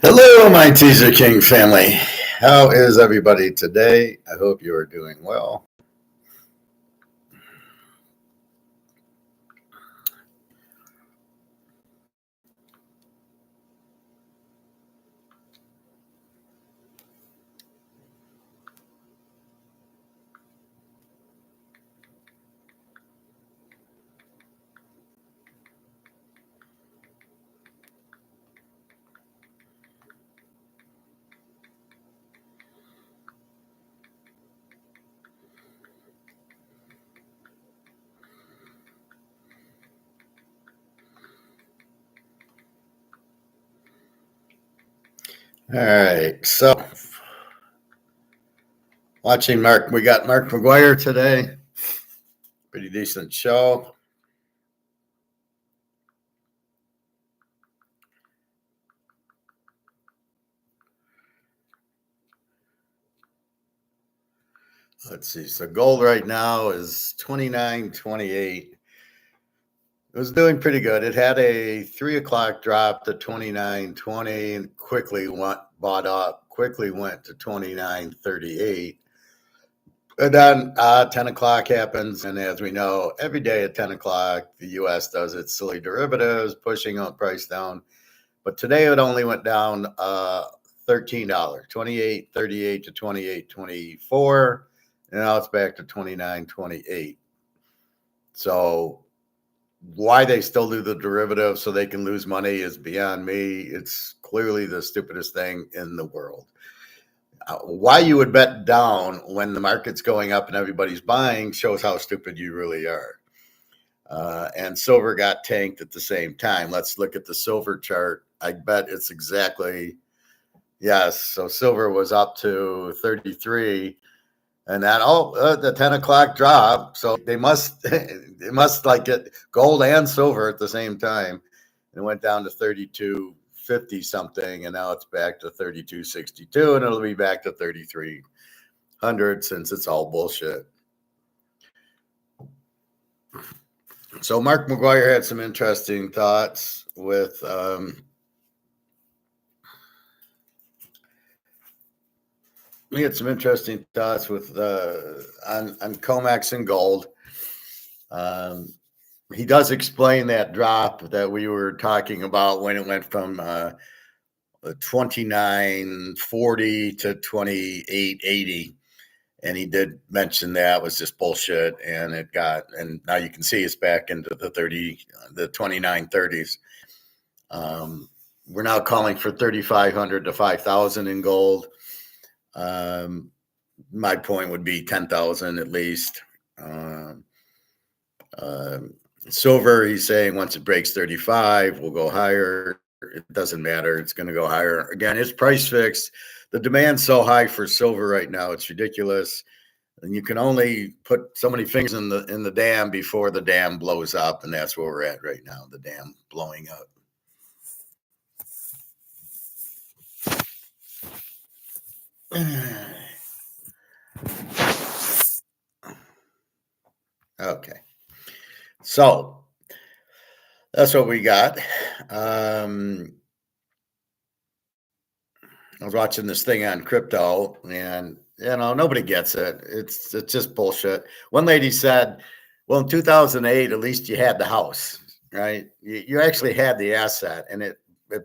Hello, my Teaserking family. How is everybody today? I hope you are doing well. All right, so watching Mark, we got Mark Mcgwire today. Pretty decent show. Let's see. So gold right now is 29.28. It was doing pretty good. It had a 3 o'clock drop to 29.20 and quickly bought up, quickly went to 29.38. And then 10 o'clock happens. And as we know, every day at 10 o'clock, the U.S. does its silly derivatives, pushing the price down. But today it only went down $13, 28.38 to 28.24. And now it's back to 29.28. So why they still do the derivative so they can lose money is beyond me. It's clearly the stupidest thing in the world. Why you would bet down when the market's going up and everybody's buying shows how stupid you really are. And silver got tanked at the same time. Let's look at the silver chart. I bet it's exactly, yes. So silver was up to 33 and that, the 10 o'clock drop. So they must like get gold and silver at the same time. It went down to 32.50 something, and now it's back to 32.62, and it'll be back to 3,300 since it's all bullshit. So Mark Mcgwire had some interesting thoughts with we had some interesting thoughts with on comex and gold. He does explain that drop that we were talking about when it went from 29.40 to 28.80, and he did mention that was just bullshit, and now you can see it's back into the 29.30s. We're now calling for 3,500 to 5,000 in gold. My point would be 10,000 at least. Silver, he's saying once it breaks 35, we'll go higher. It doesn't matter. It's going to go higher. Again, it's price fixed. The demand's so high for silver right now, it's ridiculous. And you can only put so many fingers in the dam before the dam blows up, and that's where we're at right now, the dam blowing up. Okay. So that's what we got. I was watching this thing on crypto, and nobody gets it. It's just bullshit. One lady said, well, in 2008, at least you had the house, right? You actually had the asset, and it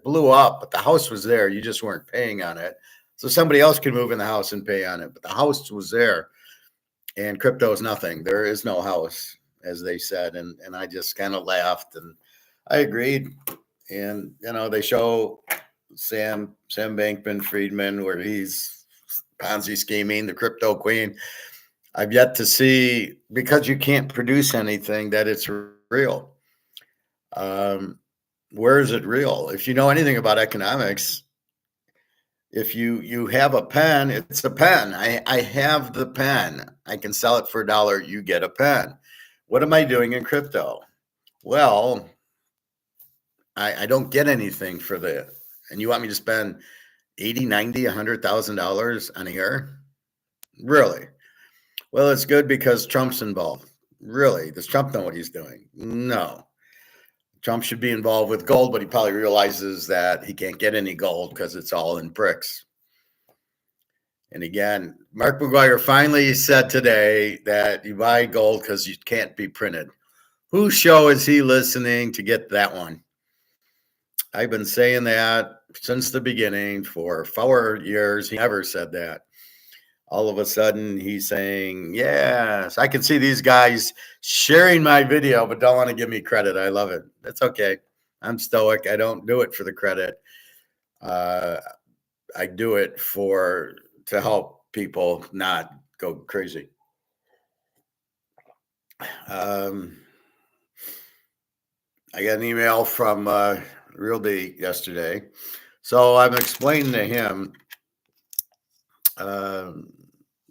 blew up, but the house was there. You just weren't paying on it. So somebody else could move in the house and pay on it, but the house was there. And crypto is nothing. There is no house, as they said. And I just kind of laughed, and I agreed. And, they show Sam Bankman-Friedman where he's Ponzi scheming, the crypto queen. I've yet to see, because you can't produce anything, that it's real. Where is it real? If you know anything about economics, if you have a pen, it's a pen. I have the pen. I can sell it for $1. You get a pen. What am I doing in crypto? Well, I don't get anything for that. And you want me to spend $80, $90, $100,000 on a year? Really? Well, it's good because Trump's involved. Really? Does Trump know what he's doing? No. Trump should be involved with gold, but he probably realizes that he can't get any gold because it's all in bricks. And again, Mark McGwire finally said today that you buy gold because you can't be printed. Whose show is he listening to get that one? I've been saying that since the beginning for 4 years. He never said that. All of a sudden, he's saying, yes, I can see these guys sharing my video, but don't want to give me credit. I love it. That's okay. I'm stoic. I don't do it for the credit. I do it to help people not go crazy. I got an email from Real D yesterday. So I'm explaining to him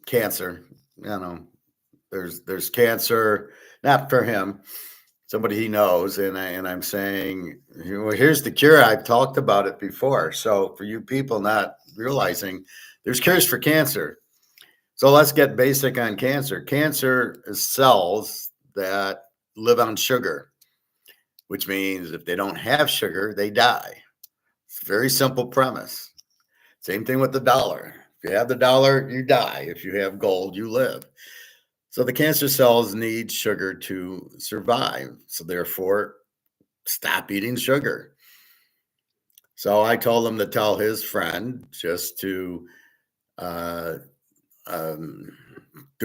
cancer. There's cancer, not for him, somebody he knows, and I'm saying, well, here's the cure. I've talked about it before. So for you people not realizing, there's cures for cancer. So let's get basic on cancer. Cancer is cells that live on sugar, which means if they don't have sugar, they die. It's a very simple premise. Same thing with the dollar. If you have the dollar, you die. If you have gold, you live. So the cancer cells need sugar to survive. So therefore, stop eating sugar. So I told him to tell his friend just to do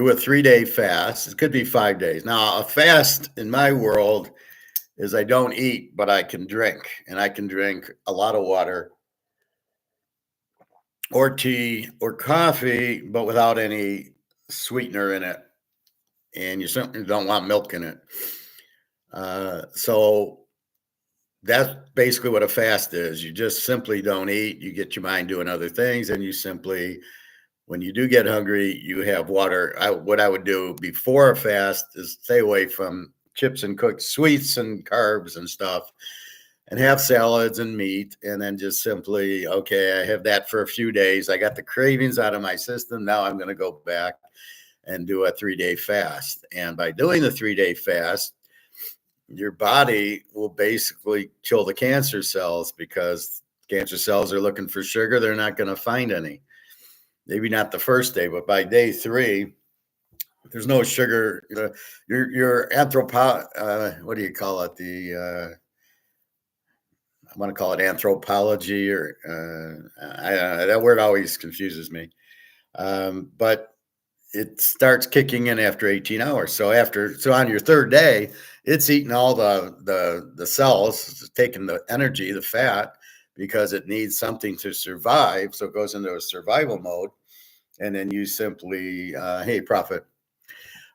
a 3-day fast. It could be 5 days. Now, a fast in my world is I don't eat, but I can drink. And I can drink a lot of water or tea or coffee, but without any sweetener in it. And you certainly don't want milk in it. So that's basically what a fast is. You just simply don't eat. You get your mind doing other things, and you simply, when you do get hungry, you have water. What I would do before a fast is stay away from chips and cooked sweets and carbs and stuff, and have salads and meat, and then just simply, okay, I have that for a few days. I got the cravings out of my system. Now I'm going to go back and do a 3-day fast. And by doing the 3-day fast, your body will basically kill the cancer cells, because cancer cells are looking for sugar. They're not going to find any. Maybe not the first day, but by day 3, there's no sugar. Your what do you call it? I want to call it anthropology, or that word always confuses me. But it starts kicking in after 18 hours. So on your 3rd day, it's eating all the cells, taking the energy, the fat, because it needs something to survive. So it goes into a survival mode. And then you simply, hey, Prophet.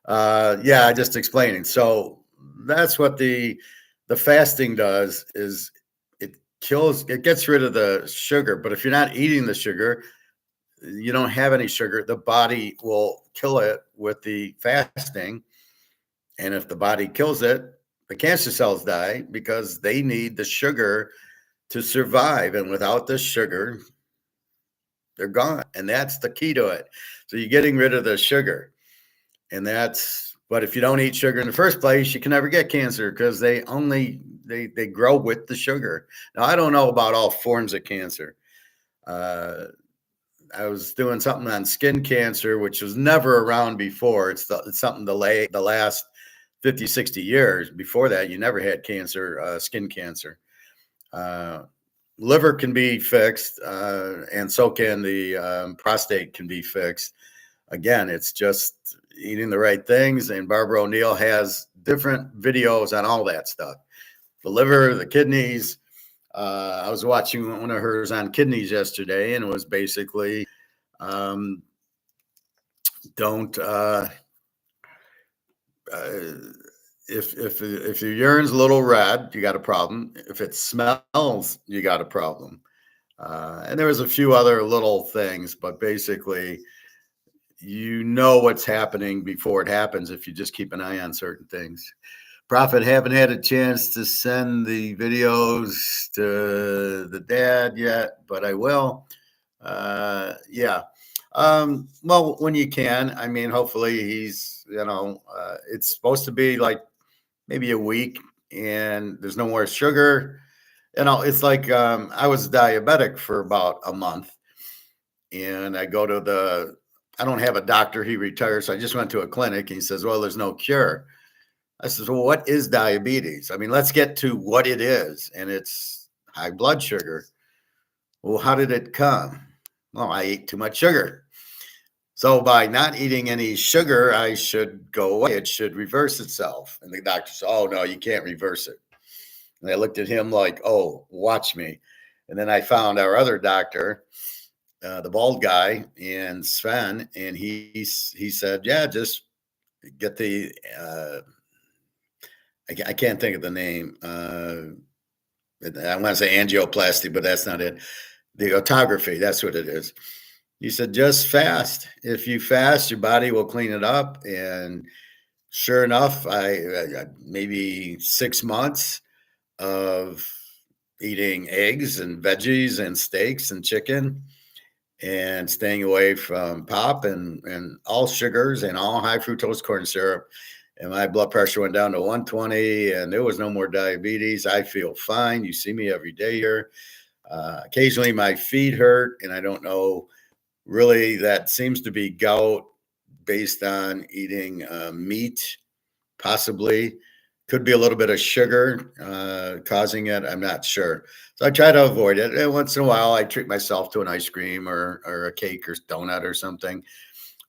Just explaining. So that's what the fasting does, is it gets rid of the sugar. But if you're not eating the sugar, you don't have any sugar, the body will kill it with the fasting. And if the body kills it, the cancer cells die, because they need the sugar to survive. And without the sugar, they're gone. And that's the key to it. So you're getting rid of the sugar. But if you don't eat sugar in the first place, you can never get cancer, because they grow with the sugar. Now, I don't know about all forms of cancer. I was doing something on skin cancer, which was never around before. It's something the last 50, 60 years. Before that, you never had cancer, skin cancer. Liver can be fixed, and so can the prostate can be fixed. Again, it's just eating the right things. And Barbara O'Neill has different videos on all that stuff. The liver, the kidneys. I was watching one of hers on kidneys yesterday, and it was basically, don't if your urine's a little red, you got a problem. If it smells, you got a problem. And there was a few other little things, but basically, you know what's happening before it happens if you just keep an eye on certain things. Prophet, haven't had a chance to send the videos to the dad yet, but I will. Well, when you can. I mean, hopefully he's, it's supposed to be like maybe a week and there's no more sugar. It's like I was diabetic for about a month, and I don't have a doctor. He retired, so I just went to a clinic. And he says, "Well, there's no cure." I says, "Well, what is diabetes? I mean, let's get to what it is, and it's high blood sugar." Well, how did it come? Well, I ate too much sugar. So by not eating any sugar, I should go away. It should reverse itself. And the doctor said, "Oh, no, you can't reverse it." And I looked at him like, "Oh, watch me." And then I found our other doctor, the bald guy, and Sven, and he said, "Yeah, just get the I can't think of the name. I want to say angioplasty, but that's not it. The autography, that's what it is." He said, "Just fast. If you fast, your body will clean it up." And sure enough, I maybe 6 months of eating eggs and veggies and steaks and chicken and staying away from pop and all sugars and all high fructose corn syrup. And my blood pressure went down to 120, and there was no more diabetes. I feel fine. You see me every day here. Occasionally my feet hurt, and I don't know. Really, that seems to be gout based on eating meat, possibly. Could be a little bit of sugar causing it. I'm not sure. So I try to avoid it. And once in a while, I treat myself to an ice cream or a cake or donut or something.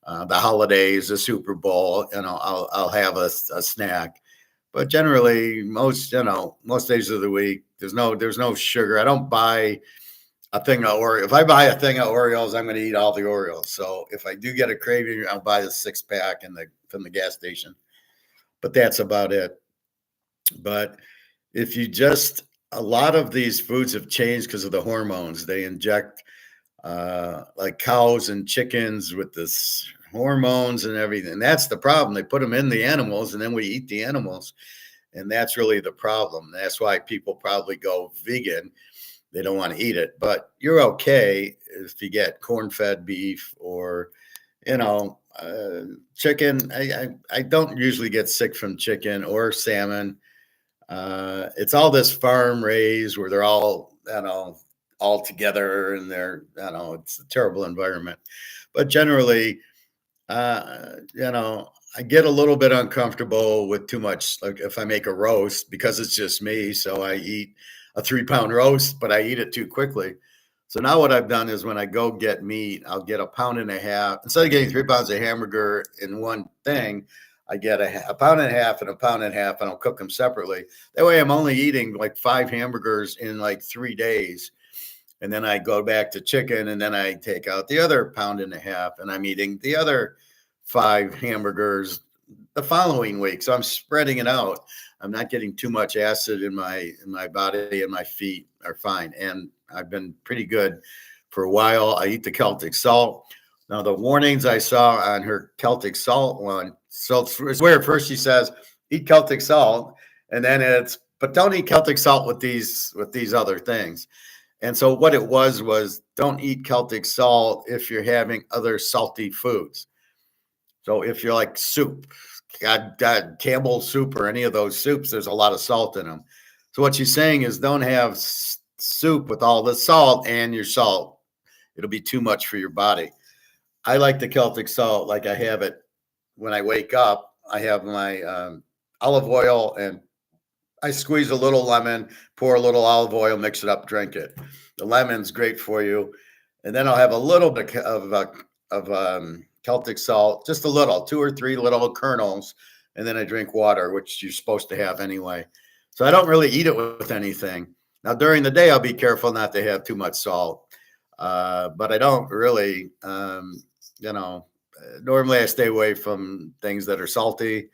The holidays, the Super Bowl, I'll have a snack. But generally, most days of the week, there's no sugar. I don't buy a thing of Oreo. If I buy a thing of Oreos, I'm going to eat all the Oreos. So if I do get a craving, I'll buy the 6-pack from the gas station. But that's about it. But if you just a lot of these foods have changed because of the hormones. They inject like cows and chickens with this hormones and everything. And that's the problem. They put them in the animals, and then we eat the animals. And that's really the problem. That's why people probably go vegan. They don't want to eat it, but you're okay if you get corn-fed beef or, chicken. I don't usually get sick from chicken or salmon. It's all this farm raised where they're all together, and it's a terrible environment. But generally, I get a little bit uncomfortable with too much. Like if I make a roast, because it's just me, so I eat a 3-pound roast, but I eat it too quickly. So now what I've done is when I go get meat, I'll get a pound and a half. Instead of getting 3 pounds of hamburger in one thing, I get a pound and a half and a pound and a half, and I'll cook them separately. That way I'm only eating like 5 hamburgers in like 3 days. And then I go back to chicken, and then I take out the other pound and a half, and I'm eating the other 5 hamburgers the following week. So I'm spreading it out. I'm not getting too much acid in my body, and my feet are fine. And I've been pretty good for a while. I eat the Celtic salt. Now the warnings I saw on her Celtic salt one, so it's weird. First she says, eat Celtic salt, and then but don't eat Celtic salt with these other things. And so what it was don't eat Celtic salt if you're having other salty foods. So if you're like soup, God, Campbell's soup or any of those soups, there's a lot of salt in them. So what she's saying is don't have soup with all the salt and your salt. It'll be too much for your body. I like the Celtic salt like I have it when I wake up. I have my olive oil, and I squeeze a little lemon, pour a little olive oil, mix it up, drink it. The lemon's great for you. And then I'll have a little bit of Celtic salt, just a little, 2 or 3 little kernels, and then I drink water, which you're supposed to have anyway. So I don't really eat it with anything. Now, during the day, I'll be careful not to have too much salt, but I don't really, normally I stay away from things that are salty.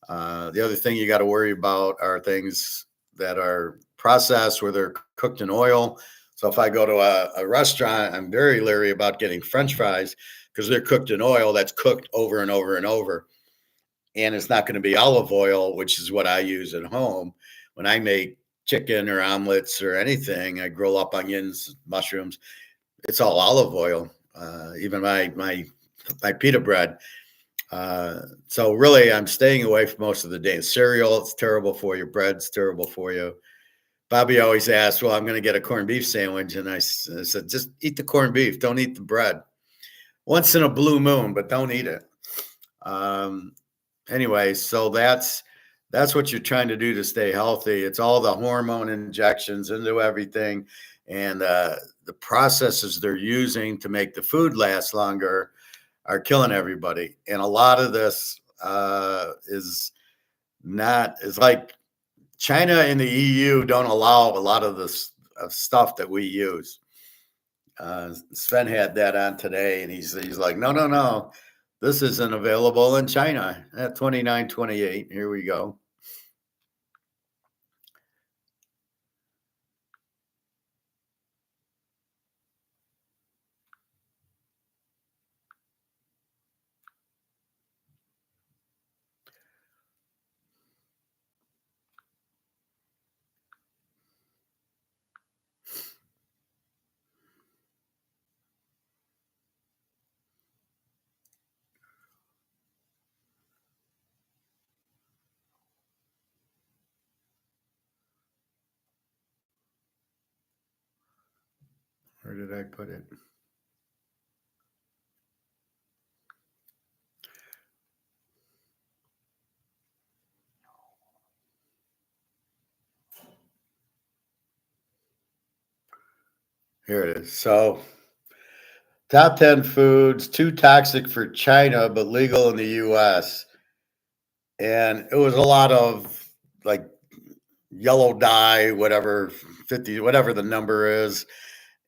The other thing you got to worry about are things that are processed where they're cooked in oil. So if I go to a restaurant, I'm very leery about getting French fries because they're cooked in oil that's cooked over and over and over. And it's not going to be olive oil, which is what I use at home. When I make chicken or omelets or anything, I grill up onions, mushrooms, it's all olive oil. Even my pita bread. So really, I'm staying away for most of the day. Cereal, it's terrible for you. Bread's terrible for you. Bobby always asks, "Well, I'm going to get a corned beef sandwich," and I said, "Just eat the corned beef. Don't eat the bread. Once in a blue moon, but don't eat it." Um, anyway, so that's what you're trying to do to stay healthy. It's all the hormone injections into everything, and the processes they're using to make the food last longer are killing everybody. And a lot of this is not is like China and the EU don't allow a lot of this stuff that we use. Sven had that on today, and he's like, no, no, no, this isn't available in China at 29.28. Here we go. Where did I put it? Here it is. So, top 10 foods too toxic for China, but legal in the US. And it was a lot of like yellow dye, whatever, 50, whatever the number is.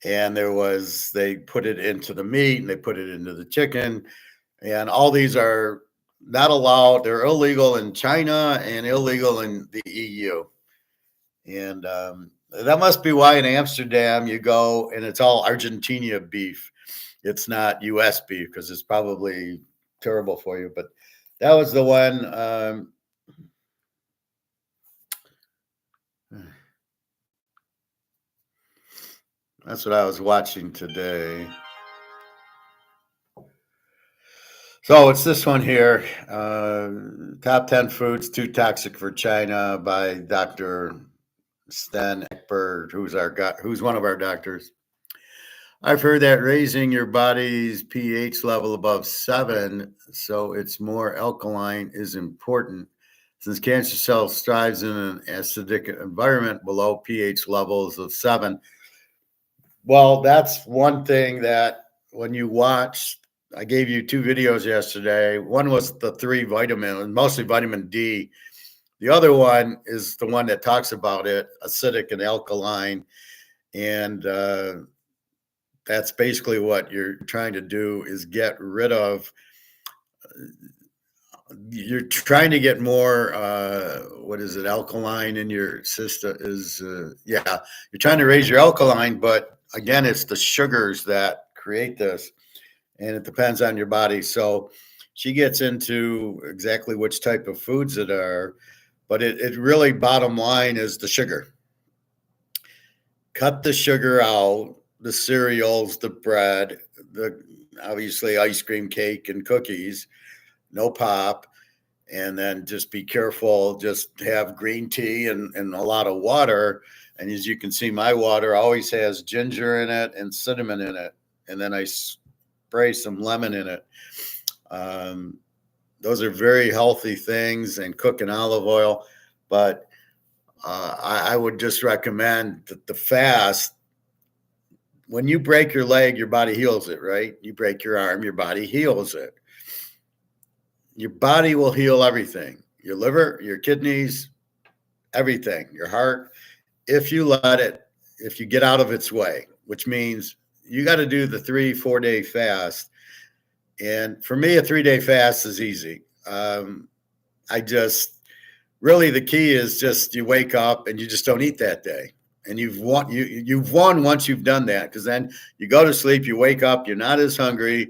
And they put it into the meat and they put it into the chicken. And all these are not allowed. They're illegal in China and illegal in the EU. And that must be why in Amsterdam you go and it's all Argentina beef. It's not US beef because it's probably terrible for you. But that was the one. That's what I was watching today. So it's this one here. Top 10 foods too toxic for China by Dr. Stan Eckberg, who's one of our doctors. I've heard that raising your body's pH level above 7, so it's more alkaline, is important. Since cancer cells thrives in an acidic environment below pH levels of 7. Well, that's one thing that when you watch, I gave you 2 videos yesterday. One was the 3 vitamin, mostly vitamin D. The other one is the one that talks about it, acidic and alkaline. And that's basically what you're trying to do is get rid of. You're trying to get more, what is it, alkaline in your system yeah, you're trying to raise your alkaline, but again, it's the sugars that create this and it depends on your body. So she gets into exactly which type of foods it are, but it really bottom line is the sugar. Cut the sugar out, the cereals, the bread, the obviously ice cream, cake, and cookies, no pop. And then just be careful, just have green tea and a lot of water. And as you can see, my water always has ginger in it and cinnamon in it. And then I spray some lemon in it. Those are very healthy things, and cook in olive oil. But I would just recommend that the fast, when you break your leg, your body heals it, right? You break your arm, your body heals it. Your body will heal everything, your liver, your kidneys, everything, your heart, if you let it, if you get out of its way, which means you got to do the 3-4 day fast. And for me, a 3-day fast is easy. I just really the key is just you wake up and you just don't eat that day. And you've won once you've done that, because then you go to sleep, you wake up, you're not as hungry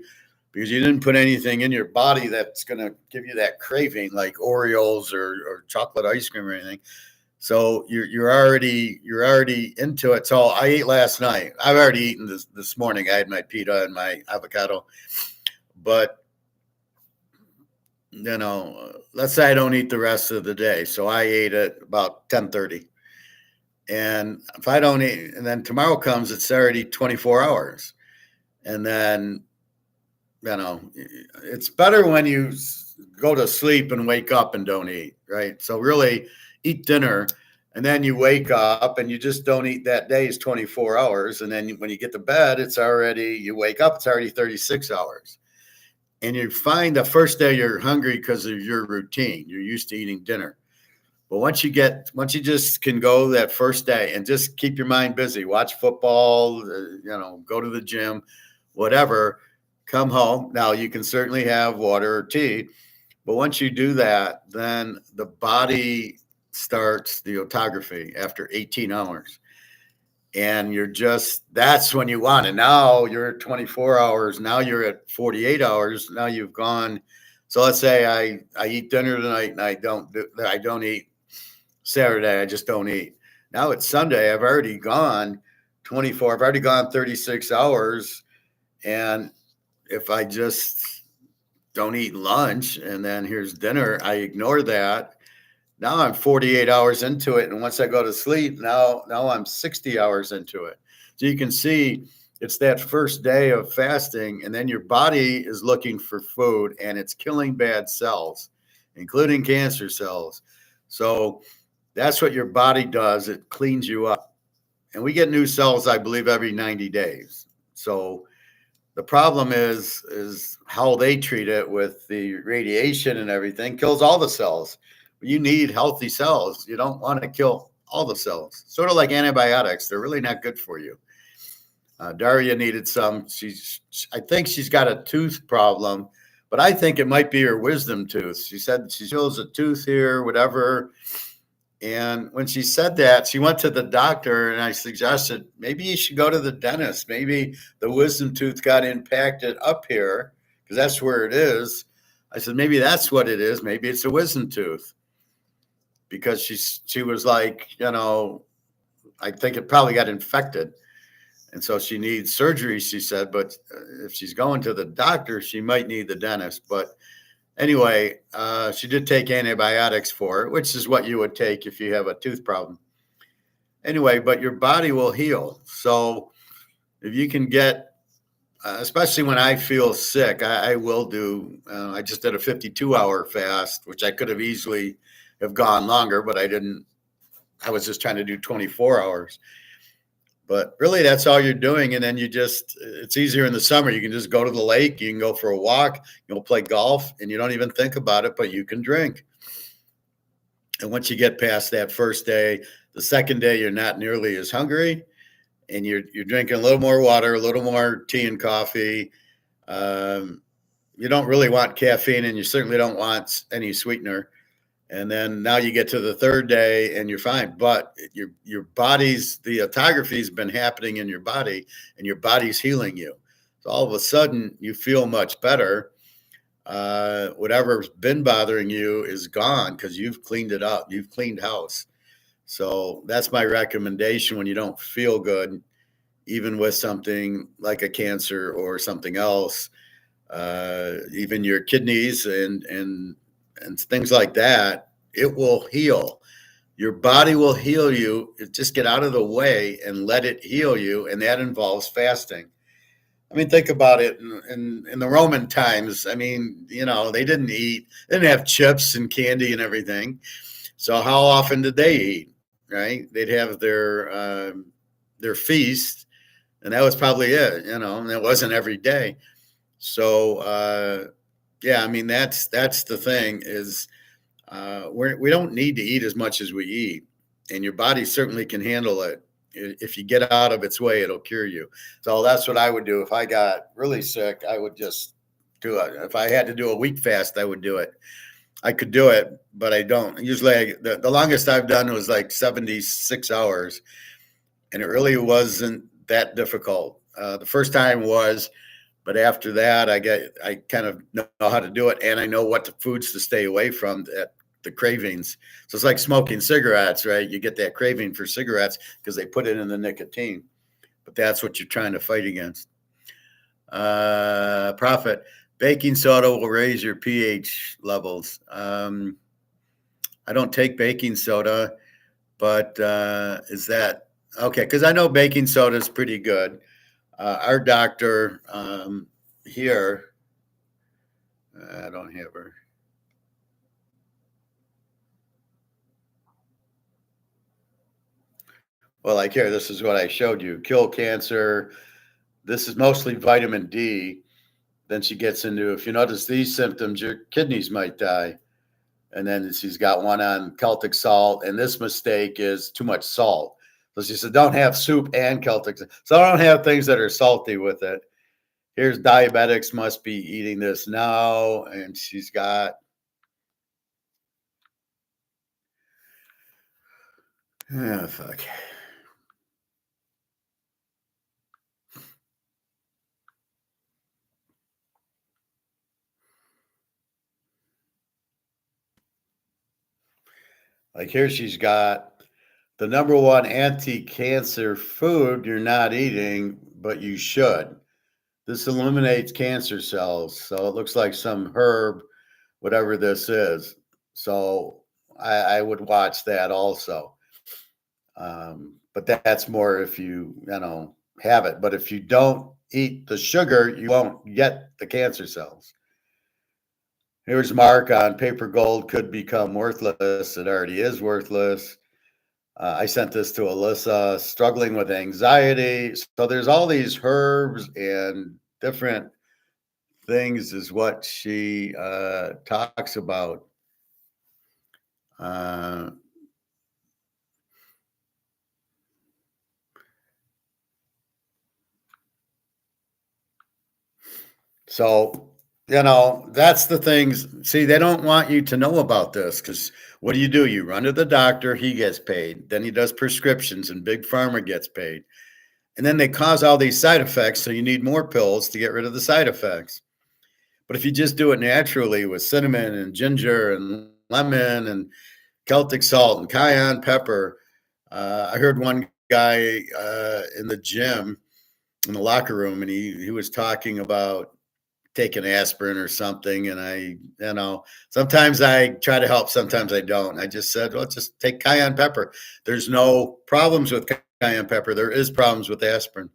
because you didn't put anything in your body that's going to give you that craving like Oreos or chocolate ice cream or anything. So you're already into it. So I ate last night. I've already eaten this morning. I had my pita and my avocado, but let's say I don't eat the rest of the day. So I ate at about 10:30. And if I don't eat, and then tomorrow comes, it's already 24 hours. And then, it's better when you go to sleep and wake up and don't eat, right? So really eat dinner and then you wake up and you just don't eat that day is 24 hours. And then when you get to bed, you wake up, it's already 36 hours. And you find the first day you're hungry because of your routine. You're used to eating dinner. But once you just can go that first day and just keep your mind busy, watch football, go to the gym, whatever, come home. Now you can certainly have water or tea, but once you do that, then the body starts the autophagy after 18 hours. And that's when you want it. Now you're at 24 hours. Now you're at 48 hours. Now you've gone. So let's say I eat dinner tonight and I don't eat Saturday. I just don't eat. Now it's Sunday. I've already gone 24. I've already gone 36 hours. And if I just don't eat lunch and then here's dinner, I ignore that. Now I'm 48 hours into it. And once I go to sleep, now I'm 60 hours into it. So you can see it's that first day of fasting, and then your body is looking for food and it's killing bad cells, including cancer cells. So that's what your body does. It cleans you up. And we get new cells, I believe, every 90 days. So the problem is how they treat it with the radiation and everything kills all the cells. You need healthy cells. You don't want to kill all the cells. Sort of like antibiotics. They're really not good for you. Daria needed some. I think she's got a tooth problem, but I think it might be her wisdom tooth. She said she feels a tooth here, whatever. And when she said that, she went to the doctor, and I suggested maybe you should go to the dentist. Maybe the wisdom tooth got impacted up here because that's where it is. I said, maybe that's what it is. Maybe it's a wisdom tooth. Because she was like, I think it probably got infected. And so she needs surgery, she said. But if she's going to the doctor, she might need the dentist. But anyway, she did take antibiotics for it, which is what you would take if you have a tooth problem. Anyway, but your body will heal. So if you can get, especially when I feel sick, I will do, I just did a 52-hour fast, which I could have easily have gone longer, but I didn't. I was just trying to do 24 hours. But really, that's all you're doing. And then it's easier in the summer. You can just go to the lake, you can go for a walk, you'll play golf, and you don't even think about it, but you can drink. And once you get past that first day, the second day, you're not nearly as hungry, and you're drinking a little more water, a little more tea and coffee. You don't really want caffeine, and you certainly don't want any sweetener. And then now you get to the third day and you're fine. But your body's, the autophagy has been happening in your body and your body's healing you. So all of a sudden you feel much better. Whatever's been bothering you is gone because you've cleaned it up. You've cleaned house. So that's my recommendation when you don't feel good, even with something like a cancer or something else, even your kidneys and things like that, it will heal. Your body will heal you. Just get out of the way and let it heal you. And that involves fasting. I mean, think about it in the Roman times. I mean, they didn't eat, they didn't have chips and candy and everything. So how often did they eat? Right? They'd have their feast, and that was probably it, and it wasn't every day. So, yeah, I mean, that's the thing is we don't need to eat as much as we eat, and your body certainly can handle it. If you get out of its way, it'll cure you. So that's what I would do. If I got really sick, I would just do it. If I had to do a week fast, I would do it. I could do it, but I don't. Usually the longest I've done was like 76 hours, and it really wasn't that difficult. The first time was, but after that, I kind of know how to do it, and I know what the foods to stay away from, the cravings. So it's like smoking cigarettes, right? You get that craving for cigarettes because they put it in the nicotine, but that's what you're trying to fight against. Prophet, baking soda will raise your pH levels. I don't take baking soda, but is that okay? Because I know baking soda is pretty good. Our doctor here, I don't have her. Well, like here, this is what I showed you. Kill cancer. This is mostly vitamin D. Then she gets into, if you notice these symptoms, your kidneys might die. And then she's got one on Celtic salt. And this mistake is too much salt. So she said, don't have soup and Celtic. So I don't have things that are salty with it. Here's diabetics must be eating this now. And she's got, oh, fuck. Like here she's got the number one anti-cancer food you're not eating, but you should. This eliminates cancer cells. So it looks like some herb, whatever this is. So I would watch that also. But that's more if you have it. But if you don't eat the sugar, you won't get the cancer cells. Here's Mark on paper gold could become worthless. It already is worthless. I sent this to Alyssa, struggling with anxiety. So there's all these herbs and different things is what she talks about. So, that's the things. See, they don't want you to know about this because what do? You run to the doctor, he gets paid. Then he does prescriptions, and Big Pharma gets paid. And then they cause all these side effects. So you need more pills to get rid of the side effects. But if you just do it naturally with cinnamon and ginger and lemon and Celtic salt and cayenne pepper, I heard one guy in the gym, in the locker room, and he was talking about taking aspirin or something. And sometimes I try to help, sometimes I don't. I just said, well, just take cayenne pepper. There's no problems with cayenne pepper. There is problems with aspirin.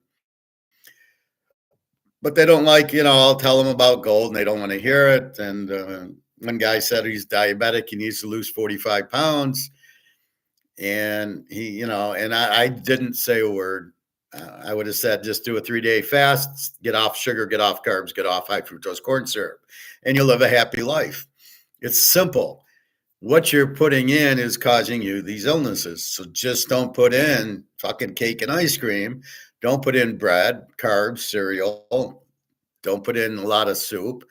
But they don't like, I'll tell them about gold and they don't want to hear it. And one guy said he's diabetic. He needs to lose 45 pounds. And I didn't say a word. I would have said, just do a 3-day fast, get off sugar, get off carbs, get off high fructose corn syrup, and you'll live a happy life. It's simple. What you're putting in is causing you these illnesses. So just don't put in fucking cake and ice cream. Don't put in bread, carbs, cereal. Don't put in a lot of soup.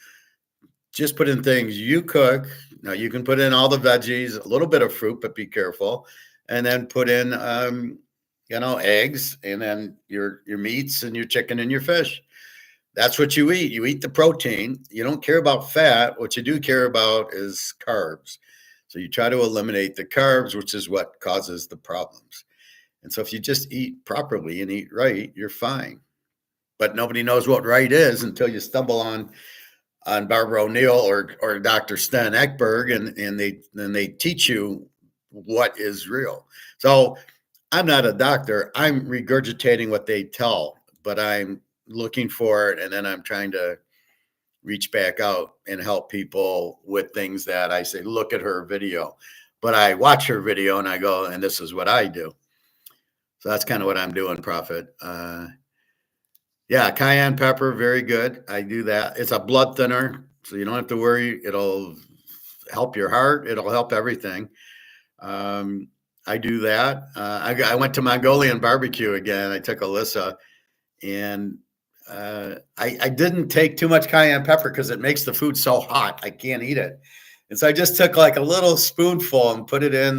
Just put in things you cook. Now you can put in all the veggies, a little bit of fruit, but be careful. And then put in, eggs, and then your meats and your chicken and your fish. That's what you eat. You eat the protein. You don't care about fat. What you do care about is carbs. So you try to eliminate the carbs, which is what causes the problems. And so if you just eat properly and eat right, you're fine. But nobody knows what right is until you stumble on Barbara O'Neill or Dr. Sten Ekberg, and they teach you what is real. So I'm not a doctor. I'm regurgitating what they tell, but I'm looking for it, and then I'm trying to reach back out and help people with things that I say, look at her video. But I watch her video and I go, and this is what I do. So that's kind of what I'm doing, Prophet. Yeah, cayenne pepper, very good. I do that. It's a blood thinner, so you don't have to worry. It'll help your heart. It'll help everything. I do that. I went to Mongolian barbecue again. I took Alyssa, and I didn't take too much cayenne pepper because it makes the food so hot. I can't eat it. And so I just took like a little spoonful and put it in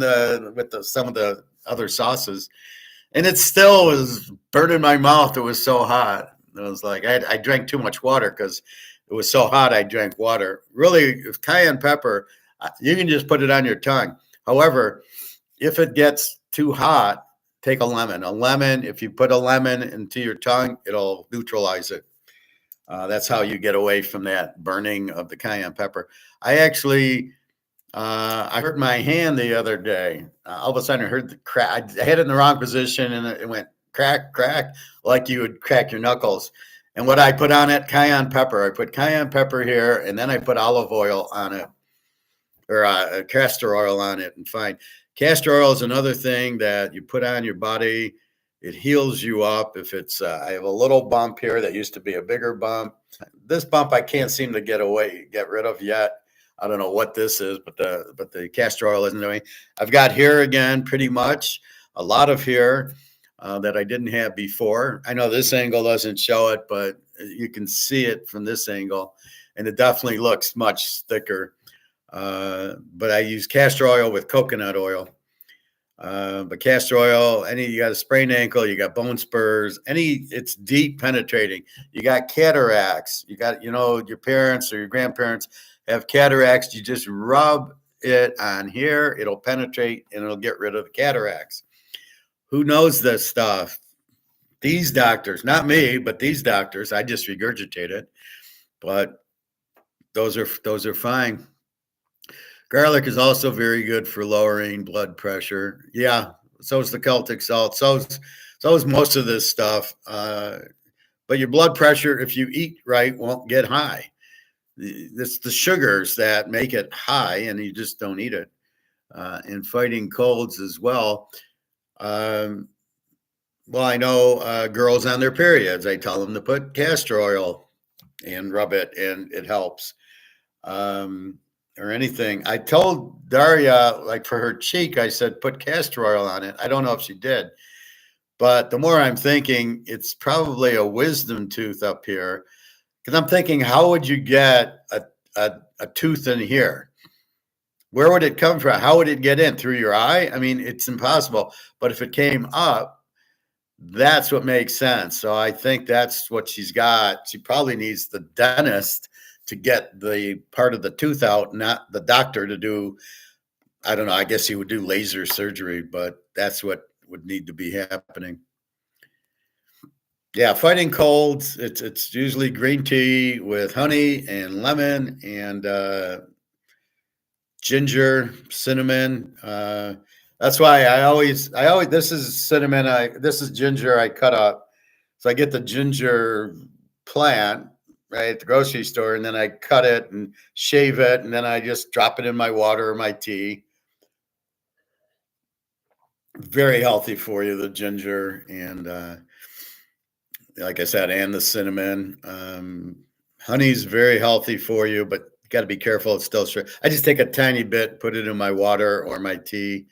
with some of the other sauces. And it still was burning my mouth. It was so hot. It was like I drank too much water because it was so hot. I drank water. Really, with cayenne pepper, you can just put it on your tongue. However, if it gets too hot, take a lemon. If you put a lemon into your tongue, it'll neutralize it. That's how you get away from that burning of the cayenne pepper. I actually, I hurt my hand the other day. All of a sudden, I heard the crack. I had it in the wrong position, and it went crack, crack, like you would crack your knuckles. And what I put on it, cayenne pepper. I put cayenne pepper here, and then I put olive oil on it, or castor oil on it, and fine. Castor oil is another thing that you put on your body. It heals you up. If it's, I have a little bump here that used to be a bigger bump. This bump I can't seem to get rid of yet. I don't know what this is, but the castor oil isn't doing. I've got hair again, pretty much a lot of hair that I didn't have before. I know this angle doesn't show it, but you can see it from this angle, and it definitely looks much thicker. But I use castor oil with coconut oil. But castor oil, you got a sprained ankle, you got bone spurs, it's deep penetrating. You got cataracts, you got, your parents or your grandparents have cataracts. You just rub it on here, it'll penetrate and it'll get rid of the cataracts. Who knows this stuff? These doctors, not me, but these doctors. I just regurgitate it, but those are fine. Garlic is also very good for lowering blood pressure. Yeah, so is the Celtic salt. So is most of this stuff. But your blood pressure, if you eat right, won't get high. It's the sugars that make it high, and you just don't eat it. And fighting colds as well. Well, I know girls on their periods, I tell them to put castor oil and rub it, and it helps. Or anything. I told Daria, like for her cheek, I said, put castor oil on it. I don't know if she did. But the more I'm thinking, it's probably a wisdom tooth up here. Because I'm thinking, how would you get a tooth in here? Where would it come from? How would it get in? Through your eye? I mean, it's impossible. But if it came up, that's what makes sense. So I think that's what she's got. She probably needs the dentist to get the part of the tooth out, not the doctor to do, I don't know, I guess he would do laser surgery, but that's what would need to be happening. Yeah, fighting colds, it's usually green tea with honey and lemon and ginger, cinnamon. That's why I always, this is cinnamon, this is ginger I cut up. So I get the ginger plant, right, at the grocery store, and then I cut it and shave it, and then I just drop it in my water or my tea. Very healthy for you, the ginger, and like I said, and the cinnamon. Honey's very healthy for you, but you got to be careful. It's still sugar. I just take a tiny bit, put it in my water or my tea,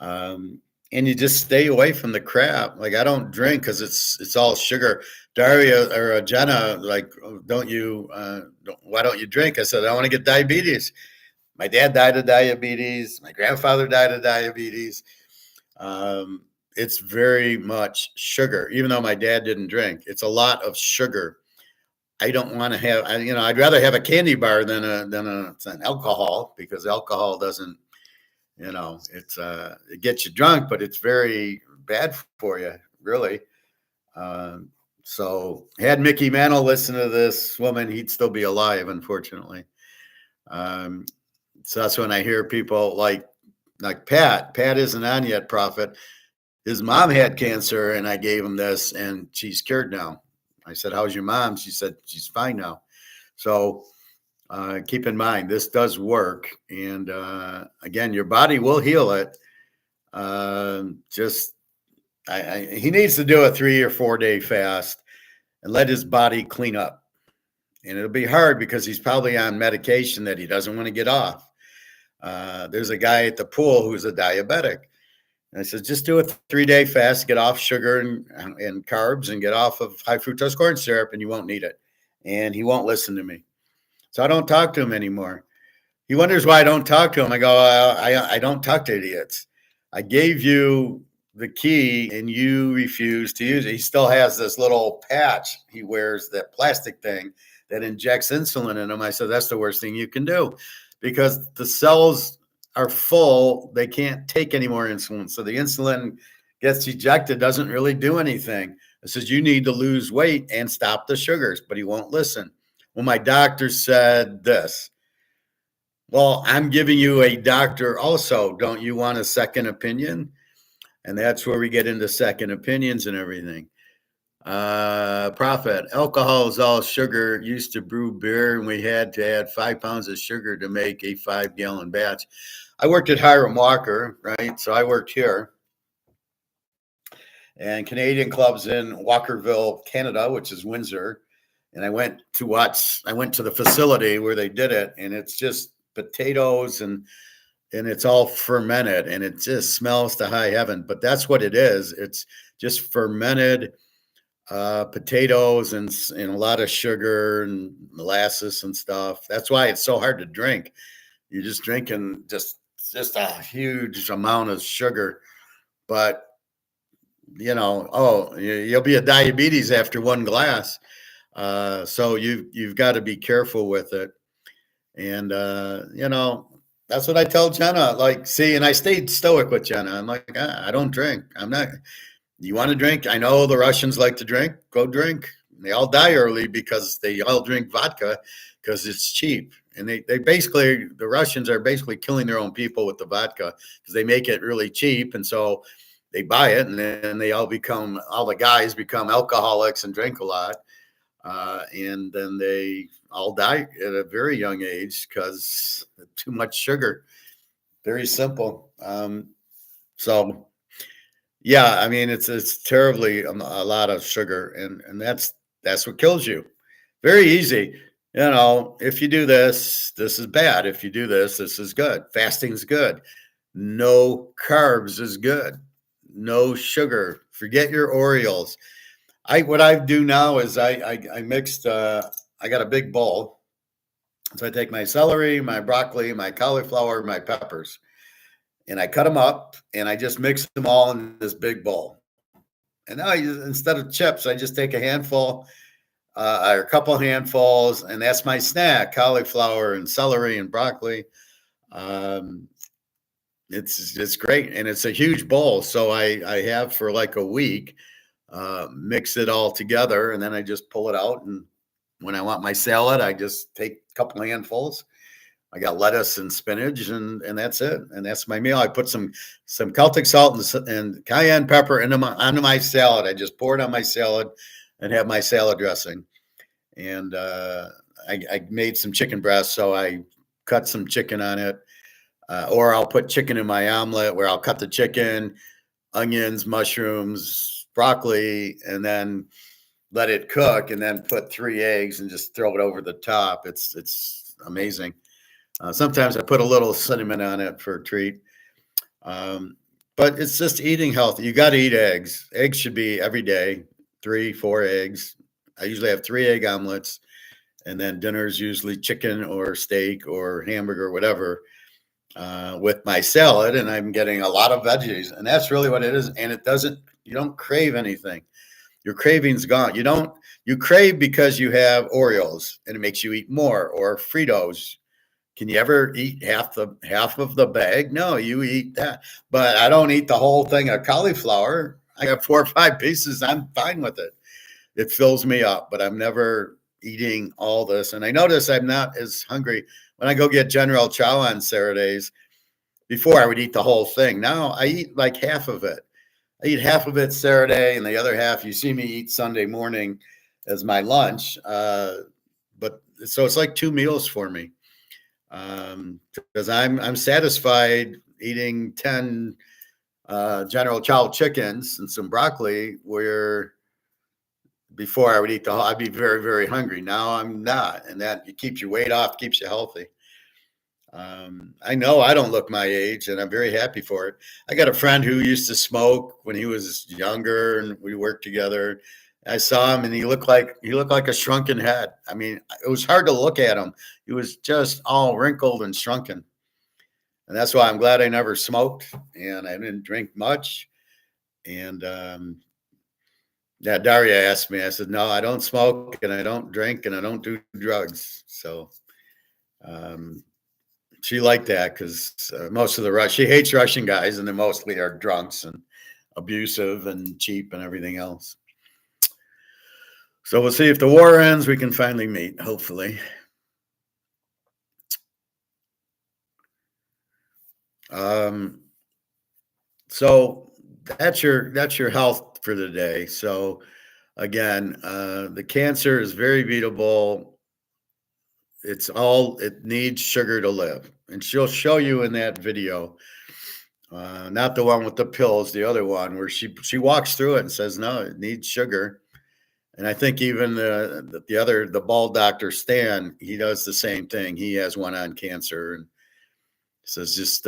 and you just stay away from the crap. Like I don't drink because it's all sugar. Daria or Jenna, like, why don't you drink? I said, I want to get diabetes. My dad died of diabetes. My grandfather died of diabetes. It's very much sugar, even though my dad didn't drink. It's a lot of sugar. I don't want to have, I'd rather have a candy bar than an alcohol, because alcohol doesn't, it gets you drunk, but it's very bad for you, really. So had Mickey Mantle listen to this woman, he'd still be alive, unfortunately. So that's when I hear people like Pat. Pat isn't on yet, Prophet. His mom had cancer, and I gave him this, and she's cured now. I said, how's your mom? She said, she's fine now. So keep in mind, this does work. And again, your body will heal it. He needs to do a 3 or 4 day fast and let his body clean up. And it'll be hard because he's probably on medication that he doesn't want to get off. There's a guy at the pool who's a diabetic. And I said, just do a 3 day fast, get off sugar and carbs, and get off of high fructose corn syrup, and you won't need it. And he won't listen to me. So I don't talk to him anymore. He wonders why I don't talk to him. I go, I don't talk to idiots. I gave you the key and you refuse to use it. He still has this little patch he wears, that plastic thing that injects insulin in him. I said, that's the worst thing you can do, because the cells are full. They can't take any more insulin. So the insulin gets ejected, doesn't really do anything. I says, you need to lose weight and stop the sugars, but he won't listen. Well, my doctor said this. Well, I'm giving you a doctor also. Don't you want a second opinion? And that's where we get into second opinions and everything. Profit. Alcohol is all sugar. Used to brew beer, and we had to add 5 pounds of sugar to make a 5-gallon batch. I worked at Hiram Walker, right? So I worked here. And Canadian clubs in Walkerville, Canada, which is Windsor. And I went to the facility where they did it, and it's just potatoes and it's all fermented, and it just smells to high heaven. But that's what it is. It's just fermented potatoes and a lot of sugar and molasses and stuff. That's why it's so hard to drink. You're just drinking just a huge amount of sugar, but you'll be a diabetes after one glass. So you've got to be careful with it. And that's what I tell Jenna. Like, see, and I stayed stoic with Jenna. I'm like, I don't drink. I'm not. You want to drink? I know the Russians like to drink. Go drink. They all die early because they all drink vodka because it's cheap. And they basically, the Russians are basically killing their own people with the vodka because they make it really cheap. And so they buy it, and then all the guys become alcoholics and drink a lot. And then they all die at a very young age because too much sugar. Very simple. So yeah, I mean, it's terribly a lot of sugar, and that's what kills you. Very easy. If you do this, this is bad. If you do this, this is good. Fasting's good. No carbs is good. No sugar. Forget your Oreos. What I do now is I mixed. I got a big bowl, so I take my celery, my broccoli, my cauliflower, my peppers, and I cut them up, and I just mix them all in this big bowl. And now instead of chips, I just take a handful or a couple handfuls, and that's my snack: cauliflower and celery and broccoli. It's great, and it's a huge bowl, so I have for like a week. Mix it all together, and then I just pull it out. And when I want my salad, I just take a couple of handfuls. I got lettuce and spinach, and that's it. And that's my meal. I put some Celtic salt and cayenne pepper onto my salad. I just pour it on my salad and have my salad dressing. And I made some chicken breast, so I cut some chicken on it. Or I'll put chicken in my omelet where I'll cut the chicken, onions, mushrooms, broccoli, and then let it cook, and then put 3 eggs and just throw it over the top. It's amazing. Sometimes I put a little cinnamon on it for a treat. But it's just eating healthy. You got to eat eggs. Eggs should be every day, 3, 4 eggs. I usually have 3 egg omelets, and then dinner is usually chicken or steak or hamburger or whatever with my salad, and I'm getting a lot of veggies, and that's really what it is. And you don't crave anything. Your craving's gone. You crave because you have Oreos and it makes you eat more, or Fritos. Can you ever eat half of the bag? No, you eat that. But I don't eat the whole thing of cauliflower. I got 4 or 5 pieces. I'm fine with it. It fills me up, but I'm never eating all this. And I notice I'm not as hungry when I go get General Chow on Saturdays. Before I would eat the whole thing. Now I eat like half of it. I eat half of it Saturday, and the other half you see me eat Sunday morning as my lunch. But so it's like 2 meals for me, because I'm satisfied eating 10 General Chow chickens and some broccoli, where before I would eat I'd be very, very hungry. Now I'm not, and that keeps your weight off, keeps you healthy. I know I don't look my age, and I'm very happy for it. I got a friend who used to smoke when he was younger, and we worked together. I saw him, and he looked like a shrunken head. I mean, it was hard to look at him. He was just all wrinkled and shrunken. And that's why I'm glad I never smoked, and I didn't drink much. And yeah, Daria asked me. I said, no, I don't smoke, and I don't drink, and I don't do drugs. So she liked that because most of she hates Russian guys, and they mostly are drunks and abusive and cheap and everything else. So we'll see if the war ends. We can finally meet, hopefully. Um, so that's your health for the day. So again, the cancer is very beatable. It needs sugar to live, and she'll show you in that video. Not the one with the pills, the other one where she walks through it and says, "No, it needs sugar." And I think even the bald doctor Stan, he does the same thing. He has one on cancer and says, just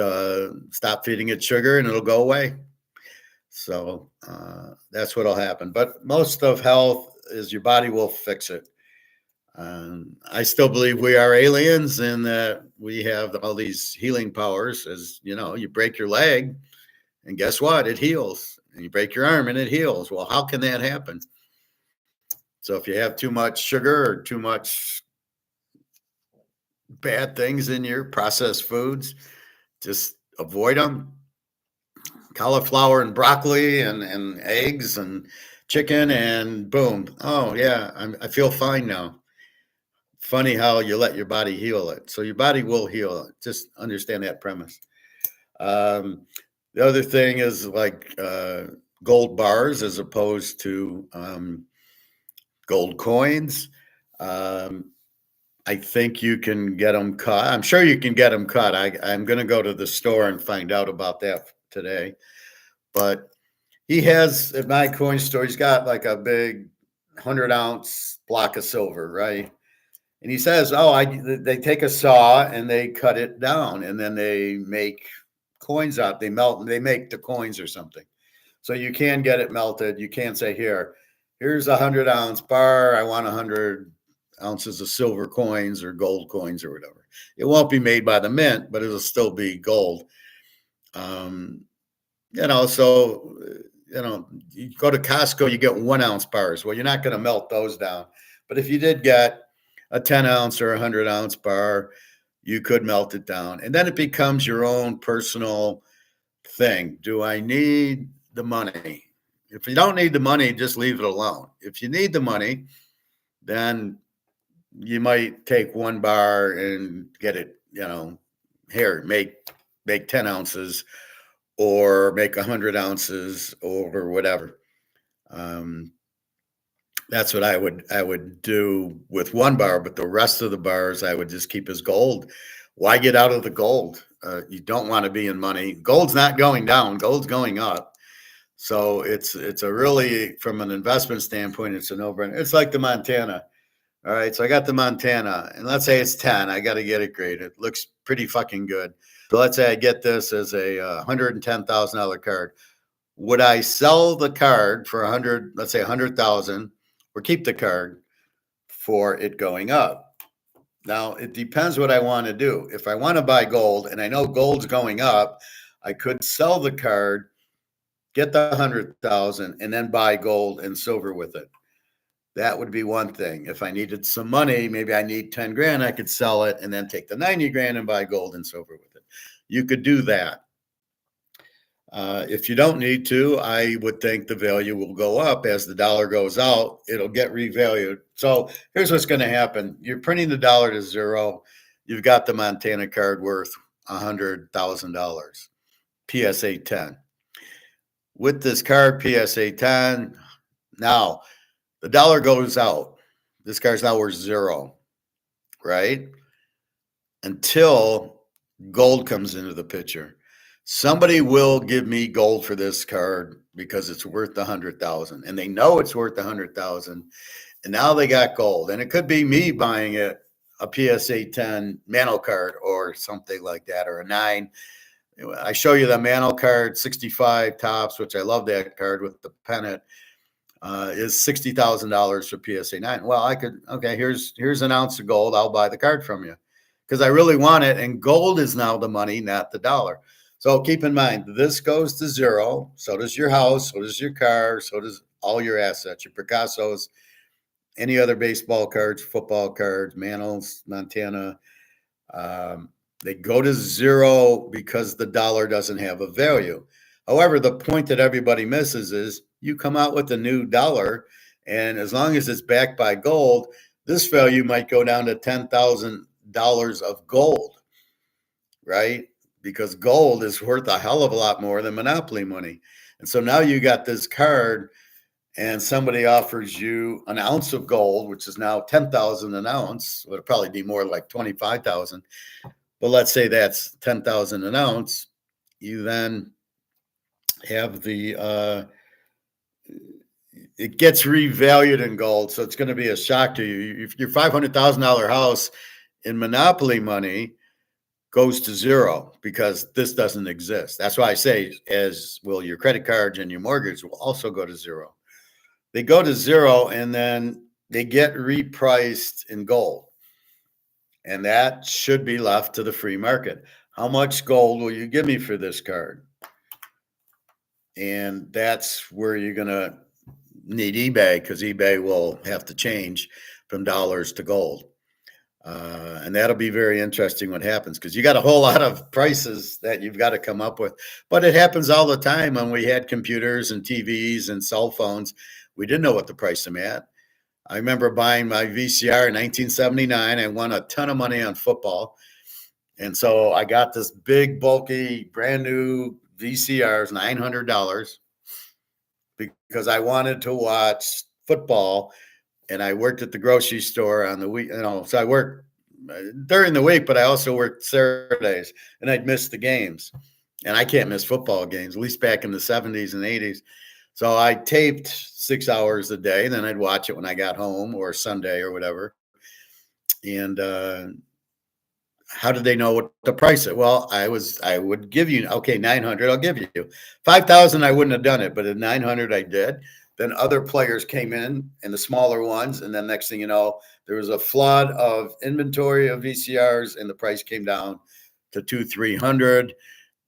stop feeding it sugar and it'll go away. So that's what'll happen. But most of health is your body will fix it. I still believe we are aliens and that we have all these healing powers. As you know, you break your leg, and guess what? It heals. And you break your arm, and it heals. Well, how can that happen? So if you have too much sugar or too much bad things in your processed foods, just avoid them. Cauliflower and broccoli and eggs and chicken, and boom. Oh yeah, I feel fine now. Funny how you let your body heal it. So your body will heal it. Just understand that premise. Um, the other thing is like gold bars as opposed to gold coins. Um, I think you can get them cut. I'm sure you can get them cut. I'm going to go to the store and find out about that today. But he has at my coin store, he's got like a big 100-ounce block of silver, right? And he says, "Oh, they take a saw and they cut it down, and then they make coins out. They melt, and they make the coins or something. So you can get it melted. You can't say here's a 100-ounce bar. I want 100 ounces of silver coins or gold coins or whatever. It won't be made by the mint, but it'll still be gold. Um, so you go to Costco, you get 1-ounce bars. Well, you're not going to melt those down. But if you did get a 10-ounce or a 100-ounce bar, you could melt it down. And then it becomes your own personal thing. Do I need the money? If you don't need the money, just leave it alone. If you need the money, then you might take one bar and get it, here, make 10 ounces or make 100 ounces or whatever. That's what I would do with one bar, but the rest of the bars I would just keep as gold. Why get out of the gold? You don't want to be in money. Gold's not going down. Gold's going up. So it's a really, from an investment standpoint, it's a no-brainer. It's like the Montana. All right, so I got the Montana, and let's say it's 10. I got to get it graded. It looks pretty fucking good. So let's say I get this as a $110,000 card. Would I sell the card for 100? Let's say 100,000, or keep the card for it going up? Now it depends what I want to do. If I want to buy gold, and I know gold's going up, I could sell the card, get the 100,000, and then buy gold and silver with it. That would be one thing. If I needed some money, maybe I need 10 grand, I could sell it and then take the 90 grand and buy gold and silver with it. You could do that. If you don't need to, I would think the value will go up as the dollar goes out. It'll get revalued. So here's what's going to happen. You're printing the dollar to zero. You've got the Montana card worth $100,000, PSA 10. With this card, PSA 10, now the dollar goes out. This card's now worth zero, right? Until gold comes into the picture. Somebody will give me gold for this card because it's worth 100,000, and they know it's worth 100,000, and now they got gold. And it could be me buying it, a PSA 10 Mano card or something like that, or a 9. I show you the Mano card, 65 tops, which I love that card with the pennant. Is $60,000 for PSA 9. Well, I could, okay, here's an ounce of gold. I'll buy the card from you because I really want it. And gold is now the money, not the dollar. So keep in mind, this goes to zero. So does your house. So does your car. So does all your assets, your Picassos, any other baseball cards, football cards, Manos, Montana. They go to zero because the dollar doesn't have a value. However, the point that everybody misses is you come out with a new dollar And as long as it's backed by gold, this value might go down to $10,000 of gold, right? Because gold is worth a hell of a lot more than monopoly money. And so now you got this card and somebody offers you an ounce of gold, which is now 10,000 an ounce. It would probably be more like 25,000. But let's say that's 10,000 an ounce. You then have it gets revalued in gold. So it's going to be a shock to you. If your $500,000 house in monopoly money goes to zero because this doesn't exist. That's why I say, as will your credit cards and your mortgage will also go to zero. They go to zero and then they get repriced in gold. And that should be left to the free market. How much gold will you give me for this card? And that's where you're going to need eBay, because eBay will have to change from dollars to gold. And that'll be very interesting what happens, because you got a whole lot of prices that you've got to come up with. But it happens all the time. When we had computers and TVs and cell phones, we didn't know what to price them at. I remember buying my VCR in 1979. I won a ton of money on football. And so I got this big, bulky, brand new VCRs, $900, because I wanted to watch football. And I worked at the grocery store on the week, so I worked during the week, but I also worked Saturdays, and I'd miss the games. And I can't miss football games, at least back in the 70s and 80s. So I taped 6 hours a day, and then I'd watch it when I got home or Sunday or whatever. And how did they know what to price it? Well, I would give you, okay, 900, I'll give you 5,000. I wouldn't have done it, but at 900 I did. Then other players came in, and the smaller ones. And then next thing you know, there was a flood of inventory of VCRs, and the price came down to 200-300.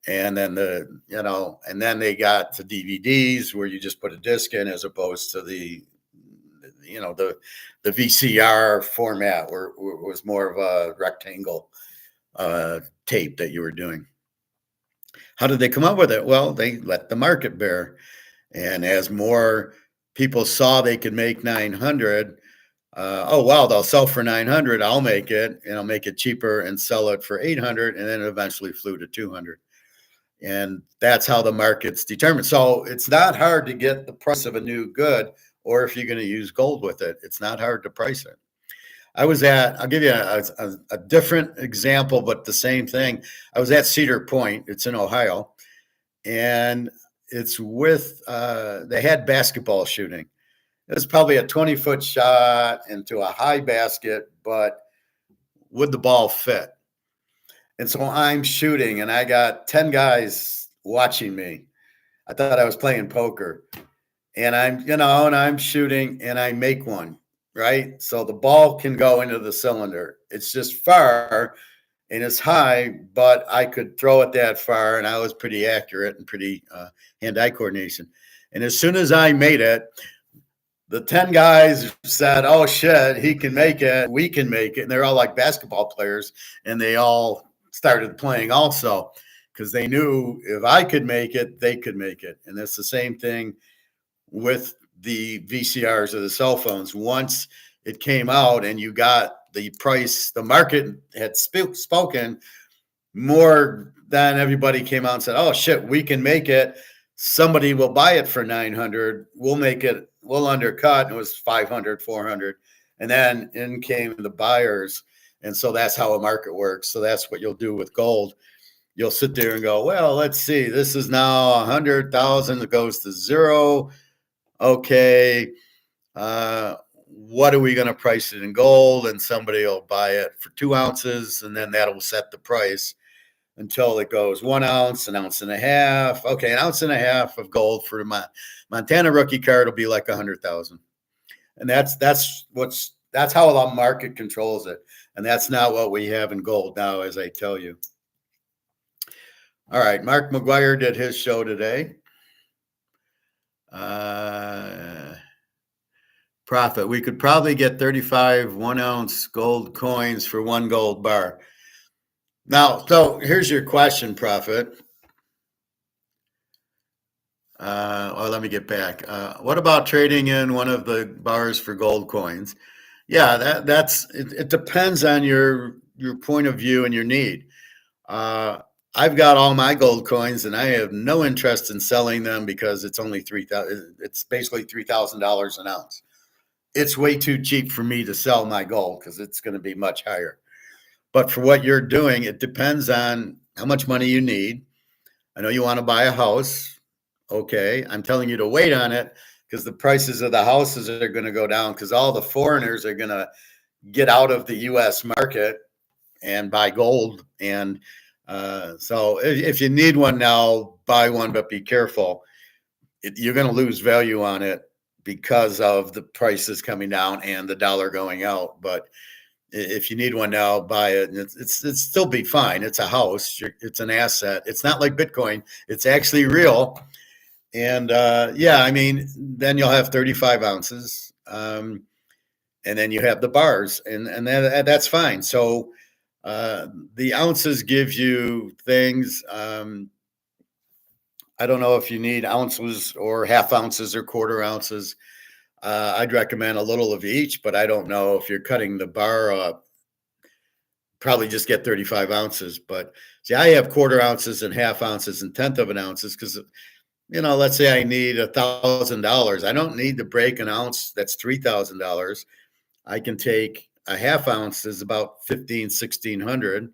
And then and then they got to DVDs, where you just put a disc in, as opposed to the VCR format, where it was more of a rectangle tape that you were doing. How did they come up with it? Well, they let the market bear. And as more people saw they could make 900, oh, wow, they'll sell for 900. I'll make it, and I'll make it cheaper and sell it for 800. And then it eventually flew to 200. And that's how the market's determined. So it's not hard to get the price of a new good, or if you're going to use gold with it, it's not hard to price it. I'll give you a different example, but the same thing. I was at Cedar Point. It's in Ohio. And it's they had basketball shooting. It was probably a 20-foot shot into a high basket, but would the ball fit? And so I'm shooting, and I got 10 guys watching me. I thought I was playing poker. And I'm shooting, and I make one, right? So the ball can go into the cylinder. It's just far, and it's high, but I could throw it that far, and I was pretty accurate and pretty hand-eye coordination. And as soon as I made it, the 10 guys said, oh, shit, he can make it. We can make it. And they're all like basketball players, and they all started playing also, because they knew if I could make it, they could make it. And it's the same thing with the VCRs or the cell phones. Once it came out and you got the price, the market had spoken, more than everybody came out and said, oh, shit, we can make it. Somebody will buy it for 900. We'll make it. We'll undercut. And it was 500, 400. And then in came the buyers. And so that's how a market works. So that's what you'll do with gold. You'll sit there and go, well, let's see. This is now 100,000. It goes to zero. Okay. What are we going to price it in gold? And somebody will buy it for 2 ounces, and then that'll set the price until it goes 1 ounce, an ounce and a half. Okay, an ounce and a half of gold for my Montana rookie card will be like 100,000. And that's how the market controls it. And that's not what we have in gold now, as I tell you. All right, Mark McGwire did his show today. Profit. We could probably get 35 1-ounce gold coins for 1 gold bar. Now, so here's your question, Profit. let me get back. What about trading in one of the bars for gold coins? Yeah, that's it, it depends on your point of view and your need. Uh, I've got all my gold coins, and I have no interest in selling them because it's only 3,000. It's basically $3,000 an ounce. It's way too cheap for me to sell my gold because it's going to be much higher. But for what you're doing, it depends on how much money you need. I know you want to buy a house. Okay, I'm telling you to wait on it because the prices of the houses are going to go down because all the foreigners are going to get out of the U.S. market and buy gold. And so if you need one now, buy one, but be careful. You're going to lose value on it because of the prices coming down and the dollar going out. But if you need one now, buy it. And it's still be fine. It's a house. It's an asset. It's not like Bitcoin. It's actually real. And yeah, I mean, then you'll have 35 ounces. And then you have the bars, and that's fine. So the ounces give you things. I don't know if you need ounces or half ounces or quarter ounces. I'd recommend a little of each, but I don't know if you're cutting the bar up. Probably just get 35 ounces. But see, I have quarter ounces and half ounces and tenth of an ounces because let's say I need $1,000. I don't need to break an ounce. That's $3,000. I can take a half ounce is about 1,600,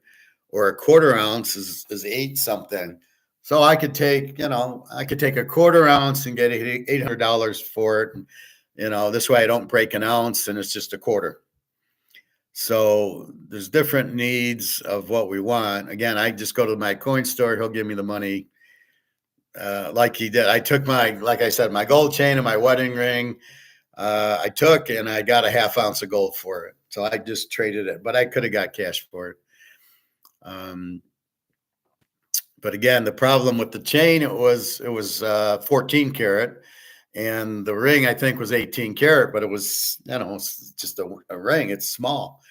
or a quarter ounce is eight something. So I could take, a quarter ounce and get $800 for it. This way I don't break an ounce and it's just a quarter. So there's different needs of what we want. Again, I just go to my coin store. He'll give me the money like he did. I took like I said, my gold chain and my wedding ring. I took and I got a half ounce of gold for it. So I just traded it, but I could have got cash for it. But again, the problem with the chain, it was 14 karat, and the ring I think was 18 karat, but it was it's just a ring. It's small.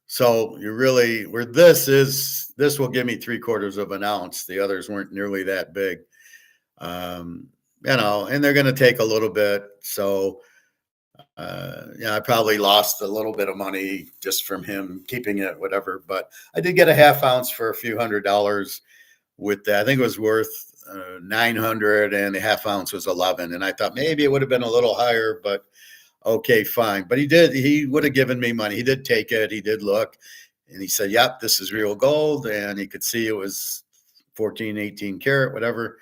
So you really this will give me 3/4 of an ounce. The others weren't nearly that big. And they're going to take a little bit. So I probably lost a little bit of money just from him keeping it, whatever. But I did get a half ounce for a few $100s with that. I think it was worth 900, and the half ounce was 11. And I thought maybe it would have been a little higher, but okay, fine. But he would have given me money. He did take it. He did look, and he said, yep, this is real gold. And he could see it was 14, 18 karat, whatever.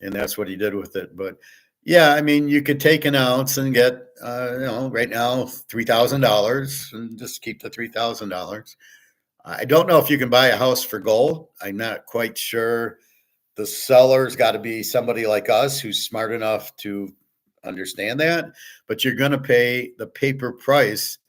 And that's what he did with it. But yeah, I mean, you could take an ounce and get, right now, $3,000 and just keep the $3,000. I don't know if you can buy a house for gold. I'm not quite sure. The seller's got to be somebody like us who's smart enough to understand that. But you're going to pay the paper price,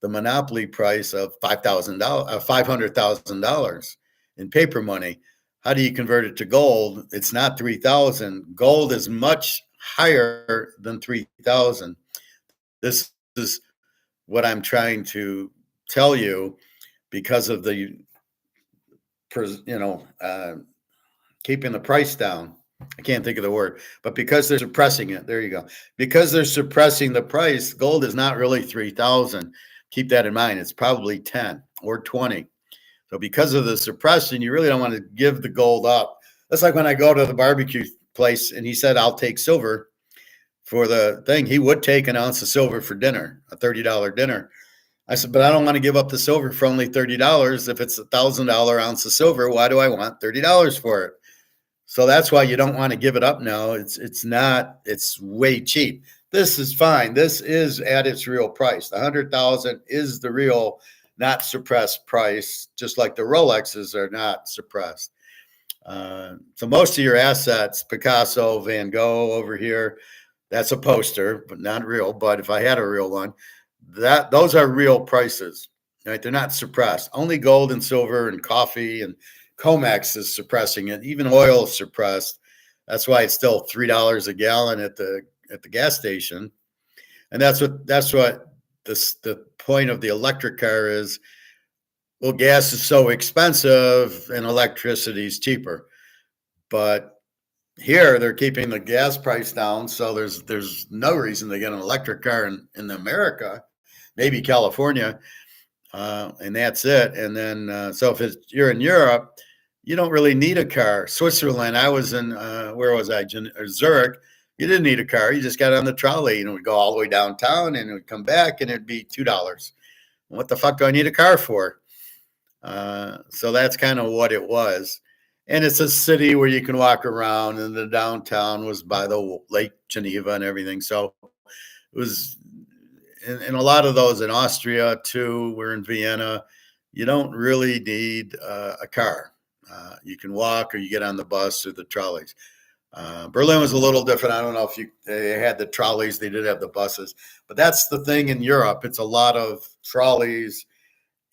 the monopoly price of $500,000 in paper money. How do you convert it to gold? It's not 3,000. Gold is much higher than 3,000. This is what I'm trying to tell you because of the, keeping the price down. I can't think of the word, but because they're suppressing it, there you go. Because they're suppressing the price, gold is not really 3,000. Keep that in mind. It's probably 10 or 20. So because of the suppression, you really don't want to give the gold up. That's like when I go to the barbecue place and he said, I'll take silver for the thing. He would take an ounce of silver for dinner, a $30 dinner. I said, but I don't want to give up the silver for only $30. If it's $1,000 ounce of silver, why do I want $30 for it? So that's why you don't want to give it up now. It's way cheap. This is fine. This is at its real price. The 100,000 is the real, not suppressed price, just like the Rolexes are not suppressed. So most of your assets, Picasso, Van Gogh over here, that's a poster, but not real. But if I had a real one, those are real prices, right? They're not suppressed. Only gold and silver and coffee and comex is suppressing it. Even oil is suppressed. That's why it's still $3 a gallon at the gas station. And that's what the point of the electric car is. Well, gas is so expensive and electricity is cheaper. But Here they're keeping the gas price down, so there's no reason to get an electric car in America, maybe California, and that's it. And then so if you're in Europe, you don't really need a car. Switzerland, I was in where was I? Zurich. You didn't need a car. You just got on the trolley and it would go all the way downtown and it would come back and it'd be $2. What the fuck do I need a car for? So that's kind of what it was. And it's a city where you can walk around, and the downtown was by the Lake Geneva and everything. So it was, and a lot of those in Austria too. We're in Vienna. You don't really need a car. You can walk, or you get on the bus or the trolleys. Berlin was a little different. I don't know if they had the trolleys. They did have the buses, but that's the thing in Europe. It's a lot of trolleys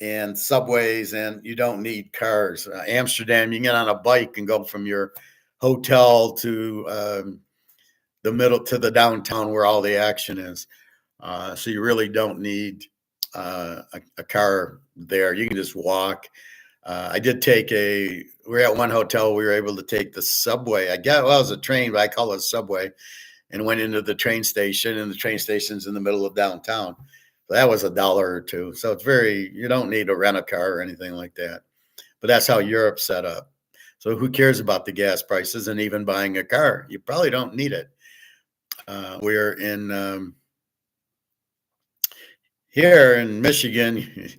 and subways, and you don't need cars. Amsterdam, you can get on a bike and go from your hotel to the middle to the downtown where all the action is. So you really don't need a car there. You can just walk. I did take we're at one hotel. We were able to take the subway. I guess, well, it was a train, but I call it a subway, and went into the train station, and the train station's in the middle of downtown. That was $1 or $2. So it's you don't need to rent a car or anything like that. But that's how Europe's set up. So who cares about the gas prices and even buying a car? You probably don't need it. We're in here in Michigan.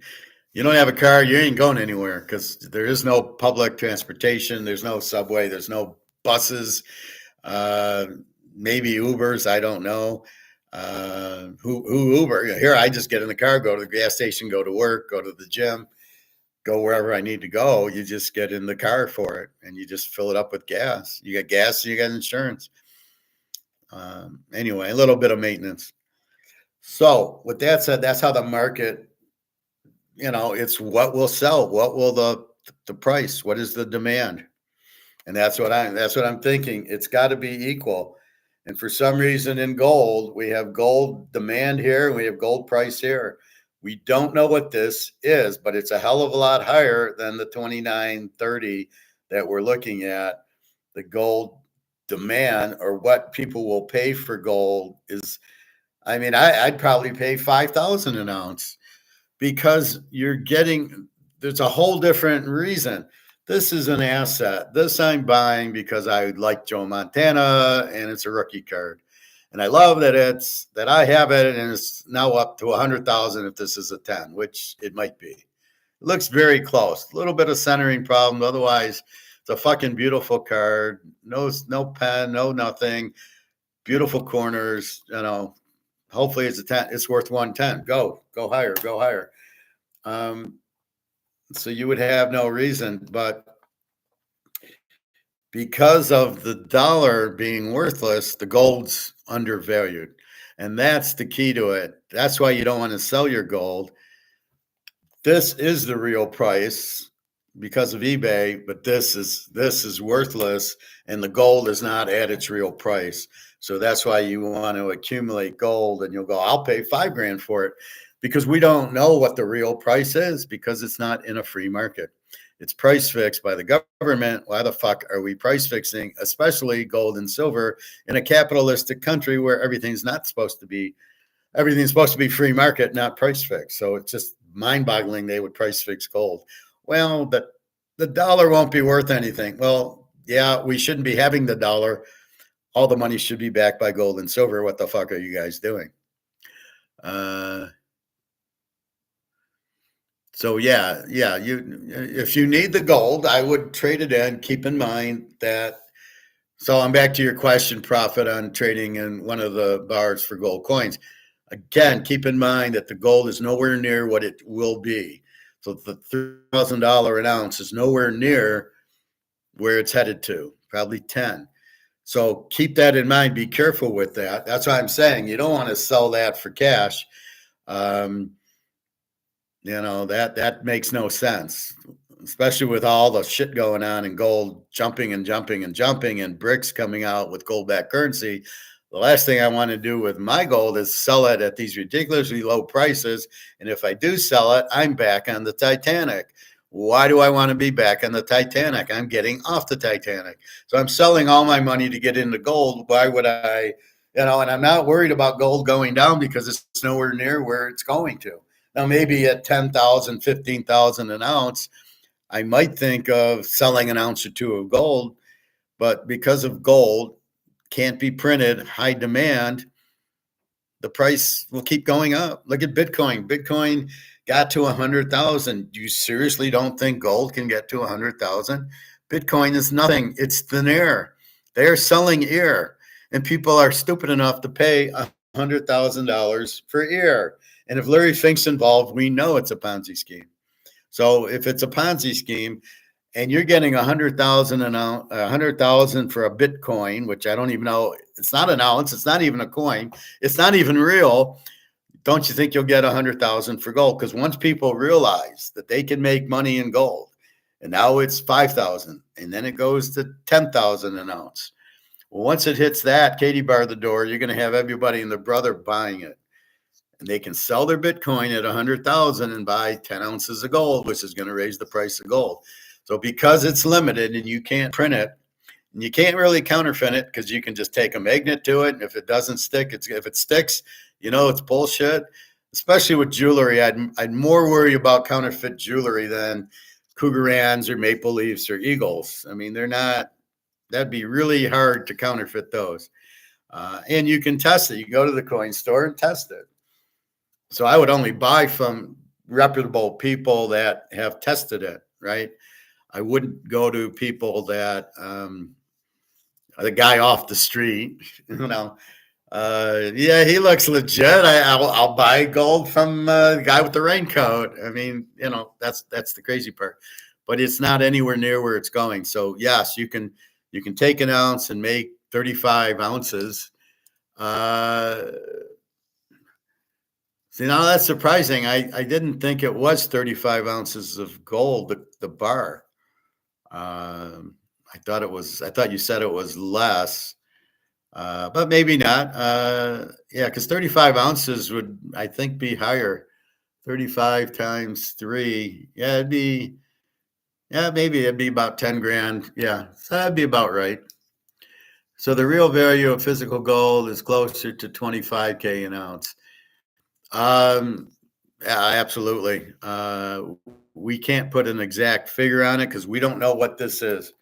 You don't have a car, you ain't going anywhere because there is no public transportation. There's no subway. There's no buses. Maybe Ubers. I don't know. Who Uber? Here, I just get in the car, go to the gas station, go to work, go to the gym, go wherever I need to go. You just get in the car for it, and you just fill it up with gas. You got gas, and you got insurance. Anyway, a little bit of maintenance. So with that said, that's how the market, it's what will sell. What will the price? What is the demand? And that's what I'm thinking. It's got to be equal. And for some reason in gold, we have gold demand here and we have gold price here. We don't know what this is, but it's a hell of a lot higher than the 29.30 that we're looking at. The gold demand, or what people will pay for gold, is, I mean, I'd probably pay 5,000 an ounce, because there's a whole different reason. This is an asset. This I'm buying because I like Joe Montana, and it's a rookie card. And I love that I have it, and it's now up to 100,000 if this is a 10, which it might be. It looks very close. A little bit of centering problem. Otherwise, it's a fucking beautiful card. No pen, no nothing. Beautiful corners. Hopefully it's a 10. It's worth 110. Go higher. Go higher. So you would have no reason, but because of the dollar being worthless, the gold's undervalued. And that's the key to it. That's why you don't want to sell your gold. This is the real price because of eBay, but this is worthless, and the gold is not at its real price. So that's why you want to accumulate gold, and you'll go, I'll pay $5,000 for it. Because we don't know what the real price is, because it's not in a free market. It's price fixed by the government. Why the fuck are we price fixing, especially gold and silver, in a capitalistic country where everything's supposed to be free market, not price fixed? So it's just mind-boggling they would price fix gold. Well, the dollar won't be worth anything. Well, yeah, we shouldn't be having the dollar. All the money should be backed by gold and silver. What the fuck are you guys doing? So yeah. If you need the gold, I would trade it in. Keep in mind that. So I'm back to your question, Profit, on trading in one of the bars for gold coins. Again, keep in mind that the gold is nowhere near what it will be. So the $3,000 an ounce is nowhere near where it's headed to, probably 10. So keep that in mind. Be careful with that. That's why I'm saying you don't want to sell that for cash. That makes no sense, especially with all the shit going on in gold, jumping and bricks coming out with gold-backed currency. The last thing I want to do with my gold is sell it at these ridiculously low prices. And if I do sell it, I'm back on the Titanic. Why do I want to be back on the Titanic? I'm getting off the Titanic. So I'm selling all my money to get into gold. Why would I, and I'm not worried about gold going down because it's nowhere near where it's going to. Now, maybe at 10,000, 15,000 an ounce, I might think of selling an ounce or two of gold, but because of gold can't be printed, high demand, the price will keep going up. Look at Bitcoin. Bitcoin got to 100,000. You seriously don't think gold can get to 100,000? Bitcoin is nothing. It's thin air. They're selling air, and people are stupid enough to pay $100,000 for air. And if Larry Fink's involved, we know it's a Ponzi scheme. So if it's a Ponzi scheme, and you're getting 100,000 an ounce, 100,000 for a Bitcoin, which I don't even know. It's not an ounce. It's not even a coin. It's not even real. Don't you think you'll get 100,000 for gold? Because once people realize that they can make money in gold, and now it's 5,000, and then it goes to 10,000 an ounce. Well, once it hits that Katie bar the door, you're going to have everybody and their brother buying it. And they can sell their Bitcoin at 100,000 and buy 10 ounces of gold, which is going to raise the price of gold. So because it's limited and you can't print it, and you can't really counterfeit it because you can just take a magnet to it. And if it doesn't stick, if it sticks, it's bullshit. Especially with jewelry, I'd more worry about counterfeit jewelry than Cougarans or Maple Leafs or Eagles. I mean, they're not. That'd be really hard to counterfeit those. And you can test it. You go to the coin store and test it. So I would only buy from reputable people that have tested it, right? I wouldn't go to people that the guy off the street, yeah, he looks legit. I'll buy gold from the guy with the raincoat. I mean, that's the crazy part, but it's not anywhere near where it's going. So yes, you can take an ounce and make 35 ounces. See, now that's surprising. I didn't think it was 35 ounces of gold, the bar. I thought you said it was less, but maybe not. Yeah, because 35 ounces would, I think, be higher. 35 times 3. Yeah, maybe it'd be about 10 grand. Yeah, so that'd be about right. So the real value of physical gold is closer to 25K an ounce. Yeah, absolutely. We can't put an exact figure on it because we don't know what this is.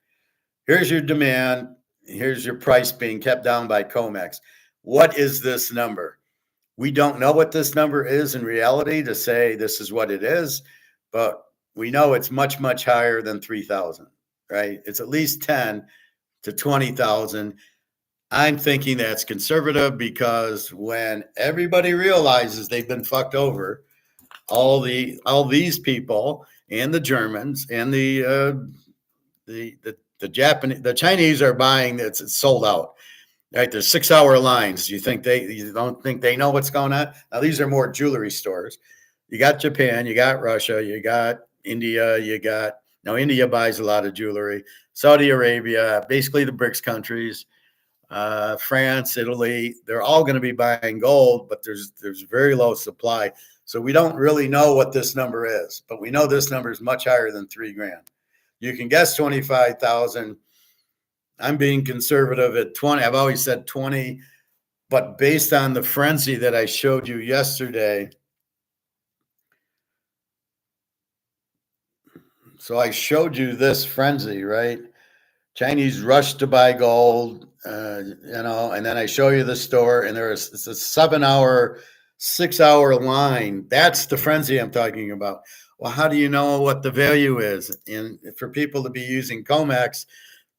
Here's your demand. Here's your price being kept down by COMEX. What is this number? We don't know what this number is in reality to say this is what it is, but we know it's much, much higher than 3,000, right? It's at least 10 to 20,000. I'm thinking that's conservative because when everybody realizes they've been fucked over, all these people and the Germans and the Japanese, the Chinese are buying. It's sold out. Right, there's 6-hour lines. You don't think they know what's going on? Now these are more jewelry stores. You got Japan, you got Russia, you got India, now India buys a lot of jewelry. Saudi Arabia, basically the BRICS countries. France, Italy, they're all going to be buying gold, but there's very low supply. So we don't really know what this number is, but we know this number is much higher than 3 grand. You can guess 25,000. I'm being conservative at 20. I've always said 20, but based on the frenzy that I showed you yesterday. So I showed you this frenzy, right? Chinese rush to buy gold, and then I show you the store, and it's a 7-hour, 6-hour line. That's the frenzy I'm talking about. Well, how do you know what the value is? And for people to be using COMEX,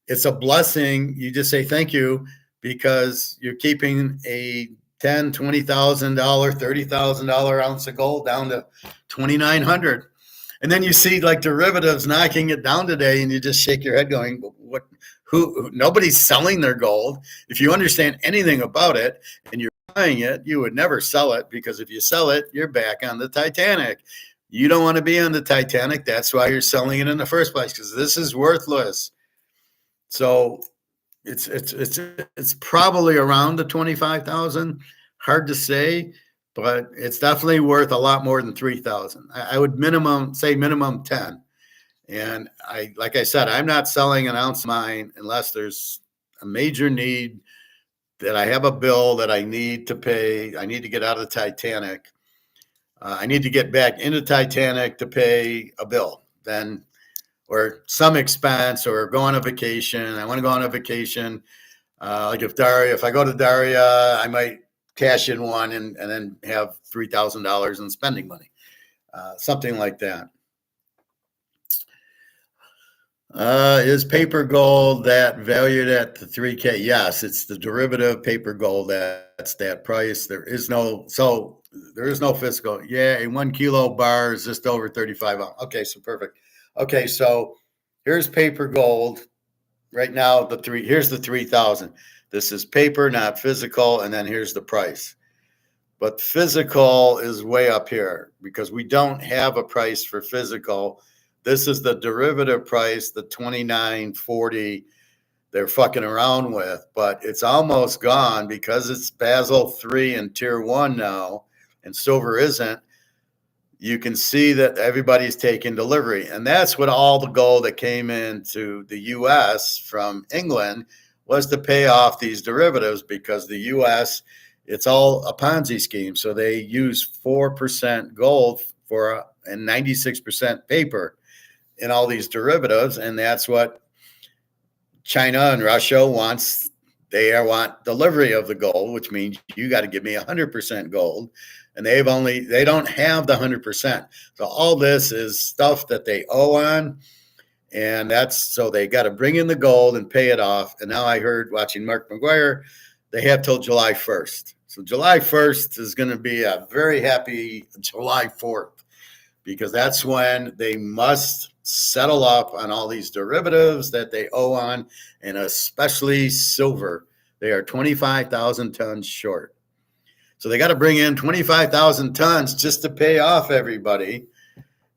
it's a blessing. You just say thank you because you're keeping a $10,000, $20,000, $30,000 ounce of gold down to 2,900. And then you see like derivatives knocking it down today, and you just shake your head going, what, who nobody's selling their gold. If you understand anything about it and you're buying it, you would never sell it, because if you sell it, you're back on the Titanic. You don't want to be on the Titanic. That's why you're selling it in the first place, because this is worthless. So it's probably around the 25,000. Hard to say, but it's definitely worth a lot more than 3,000. I would minimum 10. And like I said, I'm not selling an ounce of mine unless there's a major need that I have a bill that I need to pay. I need to get out of the Titanic. I need to get back into Titanic to pay a bill. Then, or some expense, or go on a vacation. I want to go on a vacation. Like if I go to Daria, I might cash in one and then have $3,000 in spending money, something like that. Is paper gold that valued at the 3K? Yes, it's the derivative paper gold that's that price. There is no physical. Yeah, a 1 kilo bar is just over 35 ounce. Okay, so perfect. Okay, so here's paper gold. Right now, here's the 3,000. This is paper, not physical, and then here's the price. But physical is way up here because we don't have a price for physical. This is the derivative price, the 29.40 they're fucking around with, but it's almost gone because it's Basel 3 and Tier 1 now, and silver isn't. You can see that everybody's taking delivery. And that's what all the gold that came into the U.S. from England was to pay off these derivatives, because the U.S., it's all a Ponzi scheme. So they use 4% gold and 96% paper in all these derivatives. And that's what China and Russia wants. They want delivery of the gold, which means you got to give me 100% gold. And they don't have the 100%. So all this is stuff that they owe on. And so they got to bring in the gold and pay it off. And now I heard, watching Mark McGwire, they have till July 1st. So July 1st is going to be a very happy July 4th, because that's when they must settle up on all these derivatives that they owe on, and especially silver. They are 25,000 tons short. So they got to bring in 25,000 tons just to pay off everybody.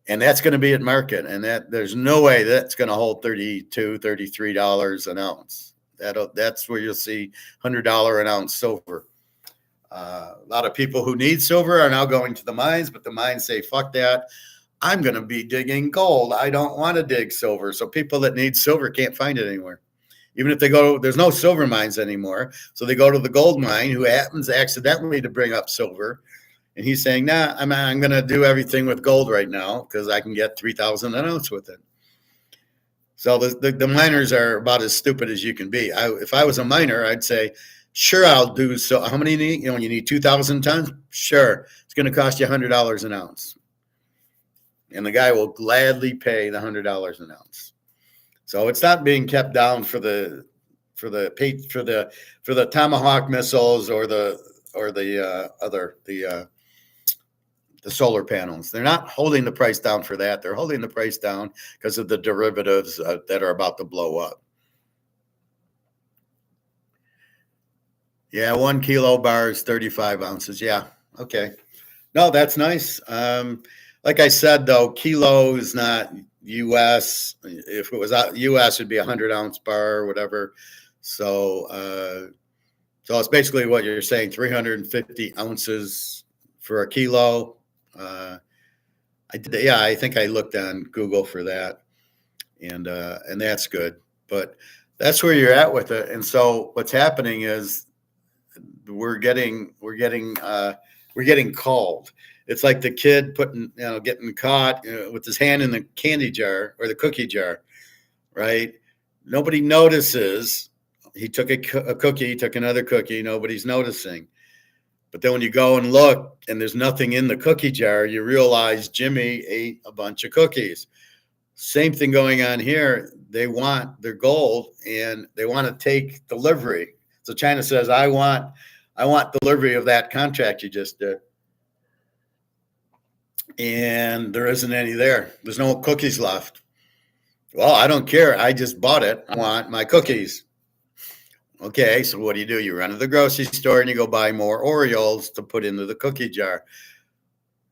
And that's going to be at market. And there's no way that's going to hold $32, $33 an ounce. That's where you'll see $100 an ounce silver. A lot of people who need silver are now going to the mines, but the mines say, fuck that. I'm going to be digging gold. I don't want to dig silver. So people that need silver can't find it anywhere. Even if they there's no silver mines anymore. So they go to the gold mine, who happens accidentally to bring up silver. And he's saying, nah, I'm going to do everything with gold right now because I can get 3,000 an ounce with it. So the miners are about as stupid as you can be. If I was a miner, I'd say, sure, I'll do so. How many you need? You need 2,000 tons? Sure. It's going to cost you $100 an ounce. And the guy will gladly pay the $100 an ounce. So it's not being kept down for the Tomahawk missiles or the solar panels. They're not holding the price down for that. They're holding the price down because of the derivatives that are about to blow up. Yeah, 1 kilo bar is 35 ounces. Yeah, okay. No, that's nice. Like I said, though, kilo is not U.S. If it was U.S., it'd be a 100-ounce bar or whatever. So it's basically what you're saying, 350 ounces for a kilo. I think I looked on Google for that, and that's good. But that's where you're at with it. And so what's happening is we're getting called. It's like the kid getting caught with his hand in the candy jar or the cookie jar, right? Nobody notices. He took a cookie, took another cookie. Nobody's noticing. But then when you go and look and there's nothing in the cookie jar, you realize Jimmy ate a bunch of cookies. Same thing going on here. They want their gold and they want to take delivery. So China says, I want delivery of that contract you just did. And there isn't any there. There's no cookies left. Well, I don't care. I just bought it. I want my cookies. Okay, so what do? You run to the grocery store and you go buy more Oreos to put into the cookie jar.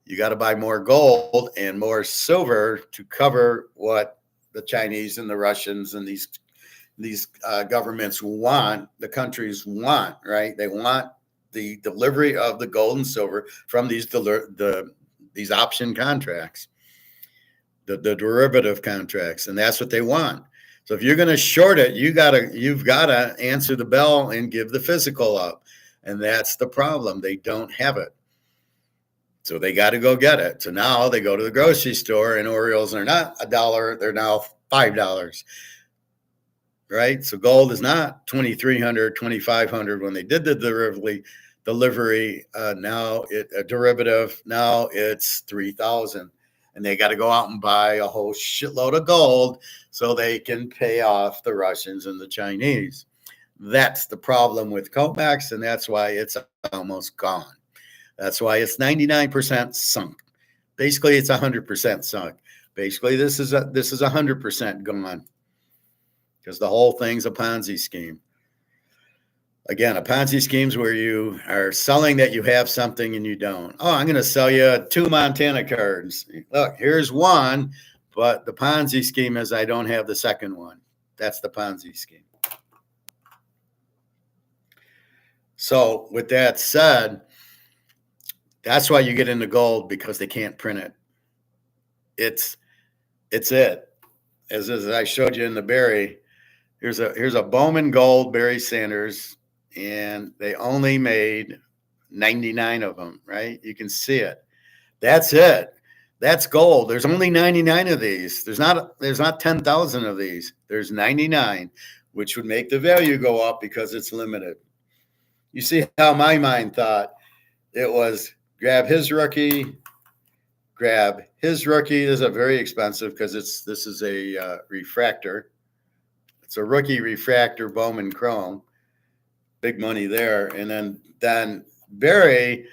You got to buy more gold and more silver to cover what the Chinese and the Russians and these governments want, the countries want, right? They want the delivery of the gold and silver from these option contracts. the derivative contracts, and that's what they want. So if you're going to short it, you've got to answer the bell and give the physical up, and that's the problem. They don't have it, so they got to go get it. So now they go to the grocery store, and Orioles are not $1; they're now $5. Right? So gold is not 2,300, 2,500 when they did the delivery. Now a derivative. Now it's 3,000, and they got to go out and buy a whole shitload of gold so they can pay off the Russians and the Chinese. That's the problem with comex, and that's why it's almost gone. That's why it's 99% sunk. Basically, it's 100% sunk. Basically, this is 100% gone. Because the whole thing's a Ponzi scheme. Again, a Ponzi scheme is where you are selling that you have something and you don't. Oh, I'm going to sell you 2 Montana cards. Look, here's one, but the Ponzi scheme is I don't have the second one. That's the Ponzi scheme. So with that said, that's why you get into gold, because they can't print it. It's it. As I showed you in the berry, here's a Bowman Gold Barry Sanders, and they only made 99 of them, right? You can see it. That's it. That's gold. There's only 99 of these. There's not 10,000 of these. There's 99, which would make the value go up because it's limited. You see how my mind thought it was grab his rookie. This is a very expensive because this is a refractor. It's a rookie refractor Bowman Chrome. Big money there. And then Barry,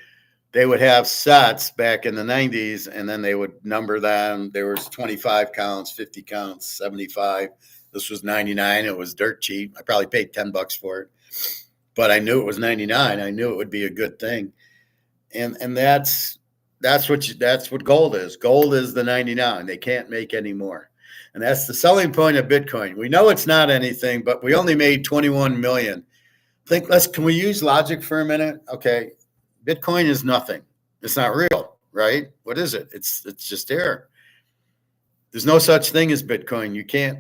they would have sets back in the 90s, and then they would number them. There was 25 counts, 50 counts, 75. This was 99. It was dirt cheap. I probably paid $10 for it, but I knew it was 99. I knew it would be a good thing. And that's what gold is. Gold is the 99. They can't make any more. And that's the selling point of Bitcoin. We know it's not anything, but we only made 21 million. Can we use logic for a minute? Okay. Bitcoin is nothing. It's not real, right? What is it? It's just air. There's no such thing as Bitcoin. You can't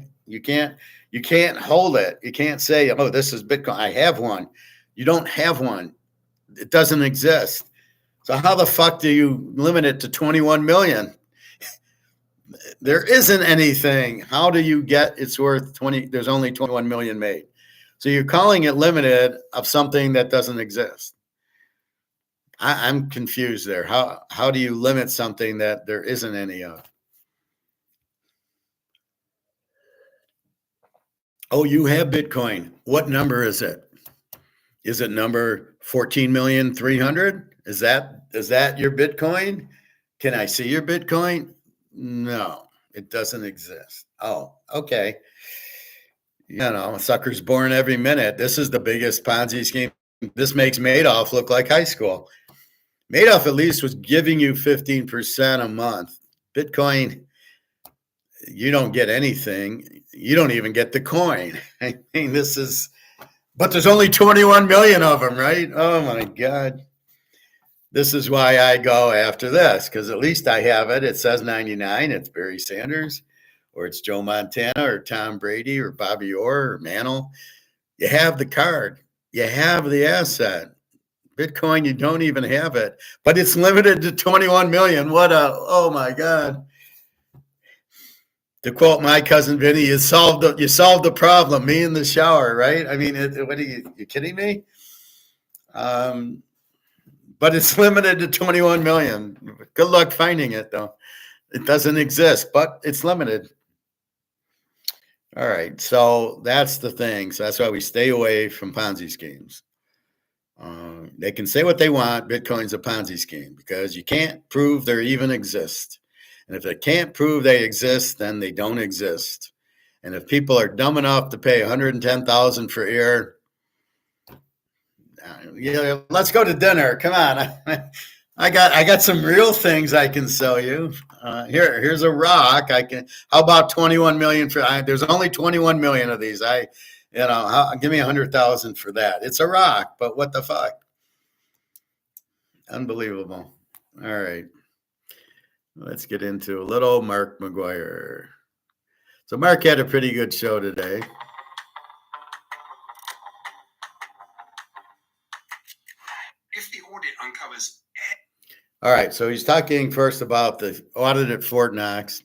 hold it. You can't say, oh, this is Bitcoin. I have one. You don't have one. It doesn't exist. So how the fuck do you limit it to 21 million? There isn't anything. How do you get it's worth 20? There's only 21 million made. So you're calling it limited of something that doesn't exist. I'm confused there. How do you limit something that there isn't any of? Oh, you have Bitcoin. What number is it? Is it number 14,300,000? Is that your Bitcoin? Can I see your Bitcoin? No, it doesn't exist. Oh, okay. Suckers born every minute. This is the biggest Ponzi scheme. This makes Madoff look like high school. Madoff at least was giving you 15% a month. Bitcoin, you don't get anything. You don't even get the coin. I mean, but there's only 21 million of them, right? Oh my God. This is why I go after this, because at least I have it. It says 99. It's Barry Sanders, or it's Joe Montana, or Tom Brady, or Bobby Orr, or Mantle. You have the card. You have the asset. Bitcoin, you don't even have it, but it's limited to 21 million. Oh my God. To quote my cousin Vinny, you solved the problem. Me in the shower, right? I mean, what are you kidding me? But it's limited to 21 million. Good luck finding it, though. It doesn't exist, but it's limited. All right, so that's the thing. So that's why we stay away from Ponzi schemes. They can say what they want. Bitcoin's a Ponzi scheme because you can't prove they even exist. And if they can't prove they exist, then they don't exist. And if people are dumb enough to pay $110,000 for air, let's go to dinner. Come on. I got some real things I can sell you. Here's a rock. How about 21 million there's only 21 million of these. Give me 100,000 for that. It's a rock, but what the fuck? Unbelievable. All right. Let's get into a little Mark McGwire. So Mark had a pretty good show today. If the audit uncovers. All right, so he's talking first about the audit at Fort Knox.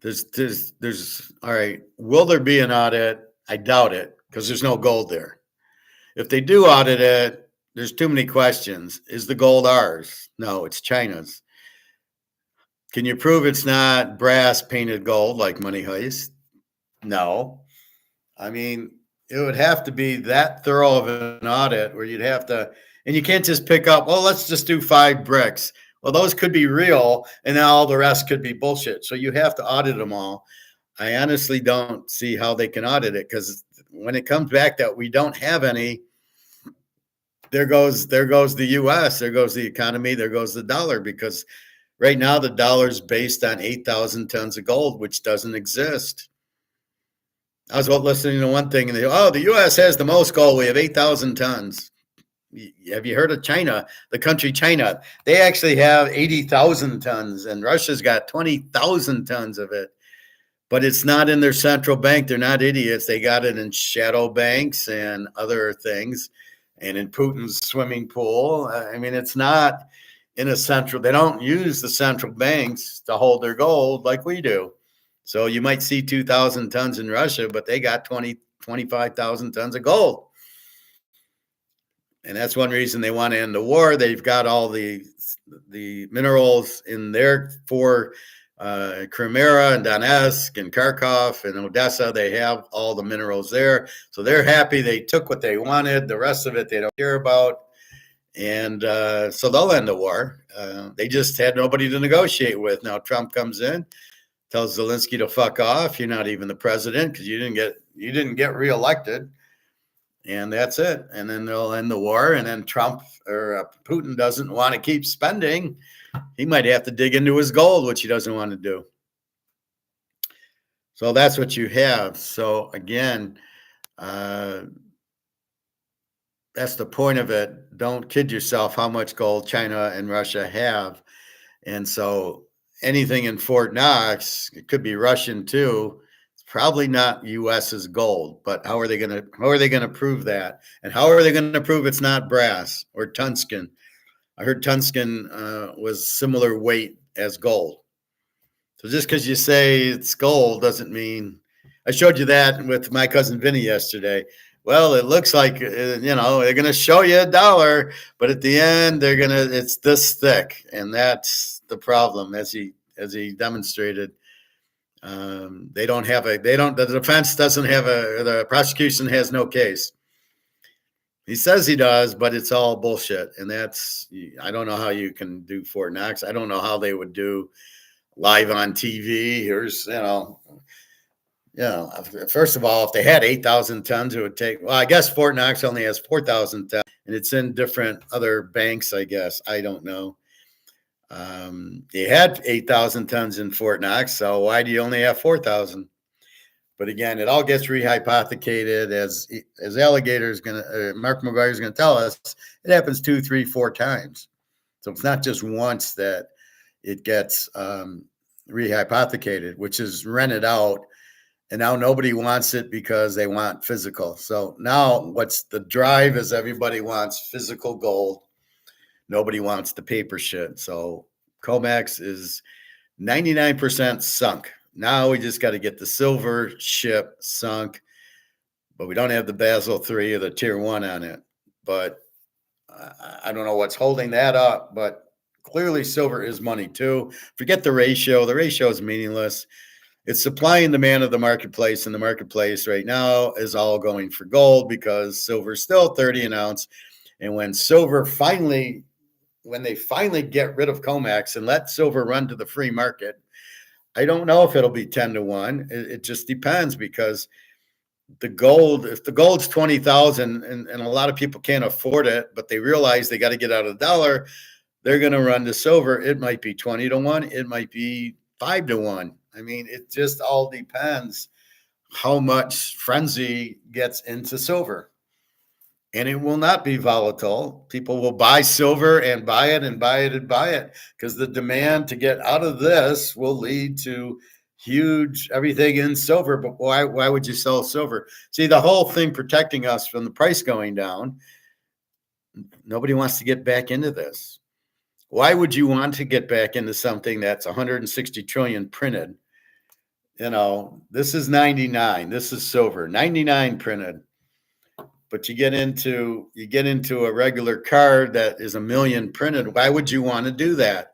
There's all right. Will there be an audit? I doubt it because there's no gold there. If they do audit it, there's too many questions. Is the gold ours? No, it's China's. Can you prove it's not brass painted gold like Money Heist? No. I mean, it would have to be that thorough of an audit where you'd have to, and you can't just pick up, well, let's just do 5 bricks. Well, those could be real, and then all the rest could be bullshit. So you have to audit them all. I honestly don't see how they can audit it because when it comes back that we don't have any, there goes the U.S., there goes the economy, there goes the dollar. Because right now the dollar's based on 8,000 tons of gold, which doesn't exist. I was listening to one thing, and they, oh, the U.S. has the most gold. We have 8,000 tons. Have you heard of China? The country China, they actually have 80,000 tons, and Russia's got 20,000 tons of it. But it's not in their central bank. They're not idiots. They got it in shadow banks and other things, and in Putin's swimming pool. I mean, it's not in a central. They don't use the central banks to hold their gold like we do. So you might see 2,000 tons in Russia, but they got 25,000 tons of gold. And that's one reason they want to end the war. They've got all the minerals in there for Crimea and Donetsk and Kharkov and Odessa. They have all the minerals there. So they're happy they took what they wanted. The rest of it they don't care about. And so they'll end the war. They just had nobody to negotiate with. Now Trump comes in, tells Zelensky to fuck off. You're not even the president because you didn't get reelected. And that's it. And then they'll end the war. And then Trump or Putin doesn't want to keep spending. He might have to dig into his gold, which he doesn't want to do. So that's what you have. So again, that's the point of it. Don't kid yourself how much gold China and Russia have. And so anything in Fort Knox, it could be Russian too. Probably not U.S.'s gold, but how are they going to prove that? And how are they going to prove it's not brass or tungsten? I heard tungsten was similar weight as gold. So just because you say it's gold doesn't mean. I showed you that with my cousin Vinny yesterday. Well, it looks like they're going to show you $1, but at the end it's this thick, and that's the problem, as he demonstrated. The defense doesn't have the prosecution has no case. He says he does, but it's all bullshit. And I don't know how you can do Fort Knox. I don't know how they would do live on TV. First of all, if they had 8,000 tons, it would take, well, I guess Fort Knox only has 4,000 tons, and it's in different other banks, I guess. I don't know. You had 8,000 tons in Fort Knox, so why do you only have 4,000? But again, it all gets rehypothecated as Mark McGwire is going to tell us. It happens 2, 3, 4 times. So it's not just once that it gets rehypothecated, which is rented out. And now nobody wants it because they want physical. So now what's the drive is everybody wants physical gold. Nobody wants the paper shit. So comex is 99% sunk. Now we just got to get the silver ship sunk, but we don't have the Basel III or the Tier 1 on it. But I don't know what's holding that up, but clearly silver is money too. Forget the ratio. The ratio is meaningless. It's supply and demand of the marketplace, and the marketplace right now is all going for gold because silver is still 30 an ounce. And when they finally get rid of comex and let silver run to the free market, I don't know if it'll be 10 to 1. It just depends because if the gold's 20,000 and a lot of people can't afford it, but they realize they got to get out of the dollar, they're going to run to silver. It might be 20 to 1. It might be 5 to 1. I mean, it just all depends how much frenzy gets into silver. and it will not be volatile. People will buy silver and buy it and buy it and buy it because the demand to get out of this will lead to huge everything in silver. But why would you sell silver? See, the whole thing protecting us from the price going down, nobody wants to get back into this. Why would you want to get back into something that's 160 trillion printed? This is 99. This is silver, 99 printed. But you get into a regular card that is a million printed. Why would you want to do that?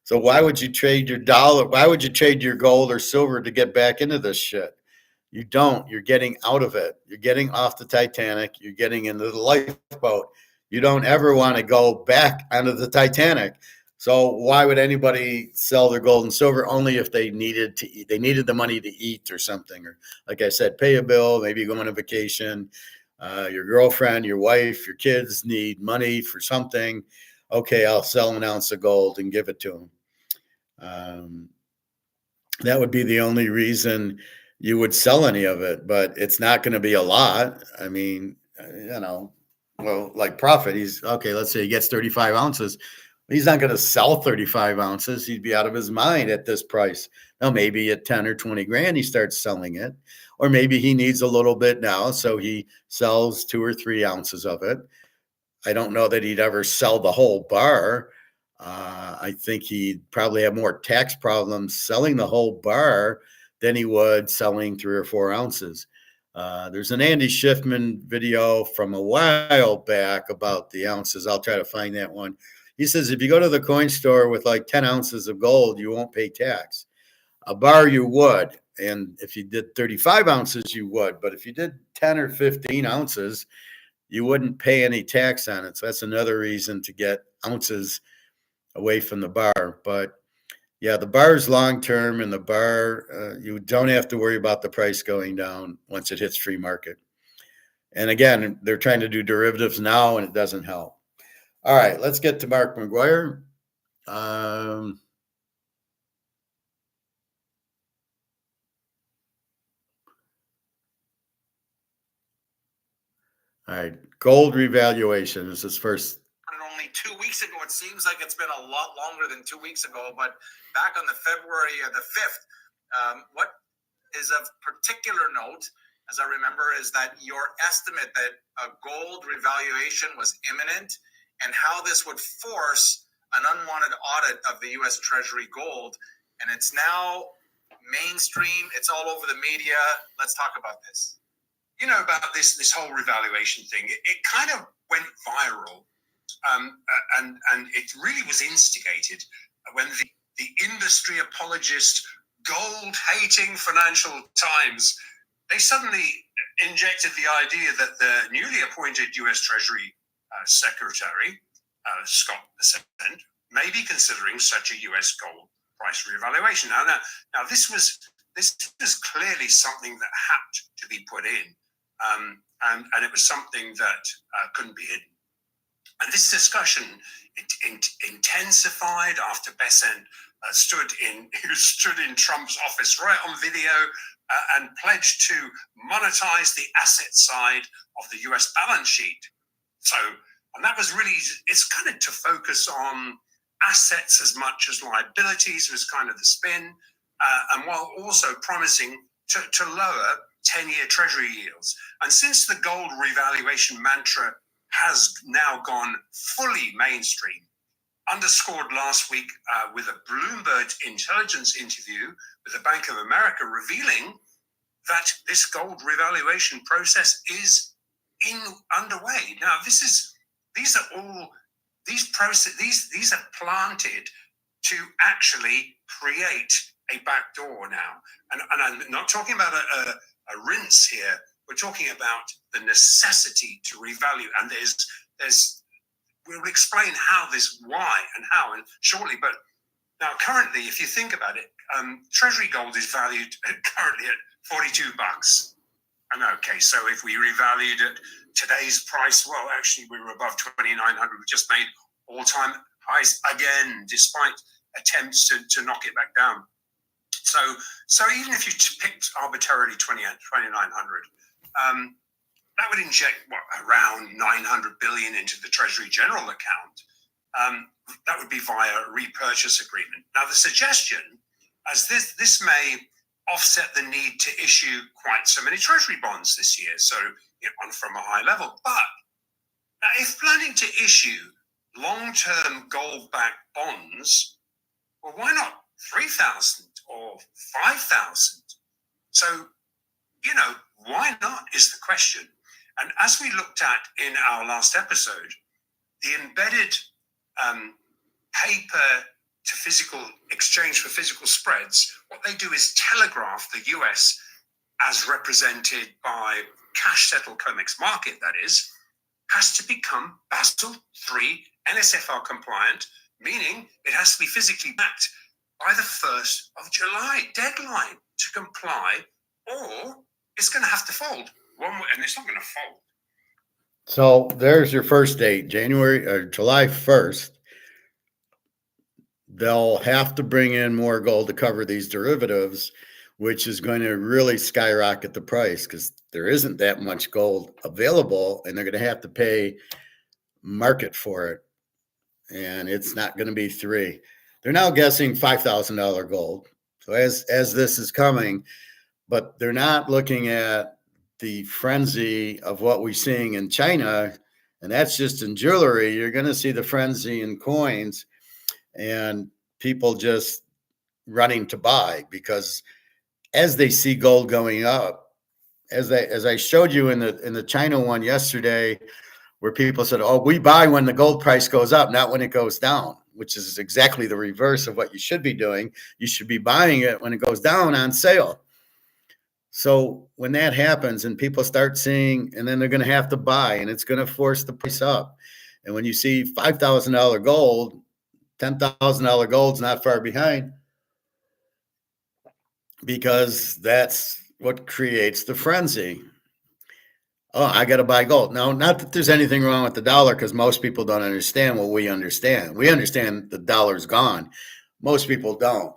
So why would you trade your dollar? Why would you trade your gold or silver to get back into this shit? You don't. You're getting out of it. You're getting off the Titanic. You're getting into the lifeboat. You don't ever want to go back onto the Titanic. So why would anybody sell their gold and silver? Only if they needed to eat. They needed the money to eat or something, or like I said, pay a bill, maybe go on a vacation. Your girlfriend, your wife, your kids need money for something. Okay, I'll sell an ounce of gold and give it to them. That would be the only reason you would sell any of it, but it's not going to be a lot. I mean, well, like Profit, he's okay. Let's say he gets 35 ounces. He's not going to sell 35 ounces. He'd be out of his mind at this price. Now, maybe at 10 or 20 grand, he starts selling it. Or maybe he needs a little bit now, so he sells 2 or 3 ounces of it. I don't know that he'd ever sell the whole bar. I think he'd probably have more tax problems selling the whole bar than he would selling 3 or 4 ounces. There's an Andy Schiffman video from a while back about the ounces. I'll try to find that one. He says if you go to the coin store with like 10 ounces of gold, you won't pay tax. A bar you would. And if you did 35 ounces, you would. But if you did 10 or 15 ounces, you wouldn't pay any tax on it. So that's another reason to get ounces away from the bar. But yeah, the bar is long term, and the bar, you don't have to worry about the price going down once it hits free market. And again, they're trying to do derivatives now, and it doesn't help. All right, let's get to Mark Mcgwire. All right, gold revaluation is his first. Only 2 weeks ago. It seems like it's been a lot longer than 2 weeks ago, but back on the February the 5th, what is of particular note, as I remember, is that your estimate that a gold revaluation was imminent and how this would force an unwanted audit of the U.S. Treasury gold. And it's now mainstream. It's all over the media. Let's talk about this. You know about this whole revaluation thing. It kind of went viral. And it really was instigated when the industry apologist, gold-hating Financial Times, they suddenly injected the idea that the newly appointed U.S. Treasury Secretary, Scott Bessent, may be considering such a U.S. gold price reevaluation. Now this was clearly something that had to be put in, and it was something that couldn't be hidden. And this discussion intensified after Bessent stood in Trump's office right on video and pledged to monetize the asset side of the U.S. balance sheet. So, and that was really, it's kind of to focus on assets as much as liabilities was kind of the spin, and while also promising to lower 10-year Treasury yields. And since the gold revaluation mantra has now gone fully mainstream, underscored last week with a Bloomberg intelligence interview with the Bank of America revealing that this gold revaluation process is underway. Now, these are planted to actually create a backdoor now. And I'm not talking about a rinse here. We're talking about the necessity to revalue, and we'll explain why and how shortly. But now, currently, if you think about it, Treasury gold is valued currently at $42. And okay, so if we revalued at today's price, well, actually, we were above 2,900. We just made all-time highs again, despite attempts to knock it back down. So even if you picked arbitrarily 2,900, that would inject around 900 billion into the Treasury General account. That would be via a repurchase agreement. Now, the suggestion, as this may offset the need to issue quite so many Treasury bonds this year, so on from a high level. But now, if planning to issue long-term gold-backed bonds, well, why not 3,000 or 5,000? So, why not is the question. And as we looked at in our last episode, the embedded paper to physical exchange for physical spreads, what they do is telegraph the US as represented by cash-settled comex market, that is, has to become Basel III NSFR compliant, meaning it has to be physically backed by the 1st of July deadline to comply, or it's going to have to fold. And it's not going to fold. So there's your first date, January or July 1st. They'll have to bring in more gold to cover these derivatives, which is going to really skyrocket the price because there isn't that much gold available, and they're going to have to pay market for it. And it's not going to be 3. They're now guessing $5,000 gold. So as this is coming, but they're not looking at the frenzy of what we're seeing in China, and that's just in jewelry. You're going to see the frenzy in coins and people just running to buy because as they see gold going up, as I showed you in the China one yesterday, where people said, "Oh, we buy when the gold price goes up, not when it goes down," which is exactly the reverse of what you should be doing. You should be buying it when it goes down on sale. So when that happens and people start seeing, and then they're going to have to buy, and it's going to force the price up. And when you see $5,000 gold, $10,000 gold's not far behind, because that's what creates the frenzy. Oh, I got to buy gold. Now, not that there's anything wrong with the dollar, because most people don't understand what we understand. We understand the dollar's gone. Most people don't.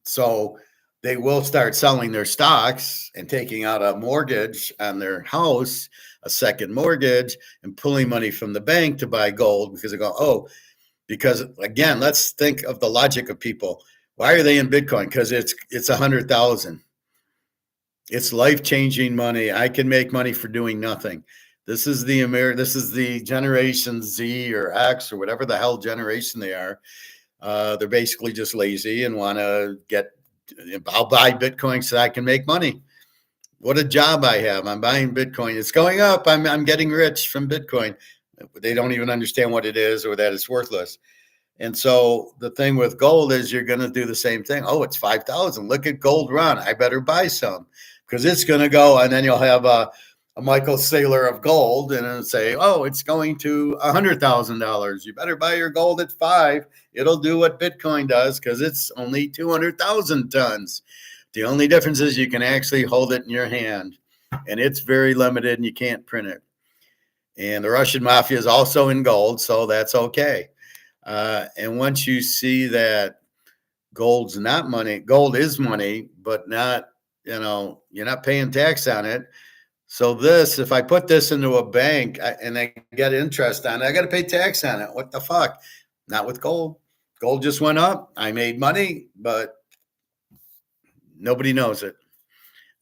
So they will start selling their stocks and taking out a mortgage on their house, a second mortgage, and pulling money from the bank to buy gold because they go, oh, because again, let's think of the logic of people. Why are they in Bitcoin? Because it's 100,000. It's life-changing money. I can make money for doing nothing. This is the Generation Z or X or whatever the hell generation they are. They're basically just lazy and want to I'll buy Bitcoin so I can make money. What a job I have. I'm buying Bitcoin. It's going up. I'm getting rich from Bitcoin. They don't even understand what it is or that it's worthless. And so the thing with gold is you're going to do the same thing. Oh, it's 5,000. Look at gold run. I better buy some because it's going to go. And then you'll have a Michael Saylor of gold and it'll say, oh, it's going to $100,000. You better buy your gold at 5. It'll do what Bitcoin does because it's only 200,000 tons. The only difference is you can actually hold it in your hand, and it's very limited and you can't print it. And the Russian mafia is also in gold, so that's okay. And once you see that gold's not money, gold is money, but not, you're not paying tax on it. So if I put this into a bank and I get interest on it, I got to pay tax on it. What the fuck? Not with gold. Gold just went up. I made money, but nobody knows it.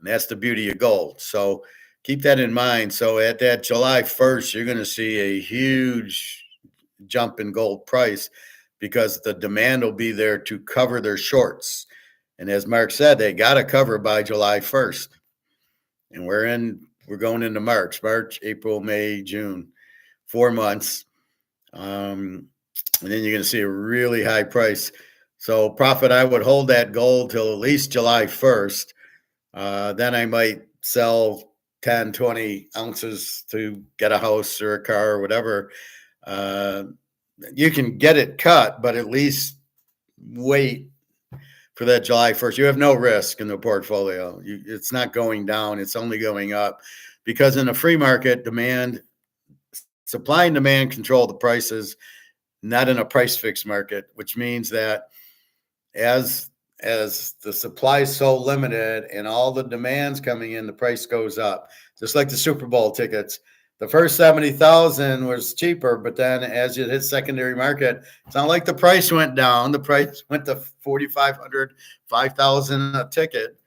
And that's the beauty of gold. So keep that in mind. So at that July 1st, you're going to see a huge jump in gold price because the demand will be there to cover their shorts. And as Mark said, they got to cover by July 1st. And we're going into March, April, May, June, 4 months. And then you're going to see a really high price. So profit, I would hold that gold till at least July 1st. Then I might sell 10, 20 ounces to get a house or a car or whatever. You can get it cut, but at least wait for that July 1st. You have no risk in the portfolio. It's not going down. It's only going up because in a free market, supply and demand control the prices, not in a price fixed market, which means that as as the supply is so limited and all the demands coming in, the price goes up. Just like the Super Bowl tickets. The first 70,000 was cheaper, but then as it hit secondary market, it's not like the price went down. The price went to 4,500, 5,000 a ticket.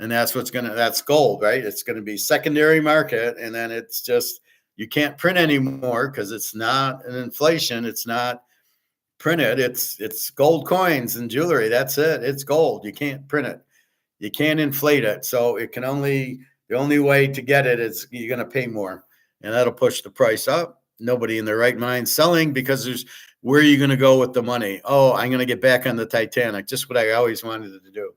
And that's gold, right? It's going to be secondary market. And then it's just, you can't print anymore because it's not an inflation. It's not printed. It's gold coins and jewelry. That's it. It's gold. You can't print it. You can't inflate it. So the only way to get it is you're going to pay more, and that'll push the price up. Nobody in their right mind selling because where are you going to go with the money? Oh, I'm going to get back on the Titanic. Just what I always wanted to do.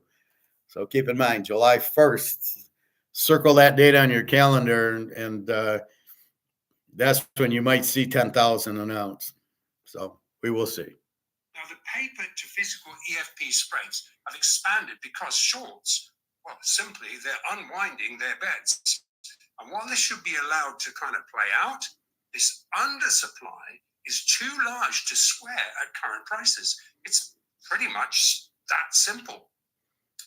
So keep in mind, July 1st, circle that date on your calendar, and that's when you might see 10,000 announced. So we will see. Now, the paper to physical EFP spreads have expanded because shorts, well, simply they're unwinding their bets. And while this should be allowed to kind of play out, this undersupply is too large to square at current prices. It's pretty much that simple.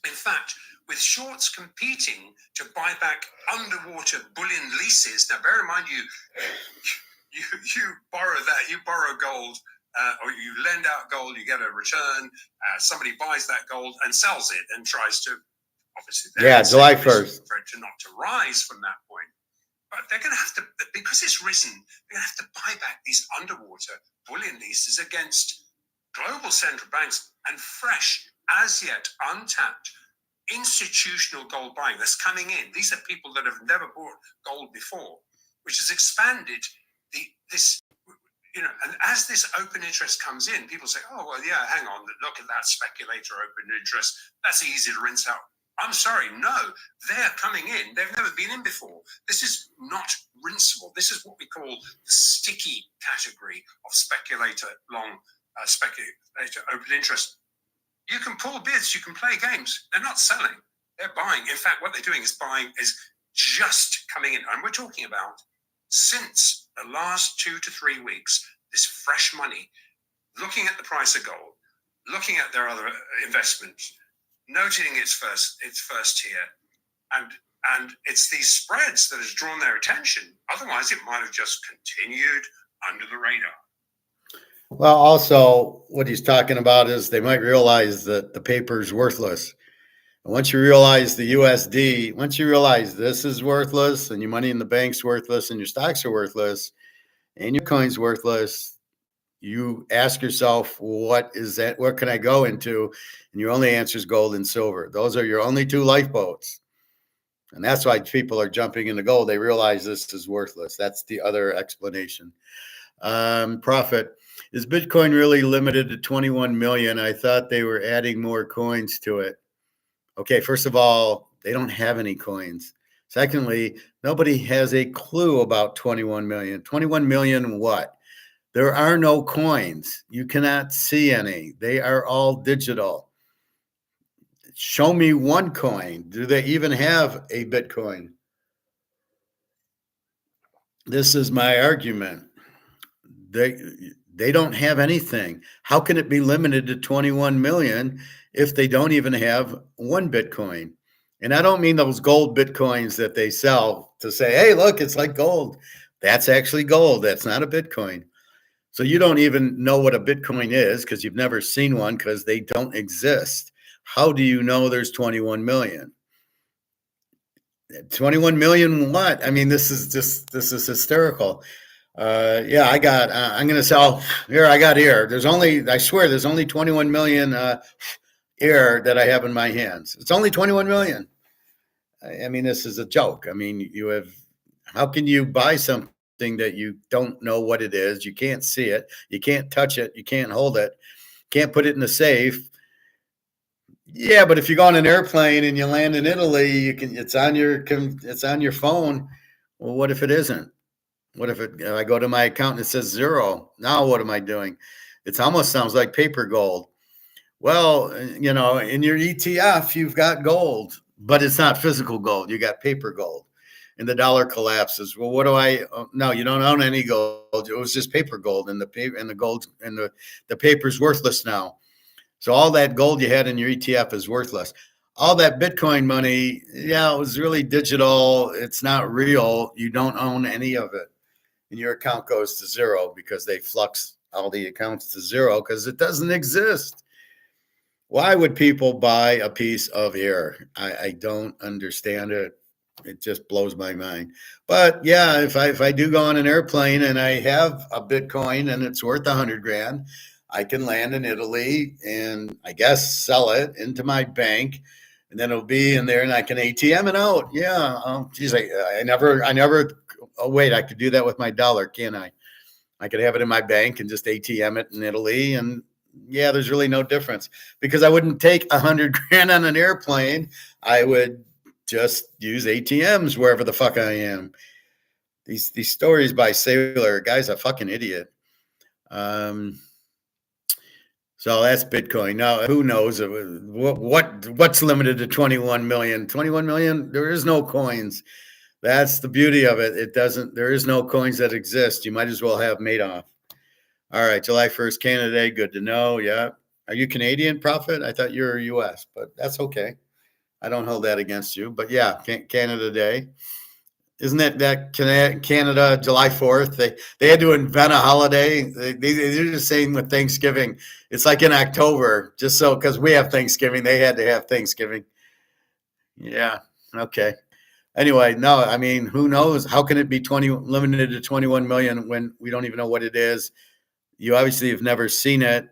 In fact, with shorts competing to buy back underwater bullion leases, now bear in mind you borrow gold, or you lend out gold, you get a return, somebody buys that gold and sells it and tries to, obviously, July 1st. for it not to rise from that point. But they're going to have to, because it's risen, they're going to have to buy back these underwater bullion leases against global central banks and fresh, as yet untapped institutional gold buying that's coming in. These are people that have never bought gold before, which has expanded this. And as this open interest comes in, people say, oh, well, yeah, hang on, look at that speculator open interest. That's easy to rinse out. I'm sorry, no, they're coming in. They've never been in before. This is not rinsable. This is what we call the sticky category of speculator open interest. You can pull bids, you can play games. They're not selling, they're buying. In fact, what they're doing is just coming in. And we're talking about since the last 2 to 3 weeks, this fresh money, looking at the price of gold, looking at their other investments, noting its first tier, and it's these spreads that has drawn their attention. Otherwise, it might have just continued under the radar. Well, also what he's talking about is they might realize that the paper is worthless. And once you realize the USD, once you realize this is worthless and your money in the bank's worthless and your stocks are worthless and your coin's worthless, you ask yourself, what is that? What can I go into? And your only answer is gold and silver. Those are your only two lifeboats. And that's why people are jumping into gold. They realize this is worthless. That's the other explanation. Profit. Is Bitcoin really limited to 21 million? I thought they were adding more coins to it. Okay, first of all, they don't have any coins. Secondly, nobody has a clue about 21 million. 21 million what? There are no coins. You cannot see any. They are all digital. Show me one coin. Do they even have a Bitcoin? This is my argument. They don't have anything. How can it be limited to 21 million if they don't even have one Bitcoin? And I don't mean those gold Bitcoins that they sell to say, hey, look, it's like gold. That's actually gold. That's not a Bitcoin. So you don't even know what a Bitcoin is because you've never seen one because they don't exist. How do you know there's 21 million? 21 million what? I mean, this is hysterical. I'm going to sell here. I got here. I swear there's only 21 million air that I have in my hands. It's only 21 million. I mean, this is a joke. I mean, how can you buy something that you don't know what it is? You can't see it. You can't touch it. You can't hold it. Can't put it in the safe. Yeah, but if you go on an airplane and you land in Italy, it's on your phone. Well, what if it isn't? What if I go to my account and it says 0? Now what am I doing? It almost sounds like paper gold. Well, in your ETF, you've got gold, but it's not physical gold. You got paper gold. And the dollar collapses. Well, no, you don't own any gold. It was just paper gold, and the gold and the paper's worthless now. So all that gold you had in your ETF is worthless. All that Bitcoin money, yeah, it was really digital. It's not real. You don't own any of it. And your account goes to zero because they flux all the accounts to zero because it doesn't exist. Why would people buy a piece of air? I don't understand it. It just blows my mind. But yeah, if I do go on an airplane and I have a Bitcoin and it's worth 100 grand, I can land in Italy and I guess sell it into my bank, and then it'll be in there and I can ATM it out. Yeah. Oh, geez, I never. Oh wait, I could do that with my dollar, can't I? I could have it in my bank and just ATM it in Italy, and yeah, there's really no difference because I wouldn't take 100 grand on an airplane. I would just use ATMs wherever the fuck I am. These stories by Sailor, guy's a fucking idiot. So that's Bitcoin. Now, who knows what's limited to 21 million? 21 million? There is no coins. That's the beauty of it. There is no coins that exist. You might as well have Madoff. All right, July 1st, Canada Day. Good to know. Yeah. Are you Canadian, Prophet? I thought you were US, but that's okay. I don't hold that against you. But yeah, Canada Day. Isn't it that Canada, July 4th? They had to invent a holiday. They do the same with Thanksgiving. It's like in October, just so because we have Thanksgiving, they had to have Thanksgiving. Yeah. Okay. Anyway, no, I mean, who knows? How can it be limited to 21 million when we don't even know what it is? You obviously have never seen it.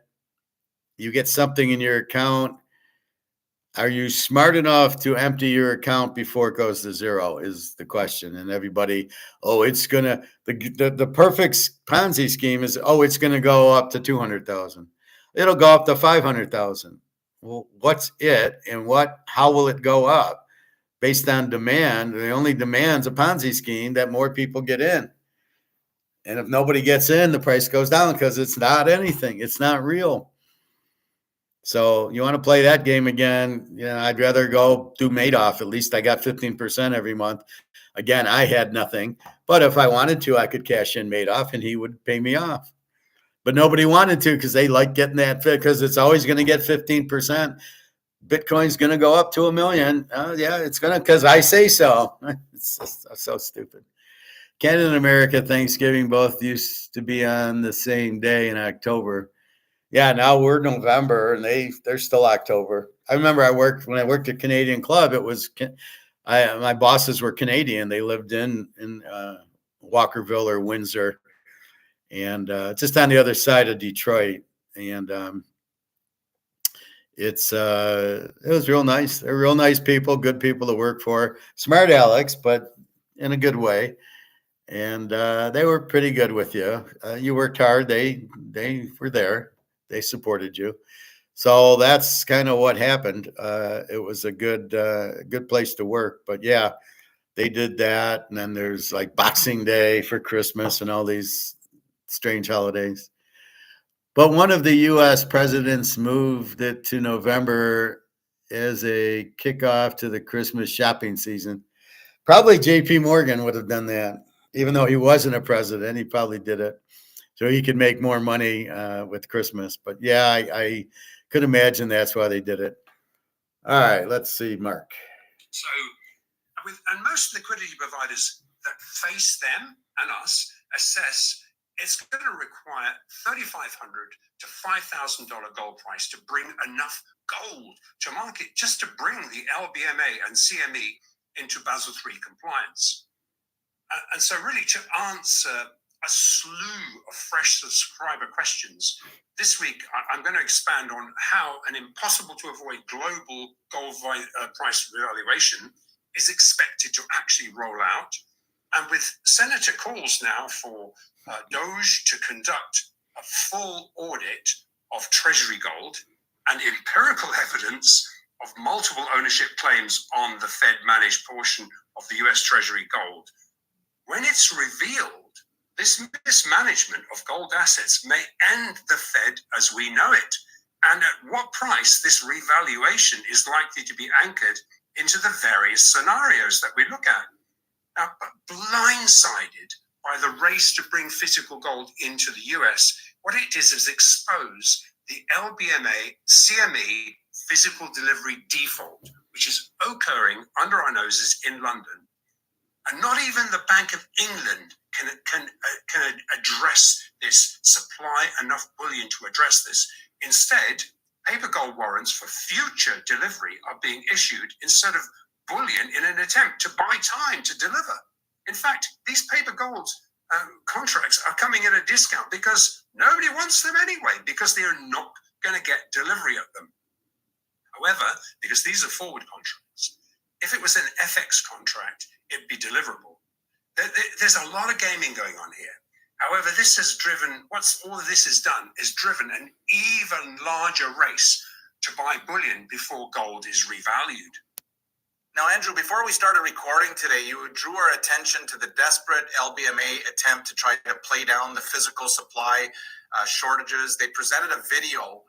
You get something in your account. Are you smart enough to empty your account before it goes to zero is the question. And everybody, it's going to, the perfect Ponzi scheme is, it's going to go up to 200,000. It'll go up to 500,000. Well, what's it and how will it go up? Based on demand, the only demand's a Ponzi scheme that more people get in. And if nobody gets in, the price goes down because it's not anything. It's not real. So you want to play that game again? I'd rather go do Madoff. At least I got 15% every month. Again, I had nothing. But if I wanted to, I could cash in Madoff and he would pay me off. But nobody wanted to because they like getting that fit because it's always going to get 15%. Bitcoin's going to go up to 1 million. Yeah, it's going to because I say so. It's just so stupid. Canada and America Thanksgiving both used to be on the same day in October. Yeah, now we're November and they're still October. I remember when I worked at Canadian Club, it was my bosses were Canadian. They lived in Walkerville or Windsor, and just on the other side of Detroit. And it was real nice. They're real nice people, good people to work for. Smart Alex, but in a good way. And they were pretty good with you. You worked hard. They were there. They supported you. So that's kind of what happened. It was a good place to work. But yeah, they did that. And then there's like Boxing Day for Christmas and all these strange holidays. But one of the U.S. presidents moved it to November as a kickoff to the Christmas shopping season. Probably J.P. Morgan would have done that. Even though he wasn't a president, he probably did it so he could make more money with Christmas. But yeah, I could imagine that's why they did it. All right, let's see, Mark. So, and most liquidity providers that face them and us assess it's going to require $3,500 to $5,000 gold price to bring enough gold to market just to bring the LBMA and CME into Basel III compliance. And so really to answer a slew of fresh subscriber questions, this week I'm going to expand on how an impossible to avoid global gold price revaluation is expected to actually roll out. And with Senator calls now for Doge to conduct a full audit of Treasury gold and empirical evidence of multiple ownership claims on the Fed-managed portion of the US Treasury gold, when it's revealed, this mismanagement of gold assets may end the Fed as we know it, and at what price this revaluation is likely to be anchored into the various scenarios that we look at. Now, blindsided by the race to bring physical gold into the US, what it is expose the LBMA CME physical delivery default, which is occurring under our noses in London. And not even the Bank of England can address this, supply enough bullion to address this. Instead, paper gold warrants for future delivery are being issued instead of bullion in an attempt to buy time to deliver. In fact, these paper gold contracts are coming at a discount because nobody wants them anyway, because they are not going to get delivery of them. However, because these are forward contracts, if it was an FX contract, it'd be deliverable. There's a lot of gaming going on here. However, this has driven, all of this has done is driven an even larger race to buy bullion before gold is revalued. Now, Andrew, before we started recording today, you drew our attention to the desperate LBMA attempt to try to play down the physical supply shortages. They presented a video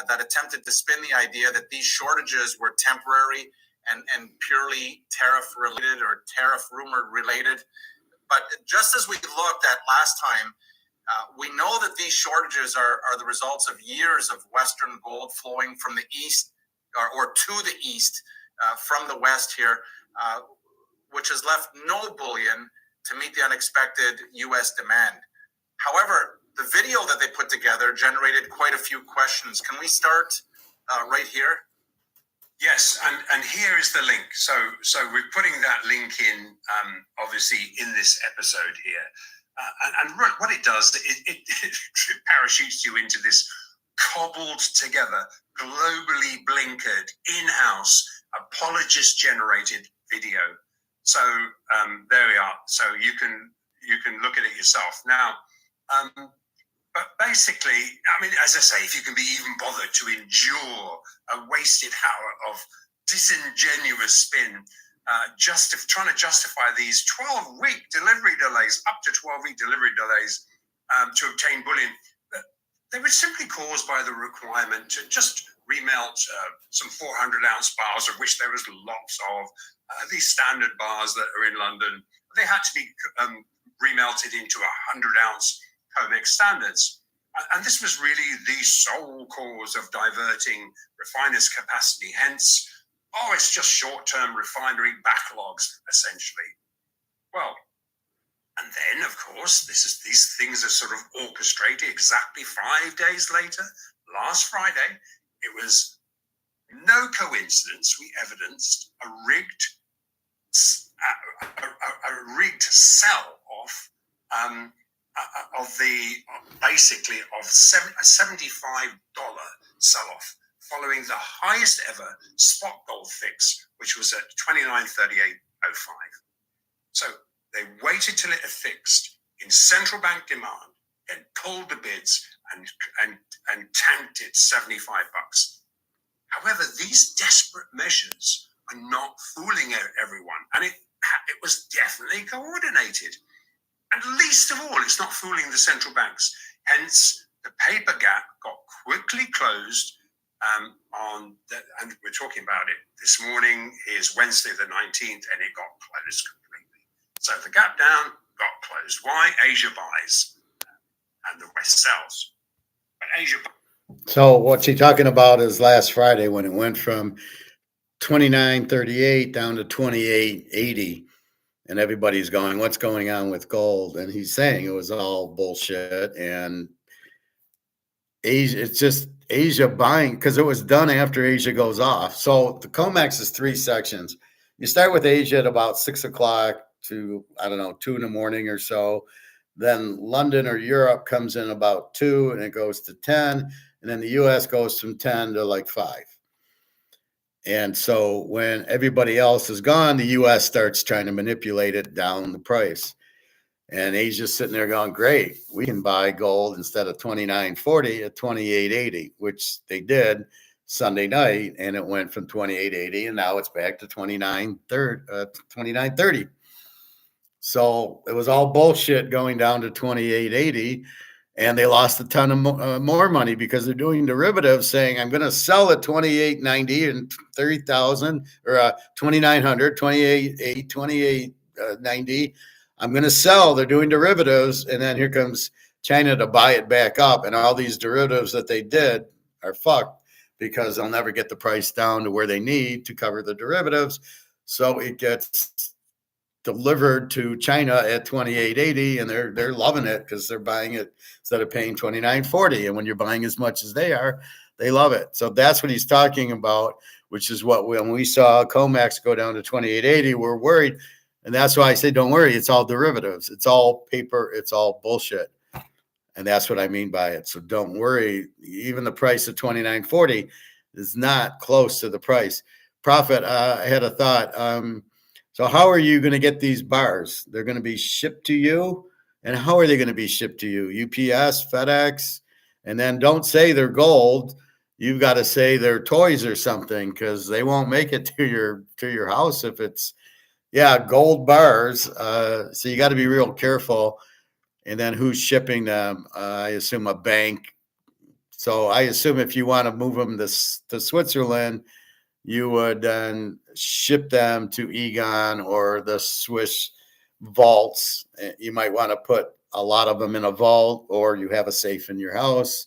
that attempted to spin the idea that these shortages were temporary and purely tariff-related or tariff rumor-related. But just as we looked at last time, we know that these shortages are the results of years of Western gold flowing from the east or to the east from the west here, which has left no bullion to meet the unexpected U.S. demand. However, the video that they put together generated quite a few questions. Can we start right here? Yes, and here is the link. So we're putting that link in, obviously, in this episode here. And what it does, it parachutes you into this cobbled together, globally blinkered, in-house, apologist-generated video. So there we are. So you can look at it yourself. Now, but basically, I mean, as I say, if you can be even bothered to endure a wasted hour of disingenuous spin, trying to justify these 12-week delivery delays, up to 12-week delivery delays to obtain bullion, they were simply caused by the requirement to just remelt some 400-ounce bars, of which there was lots of. These standard bars that are in London, they had to be remelted into 100-ounce comex standards. And this was really the sole cause of diverting refiners' capacity. Hence, it's just short-term refinery backlogs, essentially. Well, and then, of course, these things are sort of orchestrated exactly 5 days later. Last Friday, it was no coincidence we evidenced a rigged sell-off of a $75 sell-off following the highest ever spot gold fix, which was at $29.38.05. So they waited till it had fixed in central bank demand and pulled the bids and tanked it $75. However, these desperate measures are not fooling everyone, and it was definitely coordinated. And least of all, it's not fooling the central banks. Hence, the paper gap got quickly closed and we're talking about it this morning. Is Wednesday the 19th, and it got closed completely. So the gap down got closed. Why? Asia buys and the West sells. But Asia. So what she's talking about is last Friday when it went from 29.38 down to 28.80. And everybody's going, what's going on with gold? And he's saying it was all bullshit. And Asia, it's just Asia buying, because it was done after Asia goes off. So the COMEX is 3 sections. You start with Asia at about 6 o'clock to, 2 in the morning or so. Then London or Europe comes in about 2 and it goes to 10. And then the US goes from 10 to like 5. And so when everybody else is gone, the U.S. starts trying to manipulate it down the price. And Asia's sitting there going, great, we can buy gold instead of $29.40 at $28.80, which they did Sunday night. And it went from $28.80 and now it's back to $29.30. So it was all bullshit going down to $28.80. And they lost a ton of more money because they're doing derivatives saying, I'm going to sell at $28.90 and 30,000 or $2,900, $28.90. I'm going to sell. They're doing derivatives. And then here comes China to buy it back up, and all these derivatives that they did are fucked because they'll never get the price down to where they need to cover the derivatives. So it gets delivered to China at 28.80, and they're loving it because they're buying it instead of paying 29.40. And when you're buying as much as they are, they love it. So that's what he's talking about, which is what when we saw comex go down to 28.80, we're worried. And that's why I say, don't worry, it's all derivatives. It's all paper. It's all bullshit. And that's what I mean by it. So don't worry. Even the price of 29.40 is not close to the price. Profit, I had a thought. So how are you going to get these bars? They're going to be shipped to you. And how are they going to be shipped to you? UPS, FedEx, and then don't say they're gold. You've got to say they're toys or something, because they won't make it to your house if it's gold bars. So you got to be real careful. And then who's shipping them? I assume a bank. So I assume if you want to move them to Switzerland, you would then ship them to Egon or the Swiss vaults. You might want to put a lot of them in a vault, or you have a safe in your house,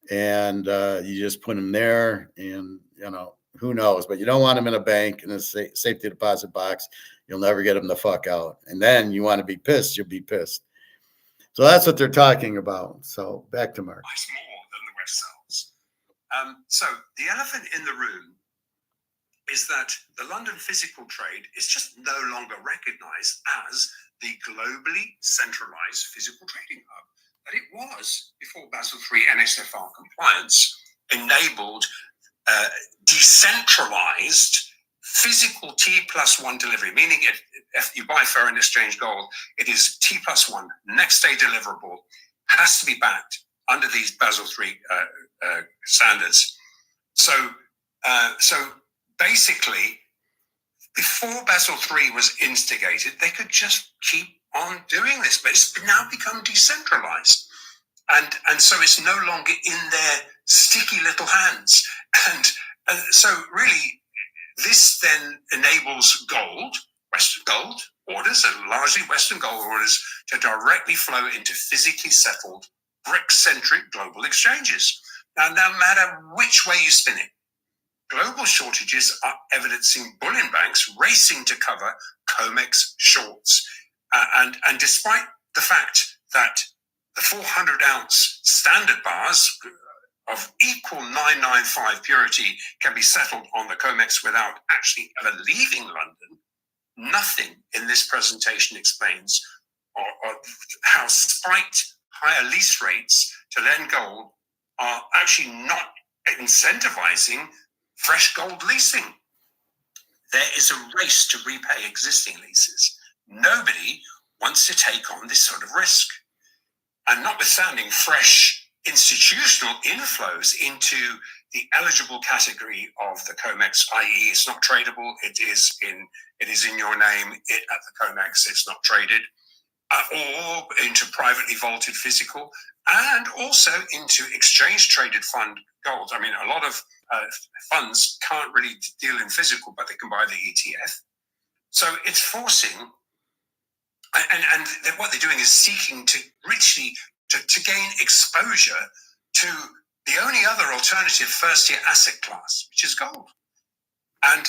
and you just put them there. And who knows? But you don't want them in a bank in a safety deposit box. You'll never get them the fuck out. And then you want to be pissed. You'll be pissed. So that's what they're talking about. So back to Mark. Much more than the West sells. So the elephant in the room is that the London physical trade is just no longer recognized as the globally centralized physical trading hub that it was before Basel III NSFR compliance enabled decentralized physical T+1 delivery, meaning if you buy foreign exchange gold, it is T+1, next day deliverable, has to be backed under these Basel III standards. So basically, before Basel III was instigated, they could just keep on doing this, but it's now become decentralized. And so it's no longer in their sticky little hands. And so really, this then enables Western gold orders, and largely Western gold orders, to directly flow into physically settled, brick-centric global exchanges. Now, no matter which way you spin it, global shortages are evidencing bullion banks racing to cover comex shorts. And despite the fact that the 400-ounce standard bars of equal 995 purity can be settled on the comex without actually ever leaving London, nothing in this presentation explains or how spiked higher lease rates to lend gold are actually not incentivizing fresh gold leasing. There is a race to repay existing leases. Nobody wants to take on this sort of risk. And notwithstanding fresh institutional inflows into the eligible category of the comex, i.e. it's not tradable, it is in your name, at the comex, it's not traded, or into privately vaulted physical, and also into exchange traded fund gold. I mean, a lot of funds can't really deal in physical, but they can buy the ETF. So it's forcing, and what they're doing is seeking to richly to gain exposure to the only other alternative first-year asset class, which is gold. And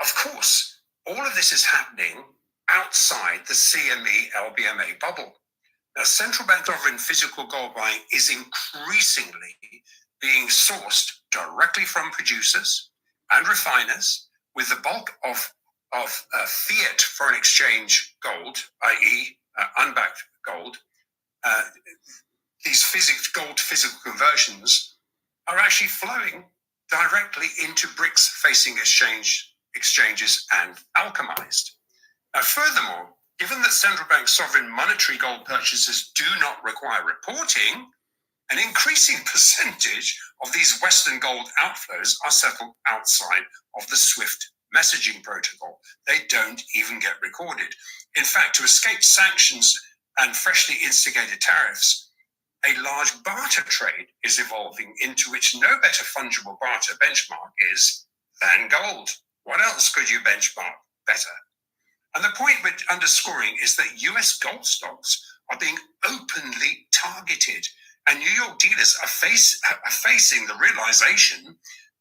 of course, all of this is happening outside the CME LBMA bubble. Now, central bank sovereign physical gold buying is increasingly being sourced directly from producers and refiners, with the bulk of fiat foreign exchange gold, i.e. Unbacked gold. These gold physical conversions are actually flowing directly into bricks facing exchanges and alchemized. Now, furthermore, given that central bank sovereign monetary gold purchases do not require reporting, an increasing percentage of these Western gold outflows are settled outside of the SWIFT messaging protocol. They don't even get recorded. In fact, to escape sanctions and freshly instigated tariffs, a large barter trade is evolving, into which no better fungible barter benchmark is than gold. What else could you benchmark better? And the point we're underscoring is that US gold stocks are being openly targeted. And New York dealers are facing the realization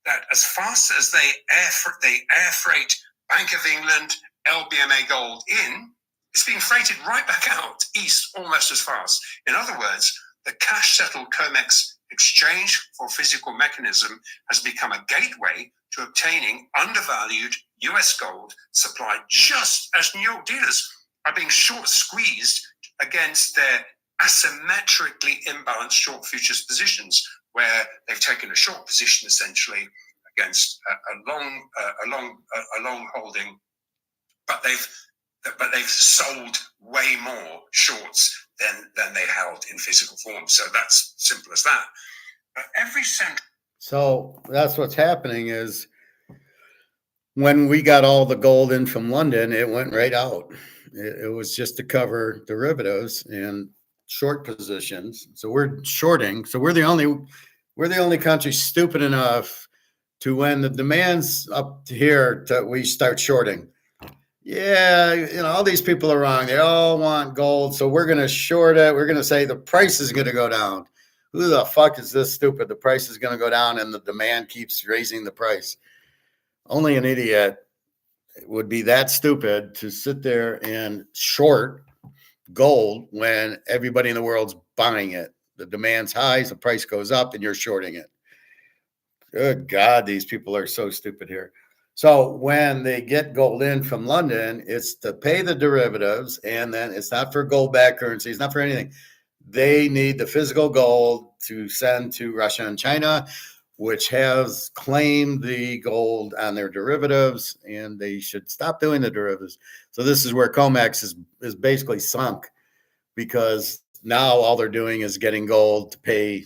that as fast as they air freight Bank of England LBMA gold in, it's being freighted right back out east almost as fast. In other words, the cash-settled COMEX exchange for physical mechanism has become a gateway to obtaining undervalued US gold supplied just as New York dealers are being short squeezed against their asymmetrically imbalanced short futures positions, where they've taken a short position essentially against a long holding, but they've sold way more shorts than they held in physical form. So that's simple as that. But every central. So that's what's happening is when we got all the gold in from London, it went right out. It was just to cover derivatives and short positions. So we're shorting. So we're the only country stupid enough to, when the demand's up to here, we start shorting. Yeah, all these people are wrong. They all want gold, so we're going to short it. We're going to say the price is going to go down. Who the fuck is this stupid? The price is going to go down and the demand keeps raising the price. Only an idiot would be that stupid to sit there and short gold when everybody in the world's buying it. The demand's high, the price goes up, and you're shorting it. Good God, these people are so stupid here. So when they get gold in from London, it's to pay the derivatives, and then it's not for gold-backed currency. It's not for anything. They need the physical gold to send to Russia and China, which has claimed the gold on their derivatives, and they should stop doing the derivatives. So this is where COMEX is basically sunk, because now all they're doing is getting gold to pay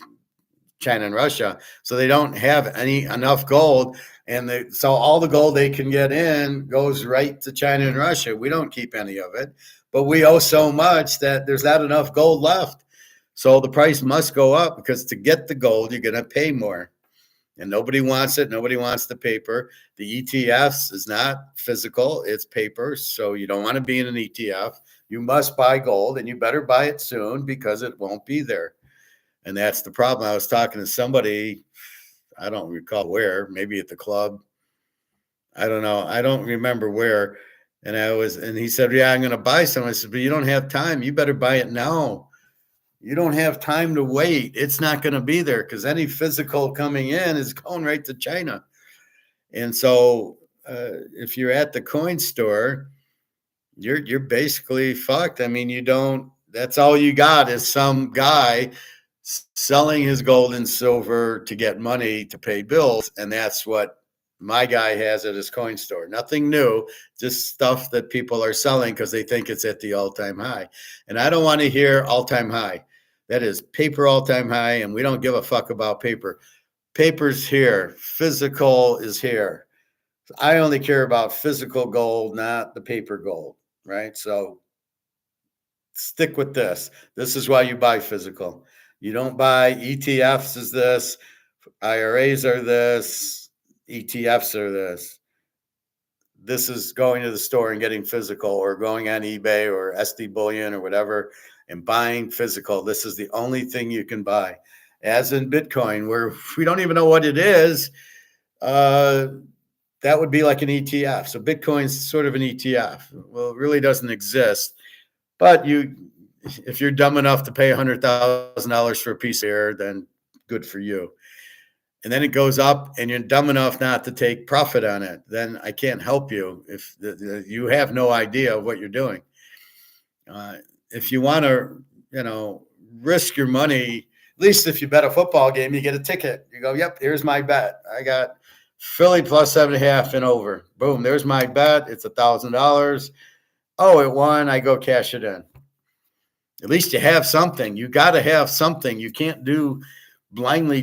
China and Russia. So they don't have enough gold, and so all the gold they can get in goes right to China and Russia. We don't keep any of it, but we owe so much that there's not enough gold left. So the price must go up, because to get the gold, you're going to pay more. And nobody wants it. Nobody wants the paper. The ETFs is not physical. It's paper. So you don't want to be in an ETF. You must buy gold, and you better buy it soon, because it won't be there. And that's the problem. I was talking to somebody, I don't recall where, maybe at the club. I don't know. I don't remember where. And he said, yeah, I'm going to buy some. I said, but you don't have time. You better buy it now. You don't have time to wait. It's not going to be there, because any physical coming in is going right to China. And so if you're at the coin store, you're basically fucked. I mean, that's all you got is some guy selling his gold and silver to get money to pay bills. And that's what my guy has at his coin store. Nothing new, just stuff that people are selling because they think it's at the all-time high. And I don't want to hear all-time high. That is paper all-time high, and we don't give a fuck about paper. Paper's here. Physical is here. I only care about physical gold, not the paper gold, right? So stick with this. This is why you buy physical. You don't buy ETFs is this, IRAs are this, ETFs are this. This is going to the store and getting physical, or going on eBay or SD Bullion or whatever and buying physical. This is the only thing you can buy. As in Bitcoin, where we don't even know what it is, that would be like an ETF. So Bitcoin's sort of an ETF. Well, it really doesn't exist. But if you're dumb enough to pay $100,000 for a piece of air, then good for you. And then it goes up, and you're dumb enough not to take profit on it, then I can't help you if you have no idea of what you're doing. If you want to, risk your money, at least if you bet a football game, you get a ticket. You go, yep, here's my bet. I got Philly plus 7.5 and over. Boom, there's my bet. It's $1,000. Oh, it won. I go cash it in. At least you have something. You got to have something. You can't blindly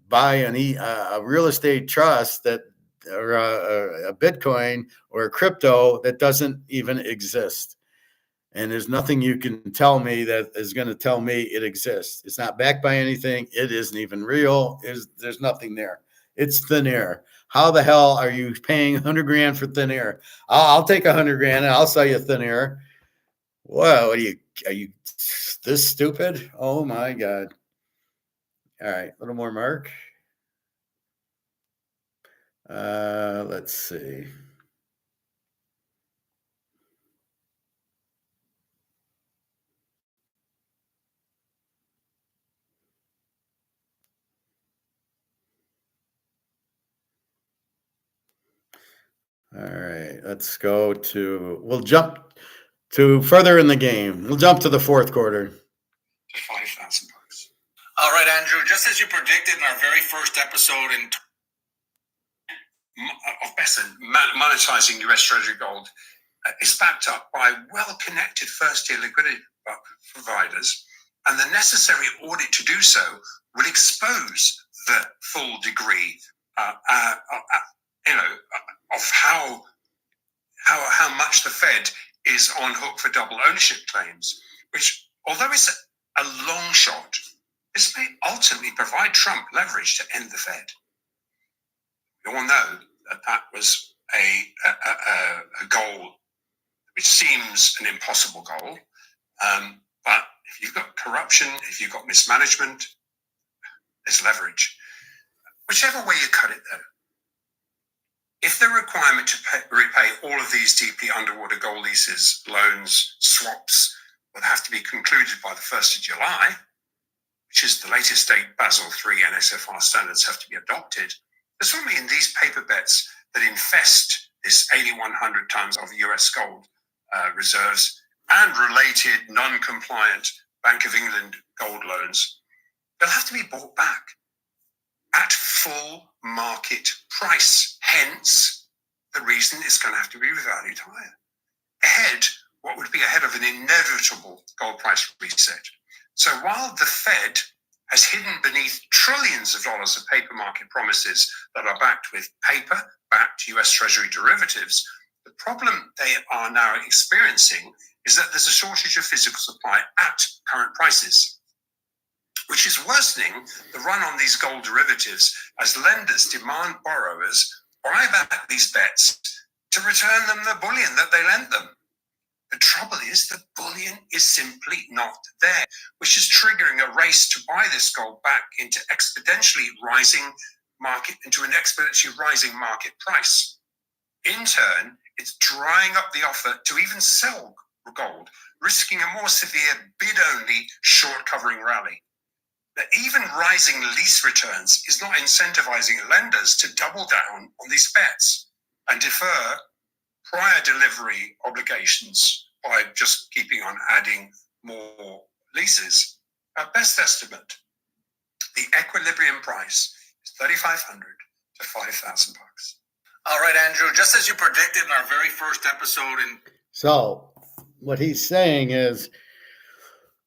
buy a real estate trust or a Bitcoin or a crypto that doesn't even exist. And there's nothing you can tell me that is going to tell me it exists. It's not backed by anything. It isn't even real. There's nothing there. It's thin air. How the hell are you paying 100 grand for thin air? I'll take 100 grand and I'll sell you thin air. Well, what are you you this stupid? Oh my God. All right, a little more, Mark. Let's see. All right, let's go to, we'll jump to further in the game. We'll jump to the fourth quarter. To $5,000. All right, Andrew, just as you predicted in our very first episode of Besson, monetizing US Treasury gold is backed up by well-connected first-tier liquidity providers, and the necessary audit to do so will expose the full degree, of how much the Fed is on hook for double ownership claims, which, although it's a long shot, this may ultimately provide Trump leverage to end the Fed. We all know that was a goal which seems an impossible goal. But if you've got corruption, if you've got mismanagement, there's leverage. Whichever way you cut it, though, if the requirement to repay all of these deeply underwater gold leases, loans, swaps will have to be concluded by the 1st of July, which is the latest date Basel III NSFR standards have to be adopted, there's only in these paper bets that infest this 8,100 tons of US gold reserves and related non-compliant Bank of England gold loans, they'll have to be bought back at full market price. Hence, the reason it's going to have to be revalued higher. What would be ahead of an inevitable gold price reset. So while the Fed has hidden beneath trillions of dollars of paper market promises that are backed with paper-backed US Treasury derivatives, the problem they are now experiencing is that there's a shortage of physical supply at current prices, which is worsening the run on these gold derivatives as lenders demand borrowers buy back these bets to return them the bullion that they lent them. The trouble is the bullion is simply not there, which is triggering a race to buy this gold back into an exponentially rising market price. In turn, it's drying up the offer to even sell gold, risking a more severe bid-only short covering rally. That even rising lease returns is not incentivizing lenders to double down on these bets and defer prior delivery obligations by just keeping on adding more leases. At best estimate, the equilibrium price is $3,500 to $5,000. All right, Andrew, just as you predicted in our very first episode. So what he's saying is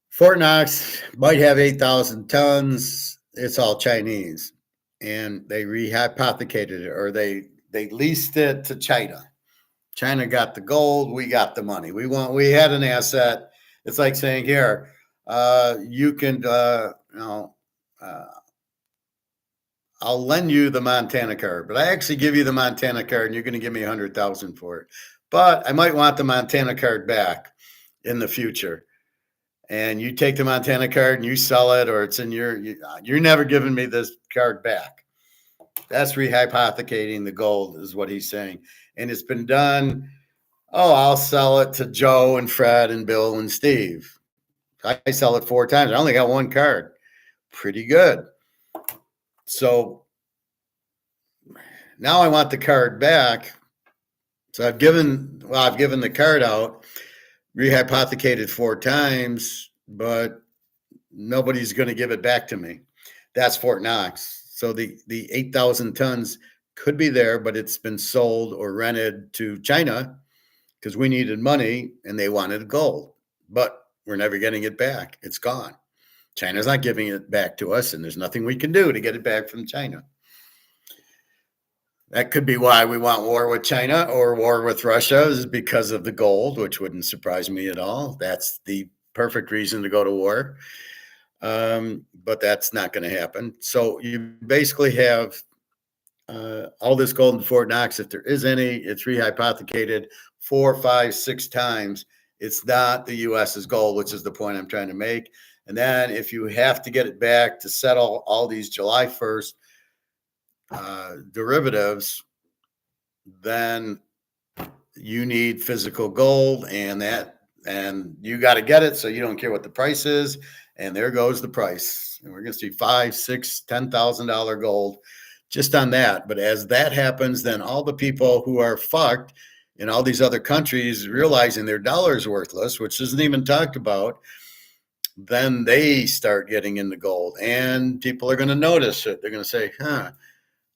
Fort Knox might have 8,000 tons. It's all Chinese. And they rehypothecated it, or they leased it to China. China got the gold, we got the money. We had an asset. It's like saying, here, you can, I'll lend you the Montana card, but I actually give you the Montana card and you're going to give me 100,000 for it. But I might want the Montana card back in the future. And you take the Montana card and you sell it, or it's in you're never giving me this card back. That's rehypothecating the gold is what he's saying. And it's been done. Oh, I'll sell it to Joe and Fred and Bill and Steve. I sell it 4 times. I only got 1 card. Pretty good. So now I want the card back. So I've given the card out, rehypothecated 4 times, but nobody's going to give it back to me. That's Fort Knox. So the 8,000 tons could be there, but it's been sold or rented to China because we needed money and they wanted gold, but we're never getting it back. It's gone. China's not giving it back to us, and there's nothing we can do to get it back from China. That could be why we want war with China or war with Russia, is because of the gold, which wouldn't surprise me at all. That's the perfect reason to go to war. But that's not going to happen. So you basically have all this gold in Fort Knox. If there is any, it's rehypothecated 4, 5, 6 times. It's not the US's gold, which is the point I'm trying to make. And then if you have to get it back to settle all these July 1st derivatives, then you need physical gold, and you got to get it, so you don't care what the price is. And there goes the price. And we're going to see $5,000, $6,000, $10,000 gold just on that. But as that happens, then all the people who are fucked in all these other countries realizing their dollar is worthless, which isn't even talked about, then they start getting into gold, and people are going to notice it. They're going to say,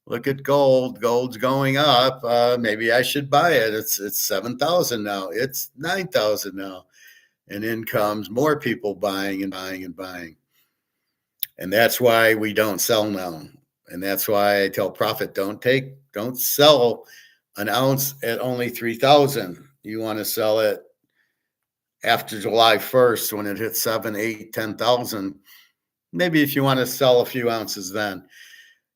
look at gold. Gold's going up. Maybe I should buy it. It's 7,000 now. It's 9,000 now. And in comes more people buying and buying and buying. And that's why we don't sell now. And that's why I tell Profit, don't sell an ounce at only 3,000. You want to sell it after July 1st when it hits 7, 8, 10,000. Maybe if you want to sell a few ounces then.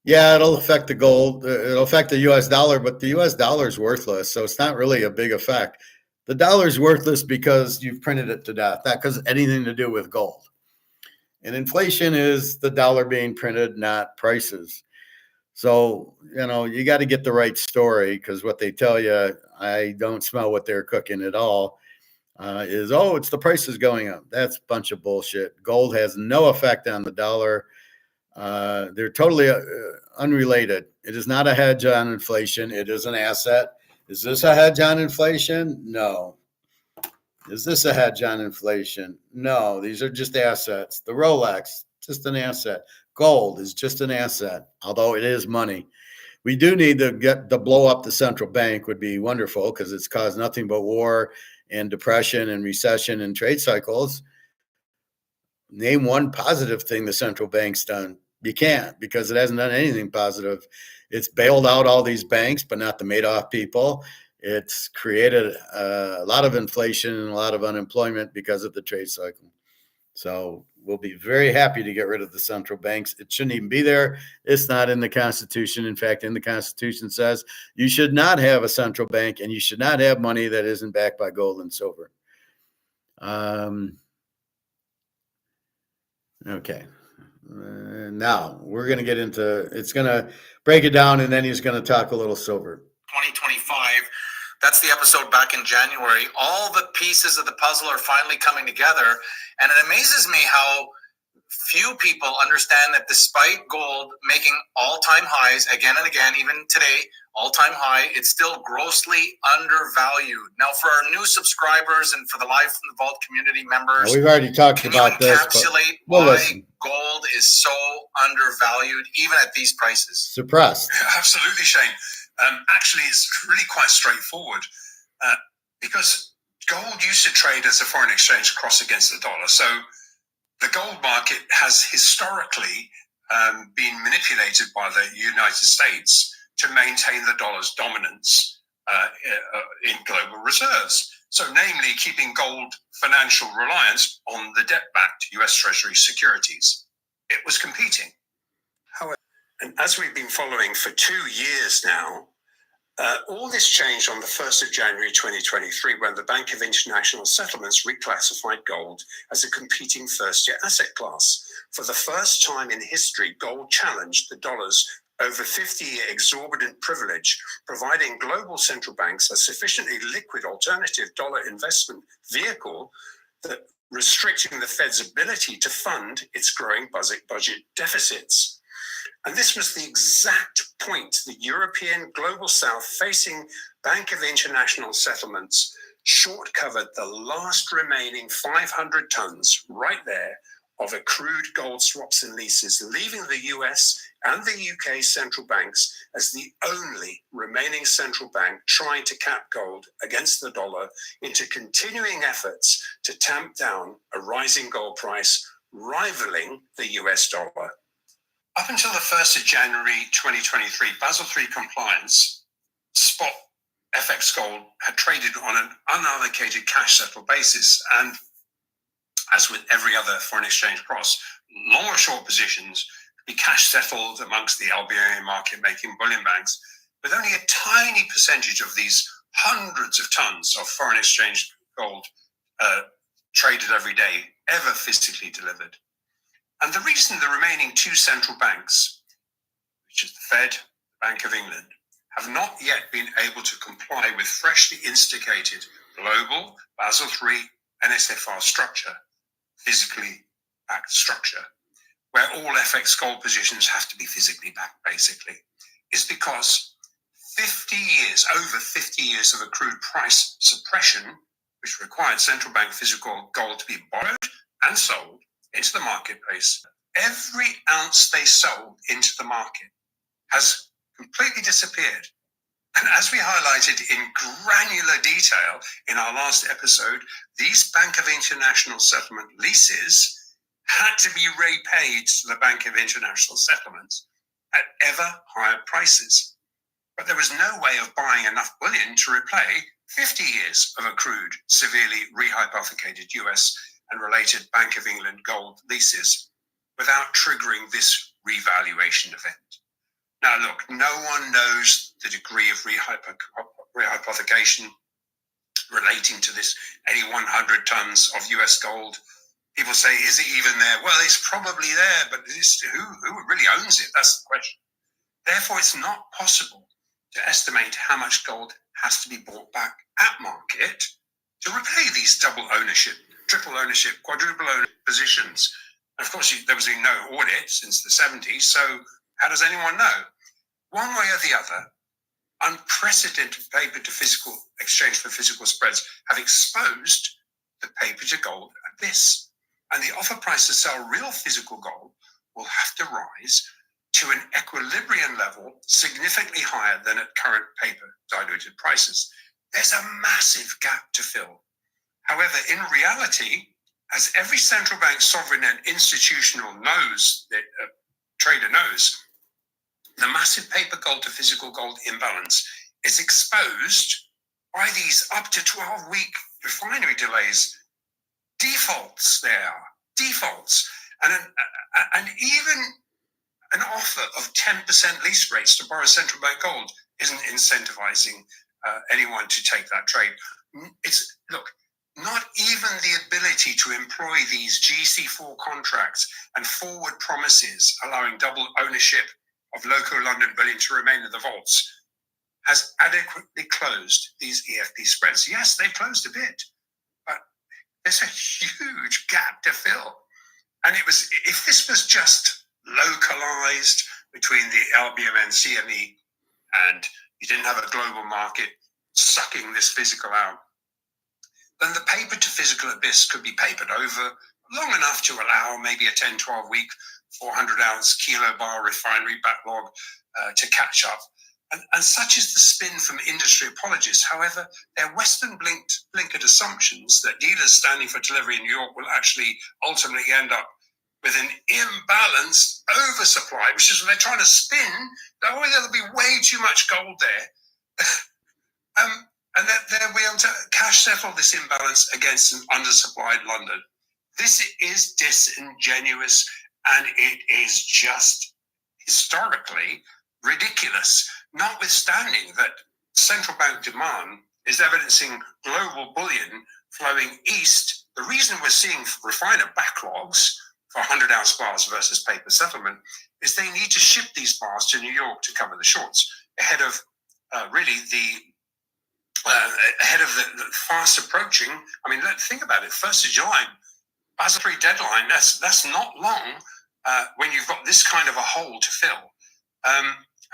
Yeah, it'll affect the gold. It'll affect the US dollar, but the US dollar is worthless. So it's not really a big effect. The dollar is worthless because you've printed it to death, not because anything to do with gold. And inflation is the dollar being printed, not prices. So, you got to get the right story, because what they tell you, I don't smell what they're cooking at all, is, it's the prices going up. That's a bunch of bullshit. Gold has no effect on the dollar. They're totally unrelated. It is not a hedge on inflation. It is an asset. Is this a hedge on inflation? No. Is this a hedge on inflation? No. These are just assets. The Rolex, just an asset. Gold is just an asset, although it is money. We do need to blow up the central bank, would be wonderful, because it's caused nothing but war and depression and recession and trade cycles. Name one positive thing the central bank's done. You can't, because it hasn't done anything positive. It's bailed out all these banks, but not the Madoff people. It's created a lot of inflation and a lot of unemployment because of the trade cycle. So we'll be very happy to get rid of the central banks. It shouldn't even be there. It's not in the Constitution. In fact, in the Constitution says you should not have a central bank, and you should not have money that isn't backed by gold and silver. Okay. Now we're going to get into, it's going to break it down, and then he's going to talk a little silver. 2025. That's the episode back in January. All the pieces of the puzzle are finally coming together. And it amazes me how few people understand that despite gold making all-time highs again and again, even today, all-time high, it's still grossly undervalued. Now, for our new subscribers and for the Live from the Vault community members, now, we've already talked about this. Encapsulate why gold is so undervalued, even at these prices. Suppressed. Yeah, absolutely, Shane. Actually, it's really quite straightforward, because gold used to trade as a foreign exchange cross against the dollar. So the gold market has historically been manipulated by the United States to maintain the dollar's dominance in global reserves. So namely, keeping gold financial reliance on the debt-backed US Treasury securities. It was competing. However, and as we've been following for 2 years now, all this changed on the 1st of January 2023, when the Bank of International Settlements reclassified gold as a competing first-year asset class. For the first time in history, gold challenged the dollar's over 50-year exorbitant privilege, providing global central banks a sufficiently liquid alternative dollar investment vehicle that restricting the Fed's ability to fund its growing budget deficits. And this was the exact point the European Global South, facing Bank of International Settlements, short-covered the last remaining 500 tons right there of accrued gold swaps and leases, leaving the US and the UK central banks as the only remaining central bank trying to cap gold against the dollar into continuing efforts to tamp down a rising gold price rivaling the US dollar. Up until the 1st of January 2023, Basel III compliance, spot FX gold had traded on an unallocated cash settled basis. And as with every other foreign exchange cross, long or short positions could be cash settled amongst the LBA market making bullion banks, with only a tiny percentage of these hundreds of tons of foreign exchange gold traded every day ever physically delivered. And the reason the remaining two central banks, which is the Fed, the Bank of England, have not yet been able to comply with freshly instigated global Basel III NSFR structure, physically backed structure, where all FX gold positions have to be physically backed, basically, is because over 50 years of accrued price suppression, which required central bank physical gold to be borrowed and sold into the marketplace, every ounce they sold into the market has completely disappeared. And as we highlighted in granular detail in our last episode, these Bank of International Settlement leases had to be repaid to the Bank of International Settlements at ever higher prices. But there was no way of buying enough bullion to repay 50 years of accrued, severely rehypothecated US and related Bank of England gold leases without triggering this revaluation event. Now, look, no one knows the degree of rehypothecation relating to this 100 tons of US gold. People say, is it even there? Well, it's probably there, but who really owns it? That's the question. Therefore, it's not possible to estimate how much gold has to be bought back at market to repay these double ownership, triple ownership, quadruple ownership positions. And of course, there was no audit since the 70s, so how does anyone know? One way or the other, unprecedented paper to physical exchange for physical spreads have exposed the paper to gold abyss. And the offer price to sell real physical gold will have to rise to an equilibrium level significantly higher than at current paper diluted prices. There's a massive gap to fill. However, in reality, as every central bank, sovereign and institutional trader knows, the massive paper gold to physical gold imbalance is exposed by these up to 12-week refinery delays. Defaults. And even an offer of 10% lease rates to borrow central bank gold isn't incentivizing anyone to take that trade. Not even the ability to employ these GC4 contracts and forward promises allowing double ownership of local London bullion to remain in the vaults has adequately closed these EFP spreads. Yes, they've closed a bit, but there's a huge gap to fill. And if this was just localized between the LBM and CME and you didn't have a global market sucking this physical out, then the paper to physical abyss could be papered over long enough to allow maybe a 10, 12 week 400-ounce kilobar refinery backlog to catch up. And such is the spin from industry apologists. However, they're Western blinkered assumptions that dealers standing for delivery in New York will actually ultimately end up with an imbalanced oversupply, which is what they're trying to spin. There'll be way too much gold there. And that they'll be able to cash settle this imbalance against an undersupplied London. This is disingenuous, and it is just historically ridiculous, notwithstanding that central bank demand is evidencing global bullion flowing east. The reason we're seeing refiner backlogs for 100-ounce bars versus paper settlement is they need to ship these bars to New York to cover the shorts ahead of the fast approaching. I mean, think about it. 1st of July, Basel III deadline. That's not long when you've got this kind of a hole to fill.